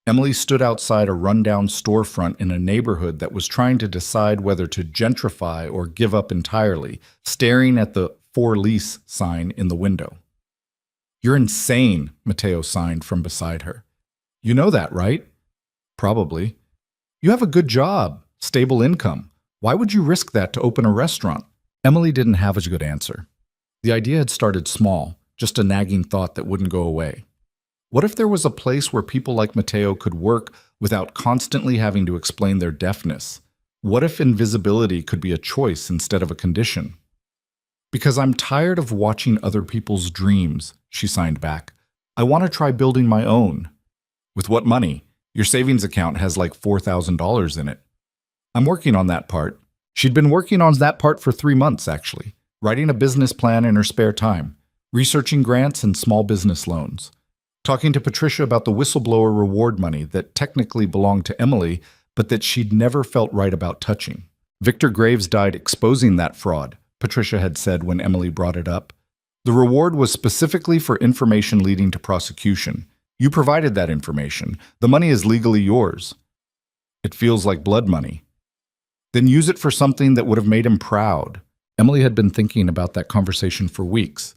Emily stood outside a rundown storefront in a neighborhood that was trying to decide whether to gentrify or give up entirely, staring at the for lease sign in the window. You're insane, Mateo signed from beside her. You know that, right? Probably. You have a good job, stable income. Why would you risk that to open a restaurant? Emily didn't have a good answer. The idea had started small, just a nagging thought that wouldn't go away. What if there was a place where people like Mateo could work without constantly having to explain their deafness? What if invisibility could be a choice instead of a condition? Because I'm tired of watching other people's dreams, she signed back. I want to try building my own. With what money? Your savings account has like $4,000 in it. I'm working on that part. She'd been working on that part for 3 months, actually, writing a business plan in her spare time, researching grants and small business loans, talking to Patricia about the whistleblower reward money that technically belonged to Emily, but that she'd never felt right about touching. Victor Graves died exposing that fraud, Patricia had said when Emily brought it up. The reward was specifically for information leading to prosecution. You provided that information. The money is legally yours. It feels like blood money. Then use it for something that would have made him proud. Emily had been thinking about that conversation for weeks.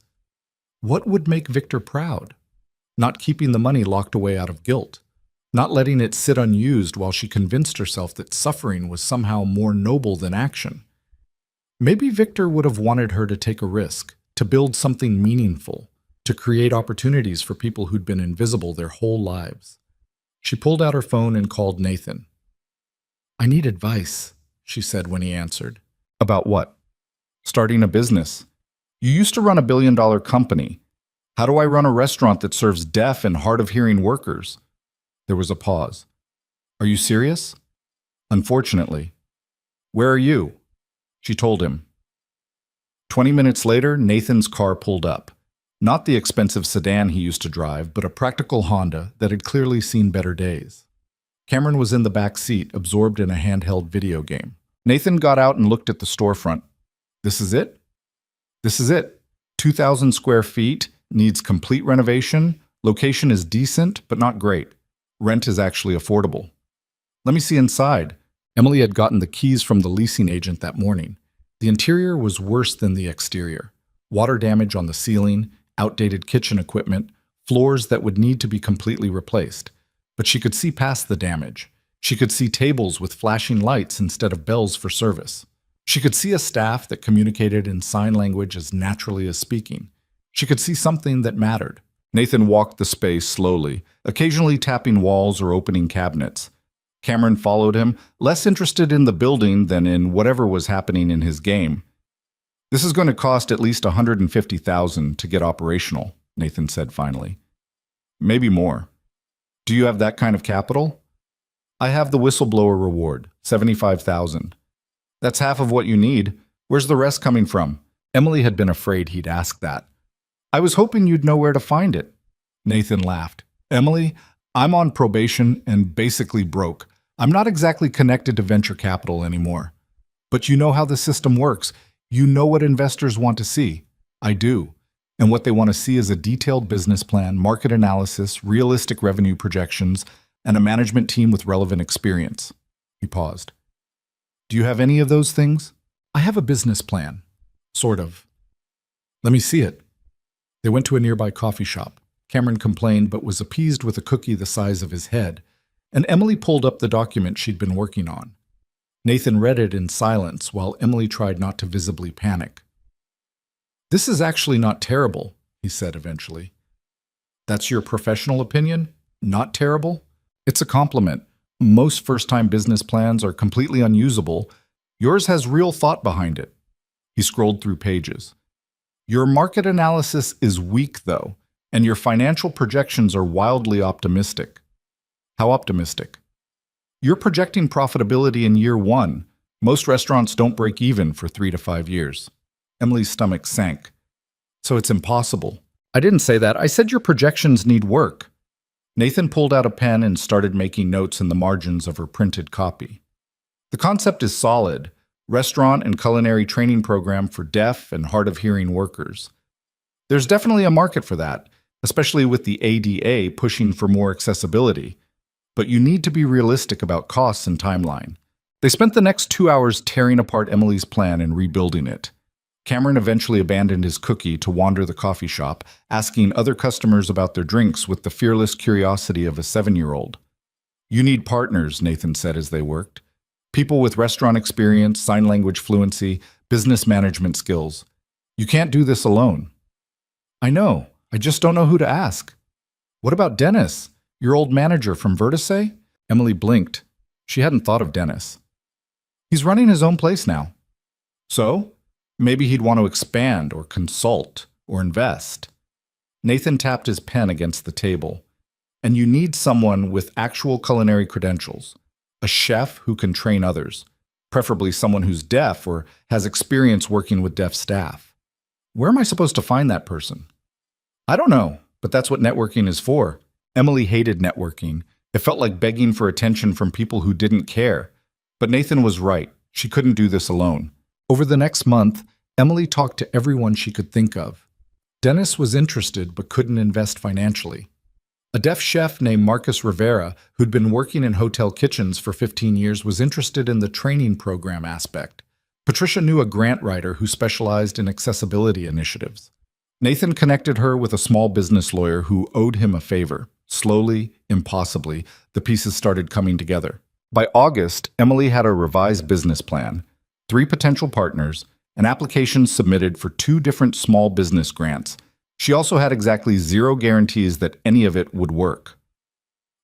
What would make Victor proud? Not keeping the money locked away out of guilt. Not letting it sit unused while she convinced herself that suffering was somehow more noble than action. Maybe Victor would have wanted her to take a risk, to build something meaningful, to create opportunities for people who'd been invisible their whole lives. She pulled out her phone and called Nathan. I need advice, she said when he answered. About what? Starting a business. You used to run a billion-dollar company. How do I run a restaurant that serves deaf and hard-of-hearing workers? There was a pause. Are you serious? Unfortunately. Where are you? She told him. 20 minutes later, Nathan's car pulled up. Not the expensive sedan he used to drive, but a practical Honda that had clearly seen better days. Cameron was in the back seat, absorbed in a handheld video game. Nathan got out and looked at the storefront. This is it? This is it. 2,000 square feet, needs complete renovation, location is decent, but not great. Rent is actually affordable. Let me see inside. Emily had gotten the keys from the leasing agent that morning. The interior was worse than the exterior. Water damage on the ceiling, outdated kitchen equipment, floors that would need to be completely replaced. But she could see past the damage. She could see tables with flashing lights instead of bells for service. She could see a staff that communicated in sign language as naturally as speaking. She could see something that mattered. Nathan walked the space slowly, occasionally tapping walls or opening cabinets. Cameron followed him, less interested in the building than in whatever was happening in his game. This is going to cost at least $150,000 to get operational, Nathan said finally. Maybe more. Do you have that kind of capital? I have the whistleblower reward, $75,000. That's half of what you need. Where's the rest coming from? Emily had been afraid he'd ask that. I was hoping you'd know where to find it. Nathan laughed. Emily, I'm on probation and basically broke. I'm not exactly connected to venture capital anymore. But you know how the system works. You know what investors want to see. I do. And what they want to see is a detailed business plan, market analysis, realistic revenue projections, and a management team with relevant experience. He paused. Do you have any of those things? I have a business plan. Sort of. Let me see it. They went to a nearby coffee shop. Cameron complained but was appeased with a cookie the size of his head. and Emily pulled up the document she'd been working on. Nathan read it in silence while Emily tried not to visibly panic. "This is actually not terrible," he said eventually. "That's your professional opinion? Not terrible? It's a compliment. Most first-time business plans are completely unusable. Yours has real thought behind it." He scrolled through pages. "Your market analysis is weak, though, and your financial projections are wildly optimistic." "How optimistic?" "You're projecting profitability in year one. Most restaurants don't break even for 3 to 5 years." Emily's stomach sank. "So it's impossible." "I didn't say that. I said your projections need work." Nathan pulled out a pen and started making notes in the margins of her printed copy. "The concept is solid. Restaurant and culinary training program for deaf and hard-of-hearing workers. There's definitely a market for that, especially with the ADA pushing for more accessibility. But you need to be realistic about costs and timeline." They spent the next 2 hours tearing apart Emily's plan and rebuilding it. Cameron eventually abandoned his cookie to wander the coffee shop, asking other customers about their drinks with the fearless curiosity of a 7-year-old. "You need partners," Nathan said as they worked. "People with restaurant experience, sign language fluency, business management skills. You can't do this alone." "I know. I just don't know who to ask." "What about Dennis, your old manager from Vertice?" Emily blinked. She hadn't thought of Dennis. "He's running his own place now." "So? Maybe he'd want to expand or consult or invest." Nathan tapped his pen against the table. "And you need someone with actual culinary credentials. A chef who can train others, preferably someone who's deaf or has experience working with deaf staff." "Where am I supposed to find that person?" "I don't know, but that's what networking is for." Emily hated networking. It felt like begging for attention from people who didn't care. But Nathan was right. She couldn't do this alone. Over the next month, Emily talked to everyone she could think of. Dennis was interested but couldn't invest financially. A deaf chef named Marcus Rivera, who'd been working in hotel kitchens for 15 years, was interested in the training program aspect. Patricia knew a grant writer who specialized in accessibility initiatives. Nathan connected her with a small business lawyer who owed him a favor. Slowly, impossibly, the pieces started coming together. By August, Emily had a revised business plan, 3 potential partners, and applications submitted for 2 different small business grants. She also had exactly 0 guarantees that any of it would work.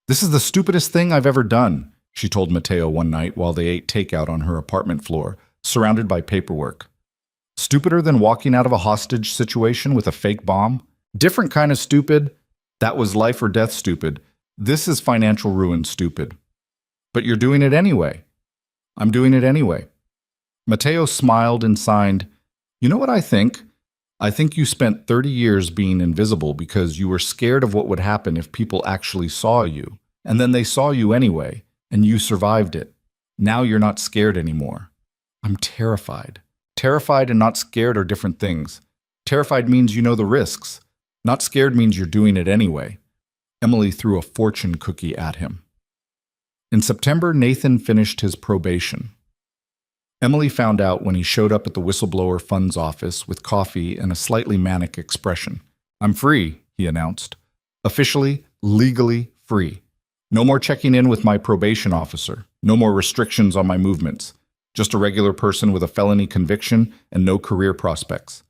"This is the stupidest thing I've ever done," she told Mateo one night while they ate takeout on her apartment floor, surrounded by paperwork. "Stupider than walking out of a hostage situation with a fake bomb? Different kind of stupid. That was life or death stupid. This is financial ruin stupid." "But you're doing it anyway." "I'm doing it anyway." Mateo smiled and signed. "You know what I think? I think you spent 30 years being invisible because you were scared of what would happen if people actually saw you. And then they saw you anyway, and you survived it. Now you're not scared anymore." "I'm terrified." Terrified and not scared are different things. Terrified means you know the risks. Not scared means you're doing it anyway. Emily threw a fortune cookie at him. In September, Nathan finished his probation. Emily found out when he showed up at the whistleblower fund's office with coffee and a slightly manic expression. "I'm free," he announced. "Officially, legally free. No more checking in with my probation officer. No more restrictions on my movements. Just a regular person with a felony conviction and no career prospects."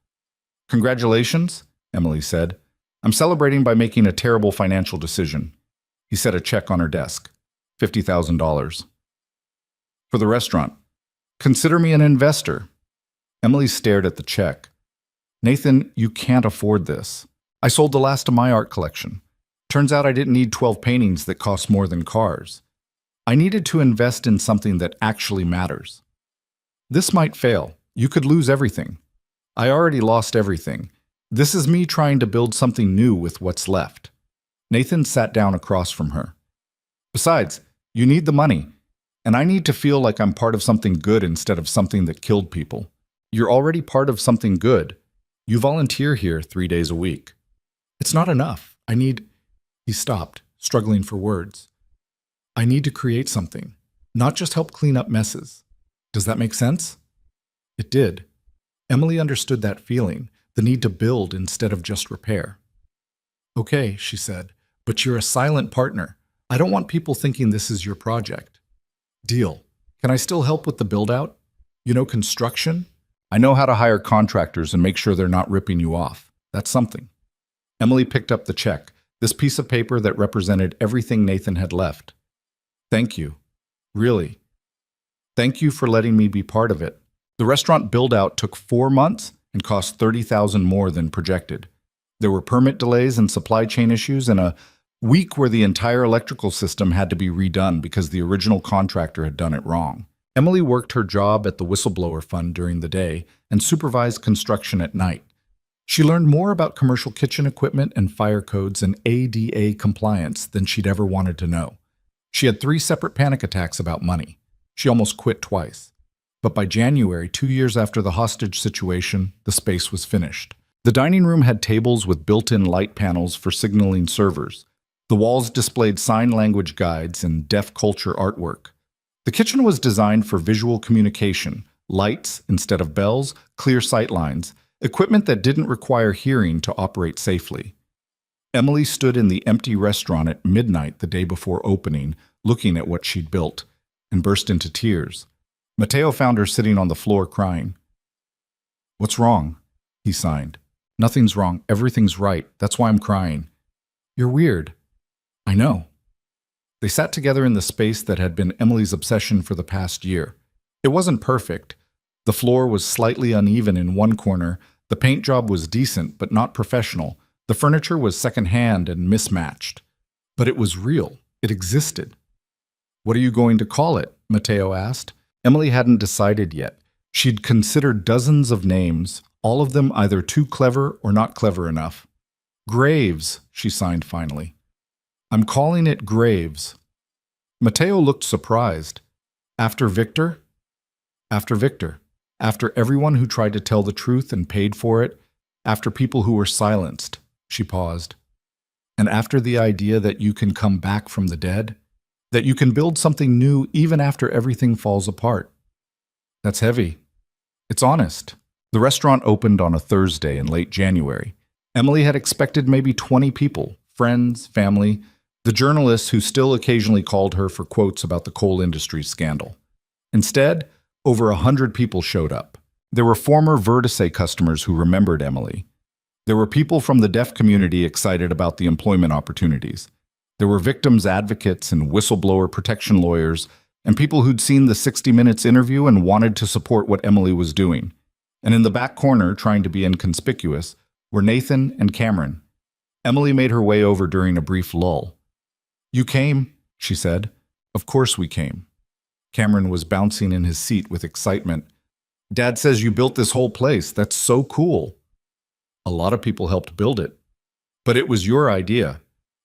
"Congratulations," Emily said. "I'm celebrating by making a terrible financial decision." He set a check on her desk. $50,000. "For the restaurant. Consider me an investor." Emily stared at the check. "Nathan, you can't afford this. I sold the last of my art collection. Turns out I didn't need 12 paintings that cost more than cars. I needed to invest in something that actually matters. This might fail. You could lose everything. I already lost everything. This is me trying to build something new with what's left." Nathan sat down across from her. "Besides, you need the money. And I need to feel like I'm part of something good instead of something that killed people. You're already part of something good. You volunteer here 3 days a week." "It's not enough. I need—" He stopped, struggling for words. "I need to create something, not just help clean up messes. Does that make sense?" It did. Emily understood that feeling, the need to build instead of just repair. "Okay," she said, "but you're a silent partner. I don't want people thinking this is your project. Deal. Can I still help with the build-out? You know, construction? I know how to hire contractors and make sure they're not ripping you off. That's something. Emily picked up the check, this piece of paper that represented everything Nathan had left. Thank you. Really. Thank you for letting me be part of it. The restaurant build-out took 4 months and cost $30,000 more than projected. There were permit delays and supply chain issues, and a week where the entire electrical system had to be redone because the original contractor had done it wrong. Emily worked her job at the whistleblower fund during the day and supervised construction at night. She learned more about commercial kitchen equipment and fire codes and ADA compliance than she'd ever wanted to know. She had 3 separate panic attacks about money. She almost quit twice. But by January, 2 years after the hostage situation, the space was finished. The dining room had tables with built-in light panels for signaling servers. The walls displayed sign language guides and deaf culture artwork. The kitchen was designed for visual communication, lights instead of bells, clear sight lines, equipment that didn't require hearing to operate safely. Emily stood in the empty restaurant at midnight the day before opening, looking at what she'd built, and burst into tears. Matteo found her sitting on the floor crying. "What's wrong?" he signed. "Nothing's wrong. Everything's right. That's why I'm crying." "You're weird." "I know." They sat together in the space that had been Emily's obsession for the past year. It wasn't perfect. The floor was slightly uneven in one corner, the paint job was decent but not professional, the furniture was secondhand and mismatched. But it was real. It existed. "What are you going to call it?" Matteo asked. Emily hadn't decided yet. She'd considered dozens of names, all of them either too clever or not clever enough. "Graves," she signed finally. "I'm calling it Graves." Matteo looked surprised. "After Victor?" "After Victor. After everyone who tried to tell the truth and paid for it. After people who were silenced." She paused. "And after the idea that you can come back from the dead? That you can build something new even after everything falls apart." "That's heavy." "It's honest." The restaurant opened on a Thursday in late January. Emily had expected maybe 20 people, friends, family, the journalists who still occasionally called her for quotes about the coal industry scandal. Instead, over 100 people showed up. There were former Vertice customers who remembered Emily. There were people from the deaf community excited about the employment opportunities. There were victims advocates and whistleblower protection lawyers, and people who'd seen the 60 Minutes interview and wanted to support what Emily was doing. And in the back corner, trying to be inconspicuous, were Nathan and Cameron. Emily made her way over during a brief lull. "You came," she said. "Of course we came." Cameron was bouncing in his seat with excitement. "Dad says you built this whole place. That's so cool." "A lot of people helped build it." "But it was your idea."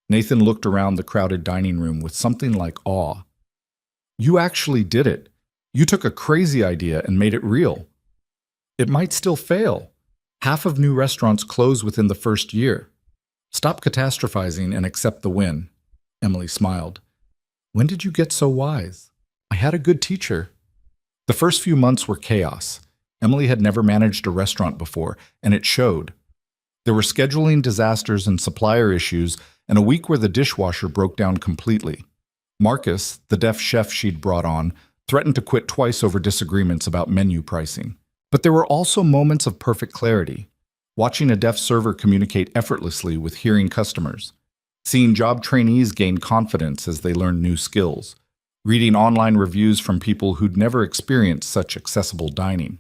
Nathan looked around the crowded dining room with something like awe. "You actually did it. You took a crazy idea and made it real." "It might still fail. Half of new restaurants close within the first year. Stop catastrophizing and accept the win." Emily smiled. "When did you get so wise?" "I had a good teacher." The first few months were chaos. Emily had never managed a restaurant before, and it showed. There were scheduling disasters and supplier issues, and a week where the dishwasher broke down completely. Marcus, the deaf chef she'd brought on, threatened to quit twice over disagreements about menu pricing. But there were also moments of perfect clarity. Watching a deaf server communicate effortlessly with hearing customers. Seeing job trainees gain confidence as they learned new skills. Reading online reviews from people who'd never experienced such accessible dining.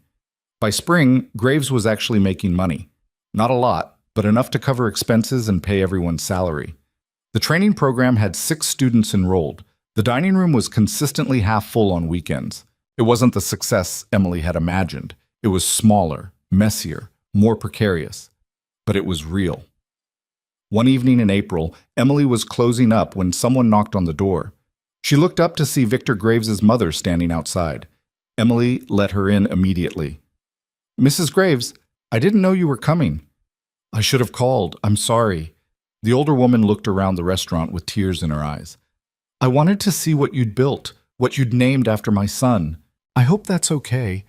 By spring, Graves was actually making money. Not a lot, but enough to cover expenses and pay everyone's salary. The training program had 6 students enrolled. The dining room was consistently half full on weekends. It wasn't the success Emily had imagined. It was smaller, messier, more precarious. But it was real. One evening in April, Emily was closing up when someone knocked on the door. She looked up to see Victor Graves' mother standing outside. Emily let her in immediately. "Mrs. Graves, I didn't know you were coming." "I should have called. I'm sorry." The older woman looked around the restaurant with tears in her eyes. "I wanted to see what you'd built, what you'd named after my son. I hope that's okay.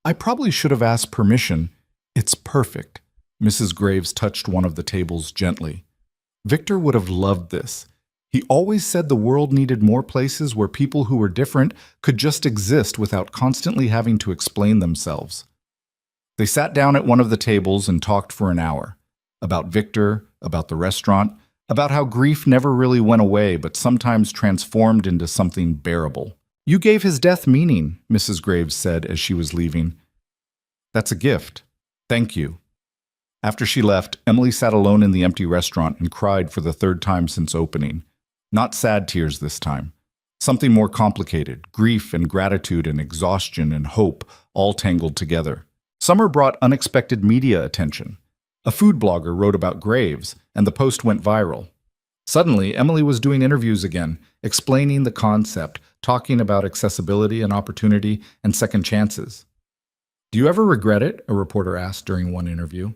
I probably should have asked permission. It's perfect." Mrs. Graves touched one of the tables gently. "Victor would have loved this. He always said the world needed more places where people who were different could just exist without constantly having to explain themselves. They sat down at one of the tables and talked for an hour. About Victor, about the restaurant, about how grief never really went away but sometimes transformed into something bearable. "You gave his death meaning," Mrs. Graves said as she was leaving. "That's a gift. Thank you." After she left, Emily sat alone in the empty restaurant and cried for the third time since opening. Not sad tears this time. Something more complicated, grief and gratitude and exhaustion and hope all tangled together. Summer brought unexpected media attention. A food blogger wrote about Graves, and the post went viral. Suddenly, Emily was doing interviews again, explaining the concept, talking about accessibility and opportunity and second chances. "Do you ever regret it?" a reporter asked during one interview.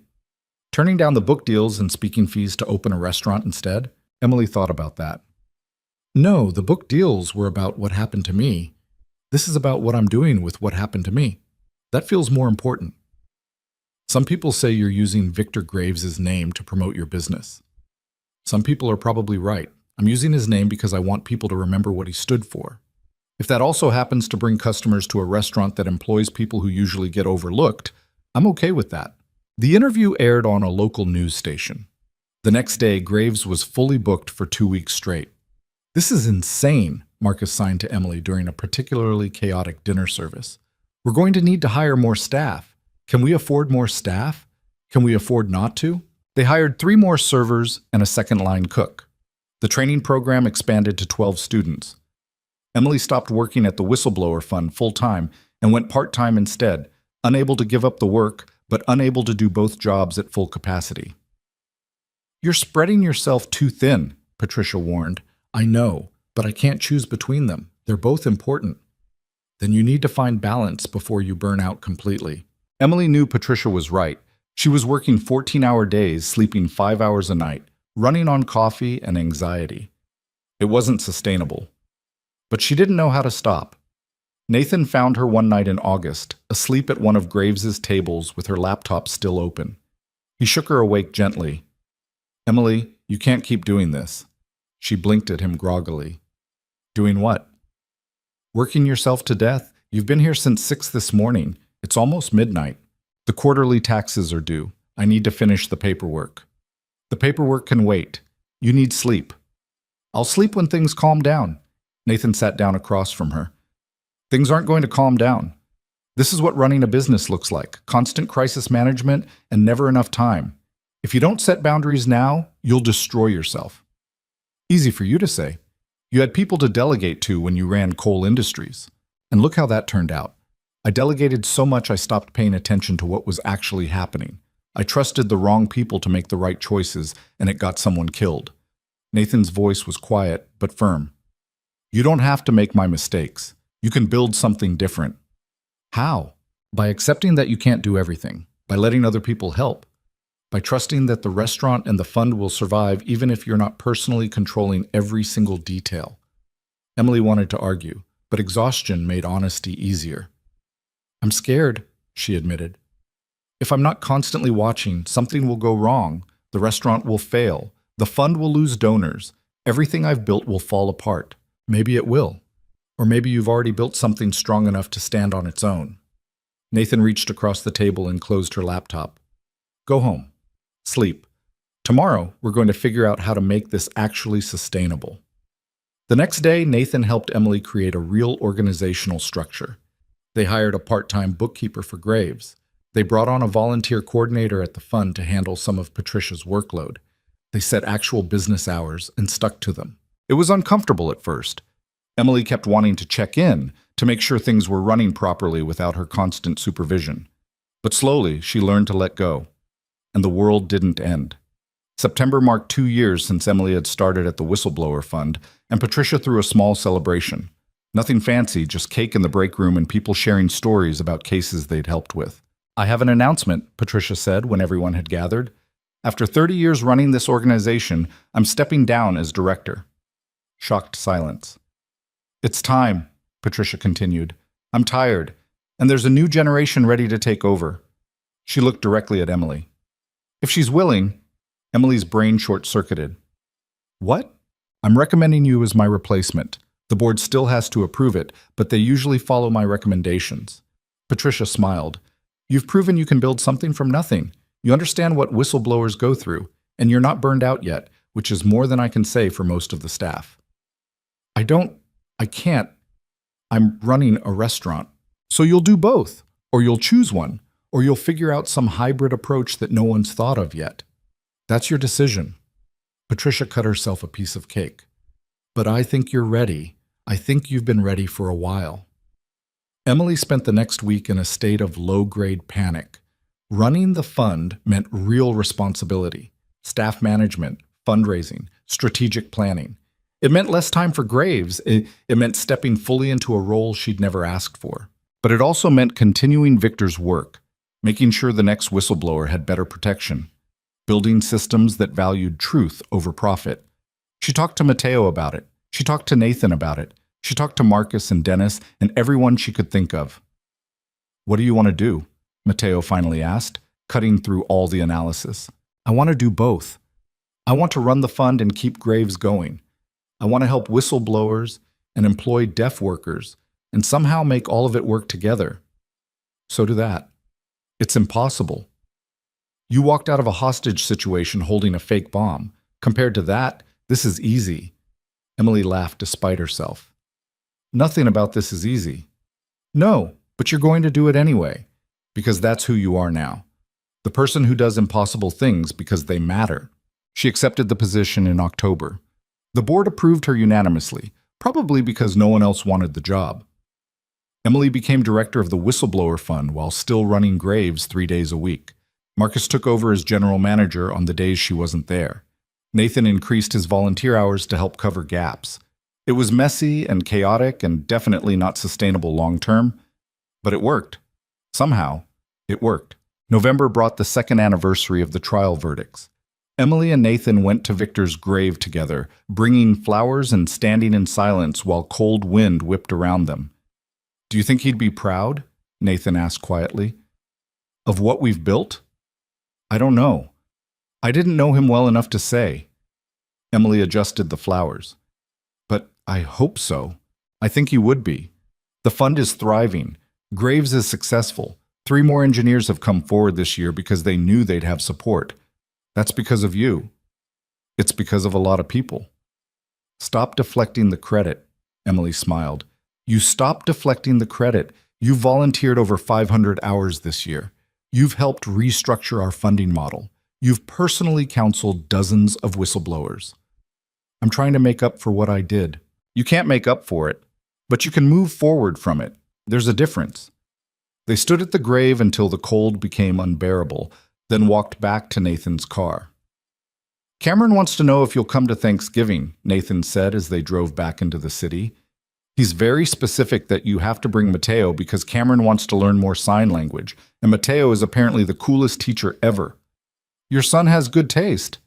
Turning down the book deals and speaking fees to open a restaurant instead? Emily thought about that. "No, the book deals were about what happened to me. This is about what I'm doing with what happened to me. That feels more important." Some people say you're using Victor Graves' name to promote your business. Some people are probably right. I'm using his name because I want people to remember what he stood for. If that also happens to bring customers to a restaurant that employs people who usually get overlooked, I'm okay with that. The interview aired on a local news station. The next day, Graves was fully booked for 2 weeks straight. "This is insane," Marcus signed to Emily during a particularly chaotic dinner service. "We're going to need to hire more staff. Can we afford more staff? Can we afford not to?" They hired 3 more servers and a second-line cook. The training program expanded to 12 students. Emily stopped working at the Whistleblower Fund full-time and went part-time instead, unable to give up the work, but unable to do both jobs at full capacity. "You're spreading yourself too thin," Patricia warned. "I know, but I can't choose between them. They're both important." "Then you need to find balance before you burn out completely." Emily knew Patricia was right. She was working 14-hour days, sleeping 5 hours a night, running on coffee and anxiety. It wasn't sustainable. But she didn't know how to stop. Nathan found her one night in August, asleep at one of Graves's tables with her laptop still open. He shook her awake gently. "Emily, you can't keep doing this." She blinked at him groggily. "Doing what?" "Working yourself to death. You've been here since 6 this morning. It's almost midnight. The quarterly taxes are due. I need to finish the paperwork." "The paperwork can wait. You need sleep." "I'll sleep when things calm down." Nathan sat down across from her. "Things aren't going to calm down. This is what running a business looks like: constant crisis management and never enough time. If you don't set boundaries now, you'll destroy yourself." Easy for you to say. You had people to delegate to when you ran Coal Industries. And look how that turned out. I delegated so much I stopped paying attention to what was actually happening. I trusted the wrong people to make the right choices, and it got someone killed. Nathan's voice was quiet, but firm. "You don't have to make my mistakes. You can build something different." "How?" "By accepting that you can't do everything. By letting other people help. By trusting that the restaurant and the fund will survive even if you're not personally controlling every single detail." Emily wanted to argue, but exhaustion made honesty easier. "I'm scared," she admitted. "If I'm not constantly watching, something will go wrong. The restaurant will fail. The fund will lose donors. Everything I've built will fall apart. Maybe it will. Or maybe you've already built something strong enough to stand on its own." Nathan reached across the table and closed her laptop. "Go home. Sleep. Tomorrow, we're going to figure out how to make this actually sustainable." The next day, Nathan helped Emily create a real organizational structure. They hired a part-time bookkeeper for Graves. They brought on a volunteer coordinator at the fund to handle some of Patricia's workload. They set actual business hours and stuck to them. It was uncomfortable at first. Emily kept wanting to check in to make sure things were running properly without her constant supervision. But slowly, she learned to let go. And the world didn't end. September marked 2 years since Emily had started at the Whistleblower Fund, and Patricia threw a small celebration. Nothing fancy, just cake in the break room and people sharing stories about cases they'd helped with. "I have an announcement," Patricia said when everyone had gathered. "After 30 years running this organization, I'm stepping down as director." Shocked silence. "It's time," Patricia continued. "I'm tired, and there's a new generation ready to take over." She looked directly at Emily. "If she's willing." Emily's brain short-circuited. "What?" I'm recommending you as my replacement. The board still has to approve it, but they usually follow my recommendations. Patricia smiled. You've proven you can build something from nothing. You understand what whistleblowers go through, and you're not burned out yet, which is more than I can say for most of the staff. I can't. I'm running a restaurant. So you'll do both, or you'll choose one, or you'll figure out some hybrid approach that no one's thought of yet. That's your decision. Patricia cut herself a piece of cake. But I think you're ready. I think you've been ready for a while. Emily spent the next week in a state of low-grade panic. Running the fund meant real responsibility, staff management, fundraising, strategic planning. It meant less time for Graves. It meant stepping fully into a role she'd never asked for. But it also meant continuing Victor's work, making sure the next whistleblower had better protection, building systems that valued truth over profit. She talked to Matteo about it. She talked to Nathan about it. She talked to Marcus and Dennis and everyone she could think of. What do you want to do? Matteo finally asked, cutting through all the analysis. I want to do both. I want to run the fund and keep Graves going. I want to help whistleblowers and employ deaf workers and somehow make all of it work together. So do that. It's impossible. You walked out of a hostage situation holding a fake bomb. Compared to that, this is easy. Emily laughed despite herself. Nothing about this is easy. No, but you're going to do it anyway, because that's who you are now. The person who does impossible things because they matter. She accepted the position in October. The board approved her unanimously, probably because no one else wanted the job. Emily became director of the Whistleblower Fund while still running Graves 3 days a week. Marcus took over as general manager on the days she wasn't there. Nathan increased his volunteer hours to help cover gaps. It was messy and chaotic and definitely not sustainable long-term, but it worked. Somehow, it worked. November brought the second anniversary of the trial verdicts. Emily and Nathan went to Victor's grave together, bringing flowers and standing in silence while cold wind whipped around them. Do you think he'd be proud? Nathan asked quietly. Of what we've built? I don't know. I didn't know him well enough to say. Emily adjusted the flowers. But I hope so. I think he would be. The fund is thriving. Graves is successful. 3 more engineers have come forward this year because they knew they'd have support. That's because of you. It's because of a lot of people. Stop deflecting the credit, Emily smiled. You stop deflecting the credit. You volunteered over 500 hours this year. You've helped restructure our funding model. You've personally counseled dozens of whistleblowers. I'm trying to make up for what I did. You can't make up for it, but you can move forward from it. There's a difference. They stood at the grave until the cold became unbearable, then walked back to Nathan's car. Cameron wants to know if you'll come to Thanksgiving, Nathan said as they drove back into the city. He's very specific that you have to bring Matteo because Cameron wants to learn more sign language, and Matteo is apparently the coolest teacher ever. Your son has good taste.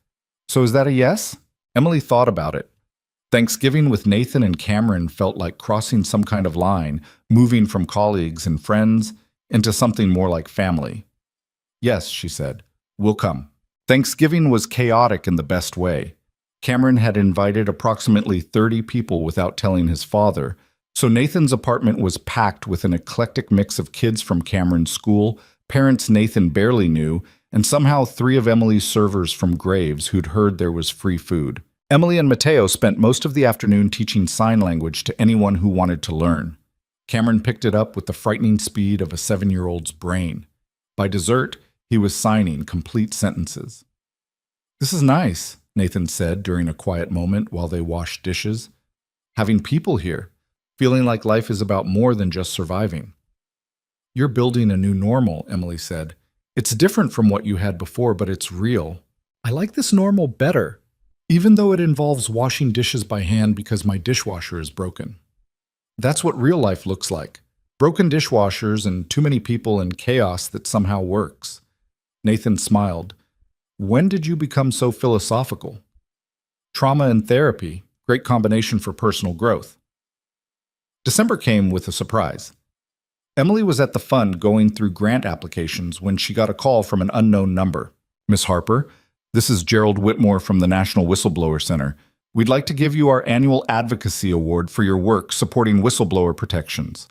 So is that a yes? Emily thought about it. Thanksgiving with Nathan and Cameron felt like crossing some kind of line, moving from colleagues and friends into something more like family. Yes, she said. We'll come. Thanksgiving was chaotic in the best way. Cameron had invited approximately 30 people without telling his father, so Nathan's apartment was packed with an eclectic mix of kids from Cameron's school, parents Nathan barely knew, and somehow 3 of Emily's servers from Graves who'd heard there was free food. Emily and Matteo spent most of the afternoon teaching sign language to anyone who wanted to learn. Cameron picked it up with the frightening speed of a 7-year-old's brain. By dessert, he was signing complete sentences. This is nice, Nathan said during a quiet moment while they washed dishes. Having people here, feeling like life is about more than just surviving. You're building a new normal, Emily said. It's different from what you had before, but it's real. I like this normal better, even though it involves washing dishes by hand because my dishwasher is broken. That's what real life looks like. Broken dishwashers and too many people and chaos that somehow works. Nathan smiled. When did you become so philosophical? Trauma and therapy, great combination for personal growth. December came with a surprise. Emily was at the fund going through grant applications when she got a call from an unknown number. Miss Harper, this is Gerald Whitmore from the National Whistleblower Center. We'd like to give you our annual advocacy award for your work supporting whistleblower protections.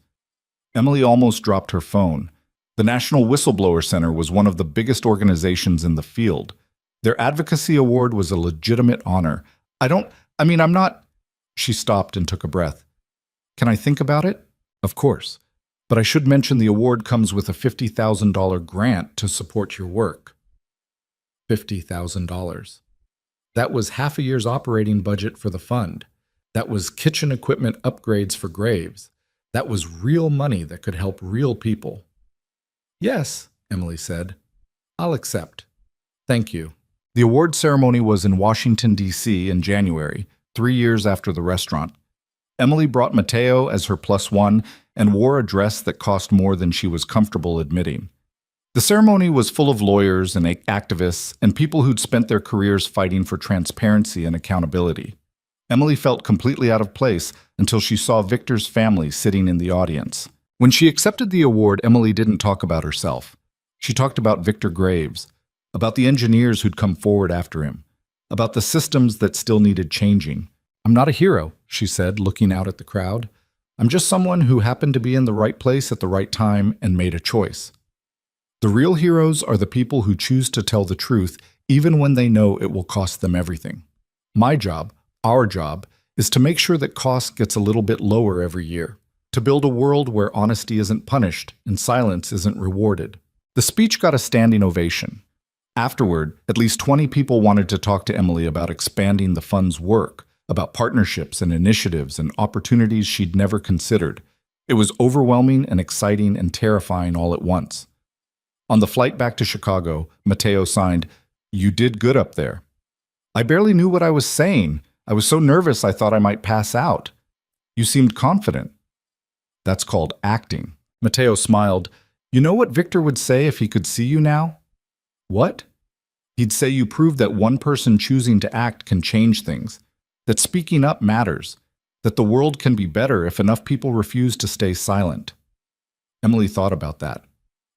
Emily almost dropped her phone. The National Whistleblower Center was one of the biggest organizations in the field. Their advocacy award was a legitimate honor. I'm not. She stopped and took a breath. Can I think about it? Of course. But I should mention the award comes with a $50,000 grant to support your work. $50,000. That was half a year's operating budget for the fund. That was kitchen equipment upgrades for graves. That was real money that could help real people. Yes, Emily said. I'll accept. Thank you. The award ceremony was in Washington, D.C. in January, 3 years after the restaurant. Emily brought Mateo as her +1 and wore a dress that cost more than she was comfortable admitting. The ceremony was full of lawyers and activists and people who'd spent their careers fighting for transparency and accountability. Emily felt completely out of place until she saw Victor's family sitting in the audience. When she accepted the award, Emily didn't talk about herself. She talked about Victor Graves, about the engineers who'd come forward after him, about the systems that still needed changing. I'm not a hero, she said, looking out at the crowd. I'm just someone who happened to be in the right place at the right time and made a choice. The real heroes are the people who choose to tell the truth even when they know it will cost them everything. My job, our job, is to make sure that cost gets a little bit lower every year, to build a world where honesty isn't punished and silence isn't rewarded. The speech got a standing ovation. Afterward, at least 20 people wanted to talk to Emily about expanding the fund's work, about partnerships and initiatives and opportunities she'd never considered. It was overwhelming and exciting and terrifying all at once. On the flight back to Chicago, Mateo signed, "You did good up there." I barely knew what I was saying. I was so nervous I thought I might pass out. You seemed confident. That's called acting. Mateo smiled. You know what Victor would say if he could see you now? What? He'd say you proved that one person choosing to act can change things, that speaking up matters, that the world can be better if enough people refuse to stay silent. Emily thought about that,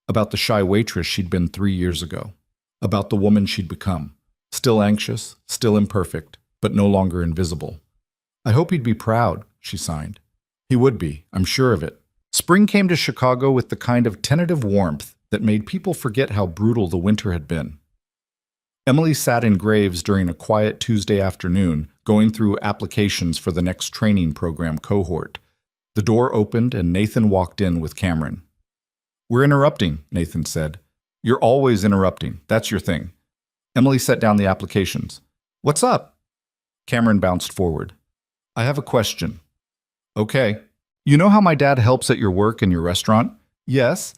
about the shy waitress she'd been 3 years ago, about the woman she'd become, still anxious, still imperfect, but no longer invisible. I hope he'd be proud, she signed. He would be, I'm sure of it. Spring came to Chicago with the kind of tentative warmth that made people forget how brutal the winter had been. Emily sat in Graves during a quiet Tuesday afternoon, going through applications for the next training program cohort. The door opened and Nathan walked in with Cameron. We're interrupting, Nathan said. You're always interrupting. That's your thing. Emily set down the applications. What's up? Cameron bounced forward. I have a question. Okay. You know how my dad helps at your work and your restaurant? Yes.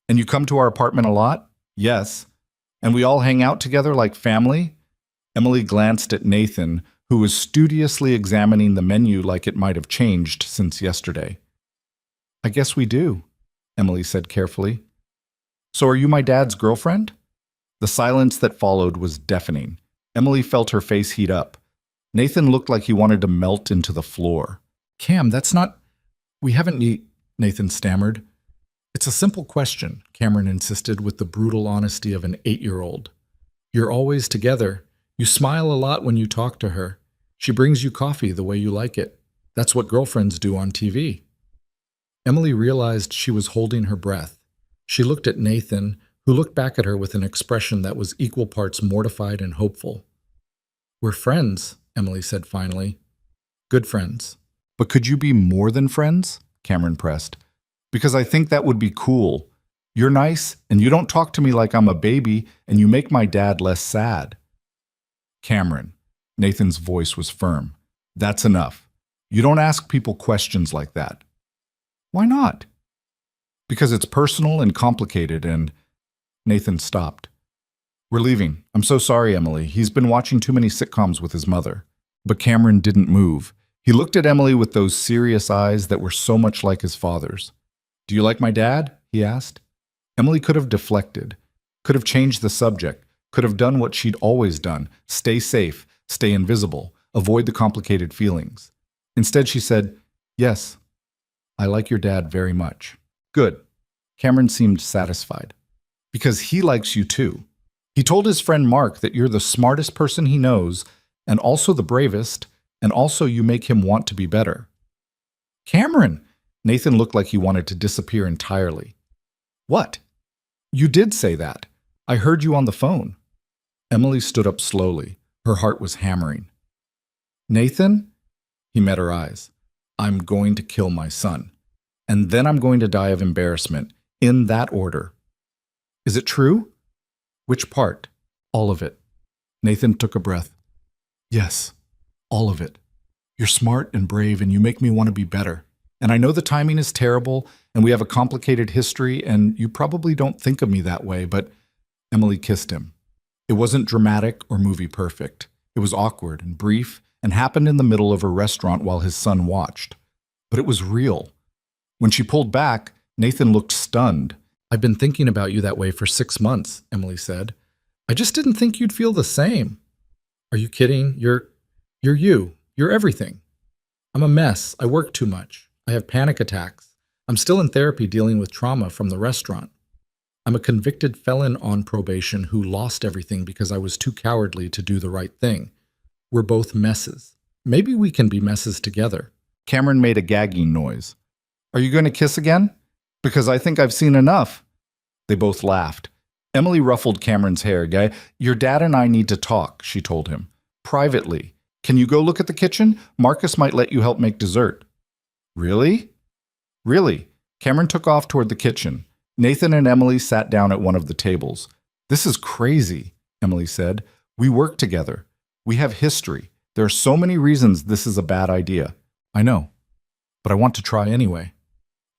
And you come to our apartment a lot? Yes. And we all hang out together like family? Emily glanced at Nathan, who was studiously examining the menu like it might have changed since yesterday. I guess we do, Emily said carefully. So are you my dad's girlfriend? The silence that followed was deafening. Emily felt her face heat up. Nathan looked like he wanted to melt into the floor. Cam, that's not... We haven't... Nathan stammered. It's a simple question, Cameron insisted with the brutal honesty of an 8-year-old. You're always together. You smile a lot when you talk to her. She brings you coffee the way you like it. That's what girlfriends do on TV. Emily realized she was holding her breath. She looked at Nathan, who looked back at her with an expression that was equal parts mortified and hopeful. We're friends, Emily said finally. Good friends. But could you be more than friends? Cameron pressed. Because I think that would be cool. You're nice, and you don't talk to me like I'm a baby, and you make my dad less sad. Cameron, Nathan's voice was firm. That's enough. You don't ask people questions like that. Why not? Because it's personal and complicated, and... Nathan stopped. We're leaving. I'm so sorry, Emily. He's been watching too many sitcoms with his mother. But Cameron didn't move. He looked at Emily with those serious eyes that were so much like his father's. Do you like my dad? He asked. Emily could have deflected, could have changed the subject, could have done what she'd always done, stay safe, stay invisible, avoid the complicated feelings. Instead, she said, Yes, I like your dad very much. Good. Cameron seemed satisfied. Because he likes you too. He told his friend Mark that you're the smartest person he knows, and also the bravest, And also, you make him want to be better. Cameron! Nathan looked like he wanted to disappear entirely. What? You did say that. I heard you on the phone. Emily stood up slowly. Her heart was hammering. Nathan? He met her eyes. I'm going to kill my son. And then I'm going to die of embarrassment, in that order. Is it true? Which part? All of it. Nathan took a breath. Yes, all of it. You're smart and brave, and you make me want to be better. And I know the timing is terrible, and we have a complicated history, and you probably don't think of me that way, but Emily kissed him. It wasn't dramatic or movie perfect. It was awkward and brief and happened in the middle of a restaurant while his son watched. But it was real. When she pulled back, Nathan looked stunned. I've been thinking about you that way for 6 months, Emily said. I just didn't think you'd feel the same. Are you kidding? You're you. You're everything. I'm a mess. I work too much. I have panic attacks. I'm still in therapy dealing with trauma from the restaurant. I'm a convicted felon on probation who lost everything because I was too cowardly to do the right thing. We're both messes. Maybe we can be messes together. Cameron made a gagging noise. Are you going to kiss again? Because I think I've seen enough. They both laughed. Emily ruffled Cameron's hair. Your dad and I need to talk, she told him. Privately. Can you go look at the kitchen? Marcus might let you help make dessert. Really? Really. Cameron took off toward the kitchen. Nathan and Emily sat down at one of the tables. This is crazy, Emily said. We work together. We have history. There are so many reasons this is a bad idea. I know, but I want to try anyway.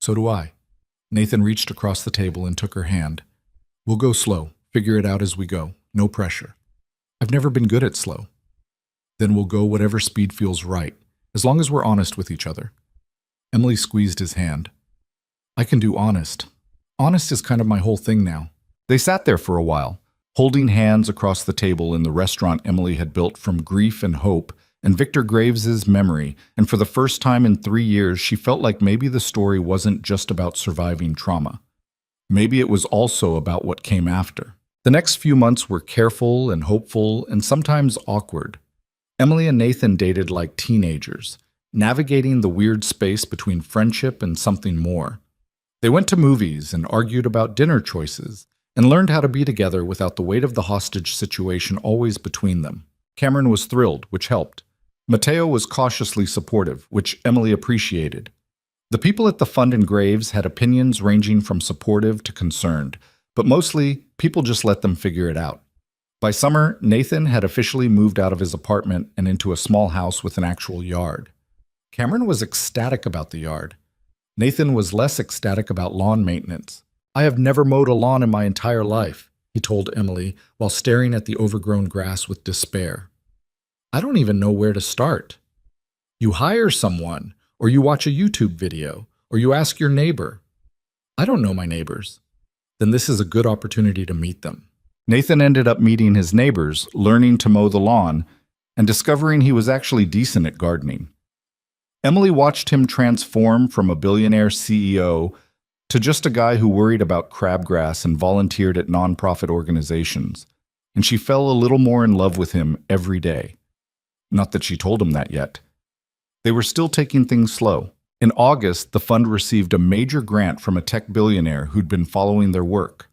So do I. Nathan reached across the table and took her hand. We'll go slow. Figure it out as we go. No pressure. I've never been good at slow. Then we'll go whatever speed feels right, as long as we're honest with each other. Emily squeezed his hand. I can do honest. Honest is kind of my whole thing now. They sat there for a while, holding hands across the table in the restaurant Emily had built from grief and hope and Victor Graves's memory, and for the first time in 3 years, she felt like maybe the story wasn't just about surviving trauma. Maybe it was also about what came after. The next few months were careful and hopeful and sometimes awkward. Emily and Nathan dated like teenagers, navigating the weird space between friendship and something more. They went to movies and argued about dinner choices and learned how to be together without the weight of the hostage situation always between them. Cameron was thrilled, which helped. Mateo was cautiously supportive, which Emily appreciated. The people at the fund and Graves had opinions ranging from supportive to concerned, but mostly, people just let them figure it out. By summer, Nathan had officially moved out of his apartment and into a small house with an actual yard. Cameron was ecstatic about the yard. Nathan was less ecstatic about lawn maintenance. I have never mowed a lawn in my entire life, he told Emily while staring at the overgrown grass with despair. I don't even know where to start. You hire someone, or you watch a YouTube video, or you ask your neighbor. I don't know my neighbors. Then this is a good opportunity to meet them. Nathan ended up meeting his neighbors, learning to mow the lawn, and discovering he was actually decent at gardening. Emily watched him transform from a billionaire CEO to just a guy who worried about crabgrass and volunteered at nonprofit organizations, and she fell a little more in love with him every day. Not that she told him that yet. They were still taking things slow. In August, the fund received a major grant from a tech billionaire who'd been following their work.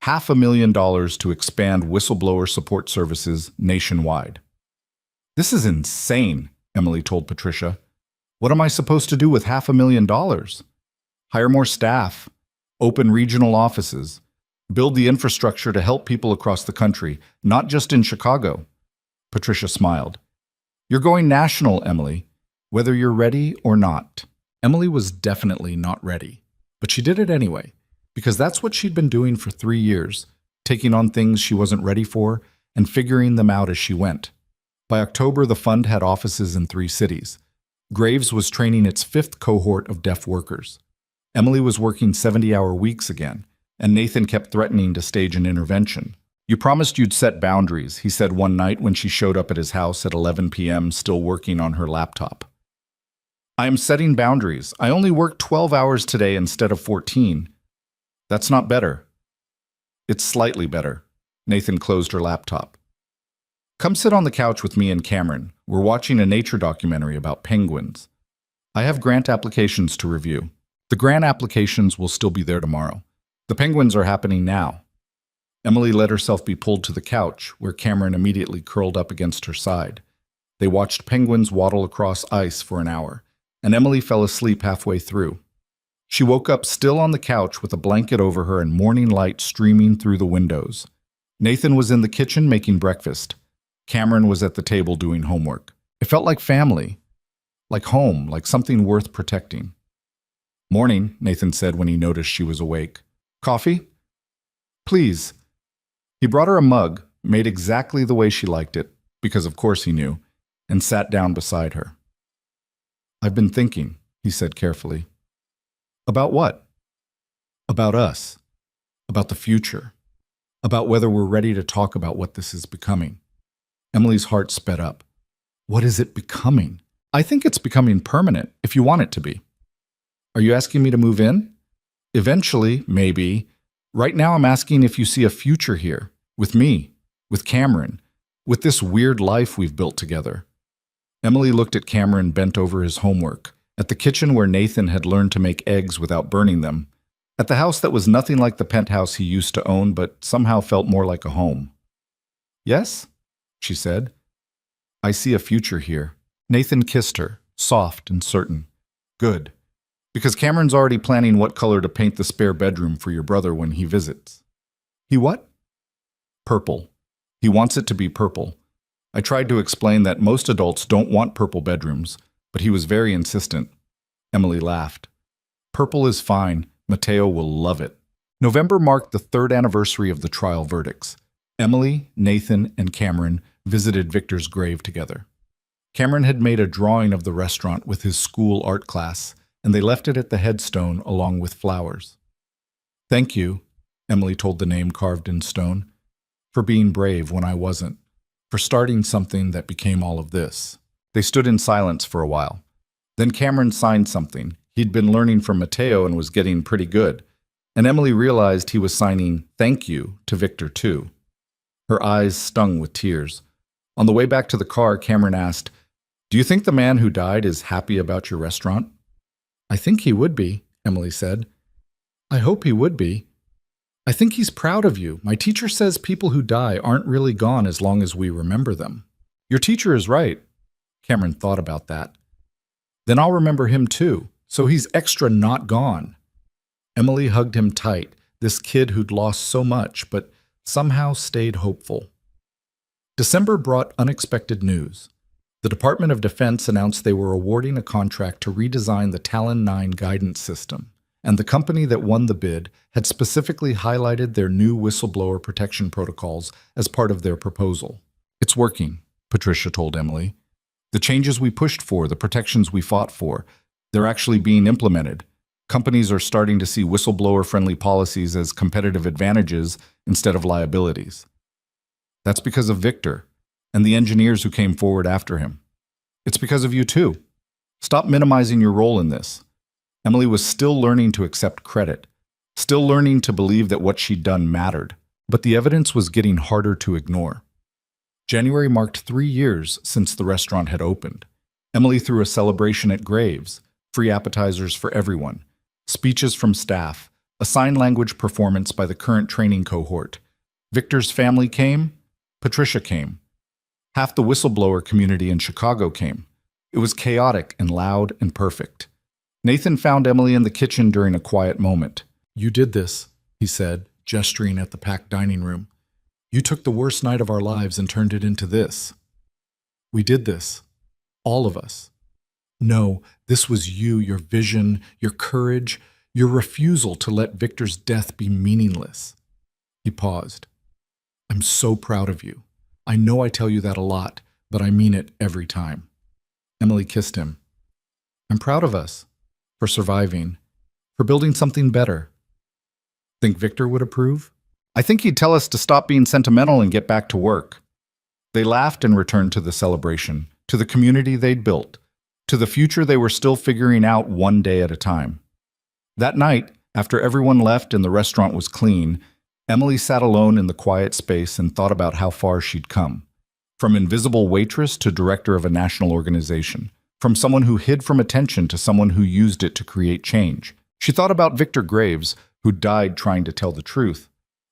$500,000 to expand whistleblower support services nationwide. This is insane, Emily told Patricia. What am I supposed to do with $500,000? Hire more staff, open regional offices, build the infrastructure to help people across the country, not just in Chicago. Patricia smiled. You're going national, Emily, whether you're ready or not. Emily was definitely not ready, but she did it anyway, because that's what she'd been doing for 3 years, taking on things she wasn't ready for and figuring them out as she went. By October, the fund had offices in 3 cities. Graves was training its 5th cohort of deaf workers. Emily was working 70-hour weeks again, and Nathan kept threatening to stage an intervention. You promised you'd set boundaries, he said one night when she showed up at his house at 11 p.m. still working on her laptop. I am setting boundaries. I only worked 12 hours today instead of 14. That's not better. It's slightly better. Nathan closed her laptop. Come sit on the couch with me and Cameron. We're watching a nature documentary about penguins. I have grant applications to review. The grant applications will still be there tomorrow. The penguins are happening now. Emily let herself be pulled to the couch, where Cameron immediately curled up against her side. They watched penguins waddle across ice for an hour, and Emily fell asleep halfway through. She woke up still on the couch with a blanket over her and morning light streaming through the windows. Nathan was in the kitchen making breakfast. Cameron was at the table doing homework. It felt like family, like home, like something worth protecting. "Morning," Nathan said when he noticed she was awake. "Coffee?" "Please." He brought her a mug, made exactly the way she liked it, because of course he knew, and sat down beside her. "I've been thinking," he said carefully. "About what?" "About us. About the future. About whether we're ready to talk about what this is becoming." Emily's heart sped up. "What is it becoming?" "I think it's becoming permanent, if you want it to be." "Are you asking me to move in?" "Eventually, maybe. Right now I'm asking if you see a future here, with me, with Cameron, with this weird life we've built together." Emily looked at Cameron bent over his homework, at the kitchen where Nathan had learned to make eggs without burning them, at the house that was nothing like the penthouse he used to own but somehow felt more like a home. "Yes?" she said. "I see a future here." Nathan kissed her, soft and certain. "Good. Because Cameron's already planning what color to paint the spare bedroom for your brother when he visits." "He what?" "Purple. He wants it to be purple. I tried to explain that most adults don't want purple bedrooms, but he was very insistent." Emily laughed. "Purple is fine. Mateo will love it." November marked the third anniversary of the trial verdicts. Emily, Nathan, and Cameron visited Victor's grave together. Cameron had made a drawing of the restaurant with his school art class, and they left it at the headstone along with flowers. "Thank you," Emily told the name carved in stone, "for being brave when I wasn't, for starting something that became all of this." They stood in silence for a while. Then Cameron signed something. He'd been learning from Mateo and was getting pretty good, and Emily realized he was signing "thank you" to Victor too. Her eyes stung with tears. On the way back to the car, Cameron asked, "Do you think the man who died is happy about your restaurant?" "I think he would be," Emily said. "I hope he would be. I think he's proud of you. My teacher says people who die aren't really gone as long as we remember them." "Your teacher is right." Cameron thought about that. "Then I'll remember him too, so he's extra not gone." Emily hugged him tight, this kid who'd lost so much, but somehow stayed hopeful. December brought unexpected news. The Department of Defense announced they were awarding a contract to redesign the Talon 9 guidance system, and the company that won the bid had specifically highlighted their new whistleblower protection protocols as part of their proposal. "It's working," Patricia told Emily. "The changes we pushed for, the protections we fought for, they're actually being implemented. Companies are starting to see whistleblower-friendly policies as competitive advantages instead of liabilities. That's because of Victor and the engineers who came forward after him. It's because of you too. Stop minimizing your role in this." Emily was still learning to accept credit, still learning to believe that what she'd done mattered, but the evidence was getting harder to ignore. January marked 3 years since the restaurant had opened. Emily threw a celebration at Graves, free appetizers for everyone, speeches from staff, a sign language performance by the current training cohort. Victor's family came, Patricia came. Half the whistleblower community in Chicago came. It was chaotic and loud and perfect. Nathan found Emily in the kitchen during a quiet moment. "You did this," he said, gesturing at the packed dining room. "You took the worst night of our lives and turned it into this. We did this. All of us. No, this was you, your vision, your courage, your refusal to let Victor's death be meaningless." He paused. "I'm so proud of you. I know I tell you that a lot, but I mean it every time." Emily kissed him. "I'm proud of us. For surviving. For building something better." "Think Victor would approve?" "I think he'd tell us to stop being sentimental and get back to work." They laughed and returned to the celebration, to the community they'd built, to the future they were still figuring out one day at a time. That night, after everyone left and the restaurant was clean, Emily sat alone in the quiet space and thought about how far she'd come. From invisible waitress to director of a national organization. From someone who hid from attention to someone who used it to create change. She thought about Victor Graves, who died trying to tell the truth.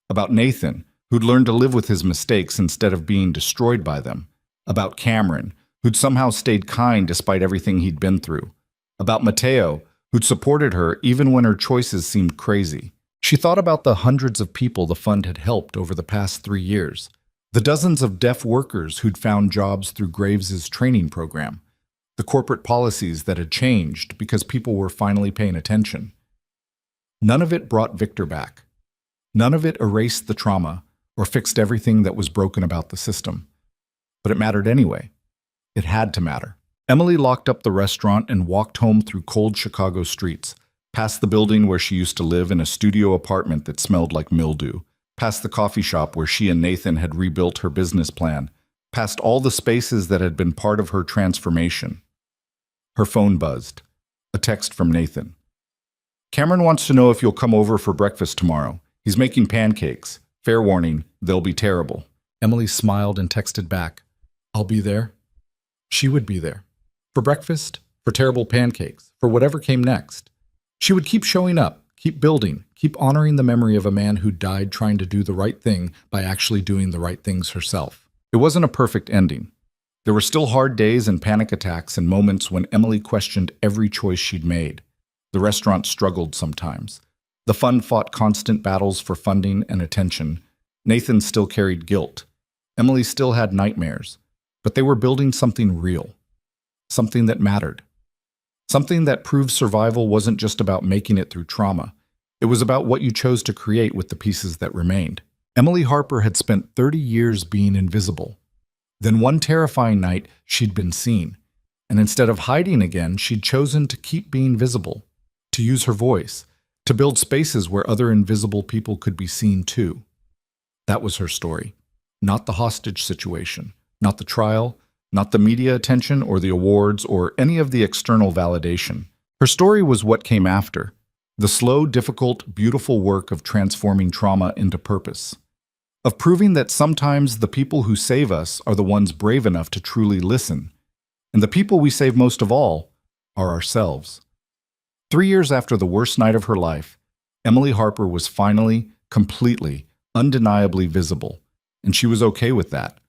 About Nathan, who'd learned to live with his mistakes instead of being destroyed by them. About Cameron, who'd somehow stayed kind despite everything he'd been through. About Mateo, who'd supported her even when her choices seemed crazy. She thought about the hundreds of people the fund had helped over the past 3 years. The dozens of deaf workers who'd found jobs through Graves's training program. The corporate policies that had changed because people were finally paying attention. None of it brought Victor back. None of it erased the trauma or fixed everything that was broken about the system. But it mattered anyway. It had to matter. Emily locked up the restaurant and walked home through cold Chicago streets, past the building where she used to live in a studio apartment that smelled like mildew, past the coffee shop where she and Nathan had rebuilt her business plan, past all the spaces that had been part of her transformation. Her phone buzzed. A text from Nathan. Cameron wants to know if you'll come over for breakfast tomorrow. He's making pancakes. Fair warning, they'll be terrible. Emily smiled and texted back, I'll be there. She would be there. For breakfast, for terrible pancakes, for whatever came next. She would keep showing up, keep building, keep honoring the memory of a man who died trying to do the right thing by actually doing the right things herself. It wasn't a perfect ending. There were still hard days and panic attacks and moments when Emily questioned every choice she'd made. The restaurant struggled sometimes. The fund fought constant battles for funding and attention. Nathan still carried guilt. Emily still had nightmares. But they were building something real. Something that mattered. Something that proved survival wasn't just about making it through trauma. It was about what you chose to create with the pieces that remained. Emily Harper had spent 30 years being invisible. Then one terrifying night, she'd been seen. And instead of hiding again, she'd chosen to keep being visible, to use her voice, to build spaces where other invisible people could be seen too. That was her story. Not the hostage situation, not the trial, not the media attention or the awards or any of the external validation. Her story was what came after. The slow, difficult, beautiful work of transforming trauma into purpose. Of proving that sometimes the people who save us are the ones brave enough to truly listen. And the people we save most of all are ourselves. 3 years after the worst night of her life, Emily Harper was finally, completely, undeniably visible. And she was okay with that.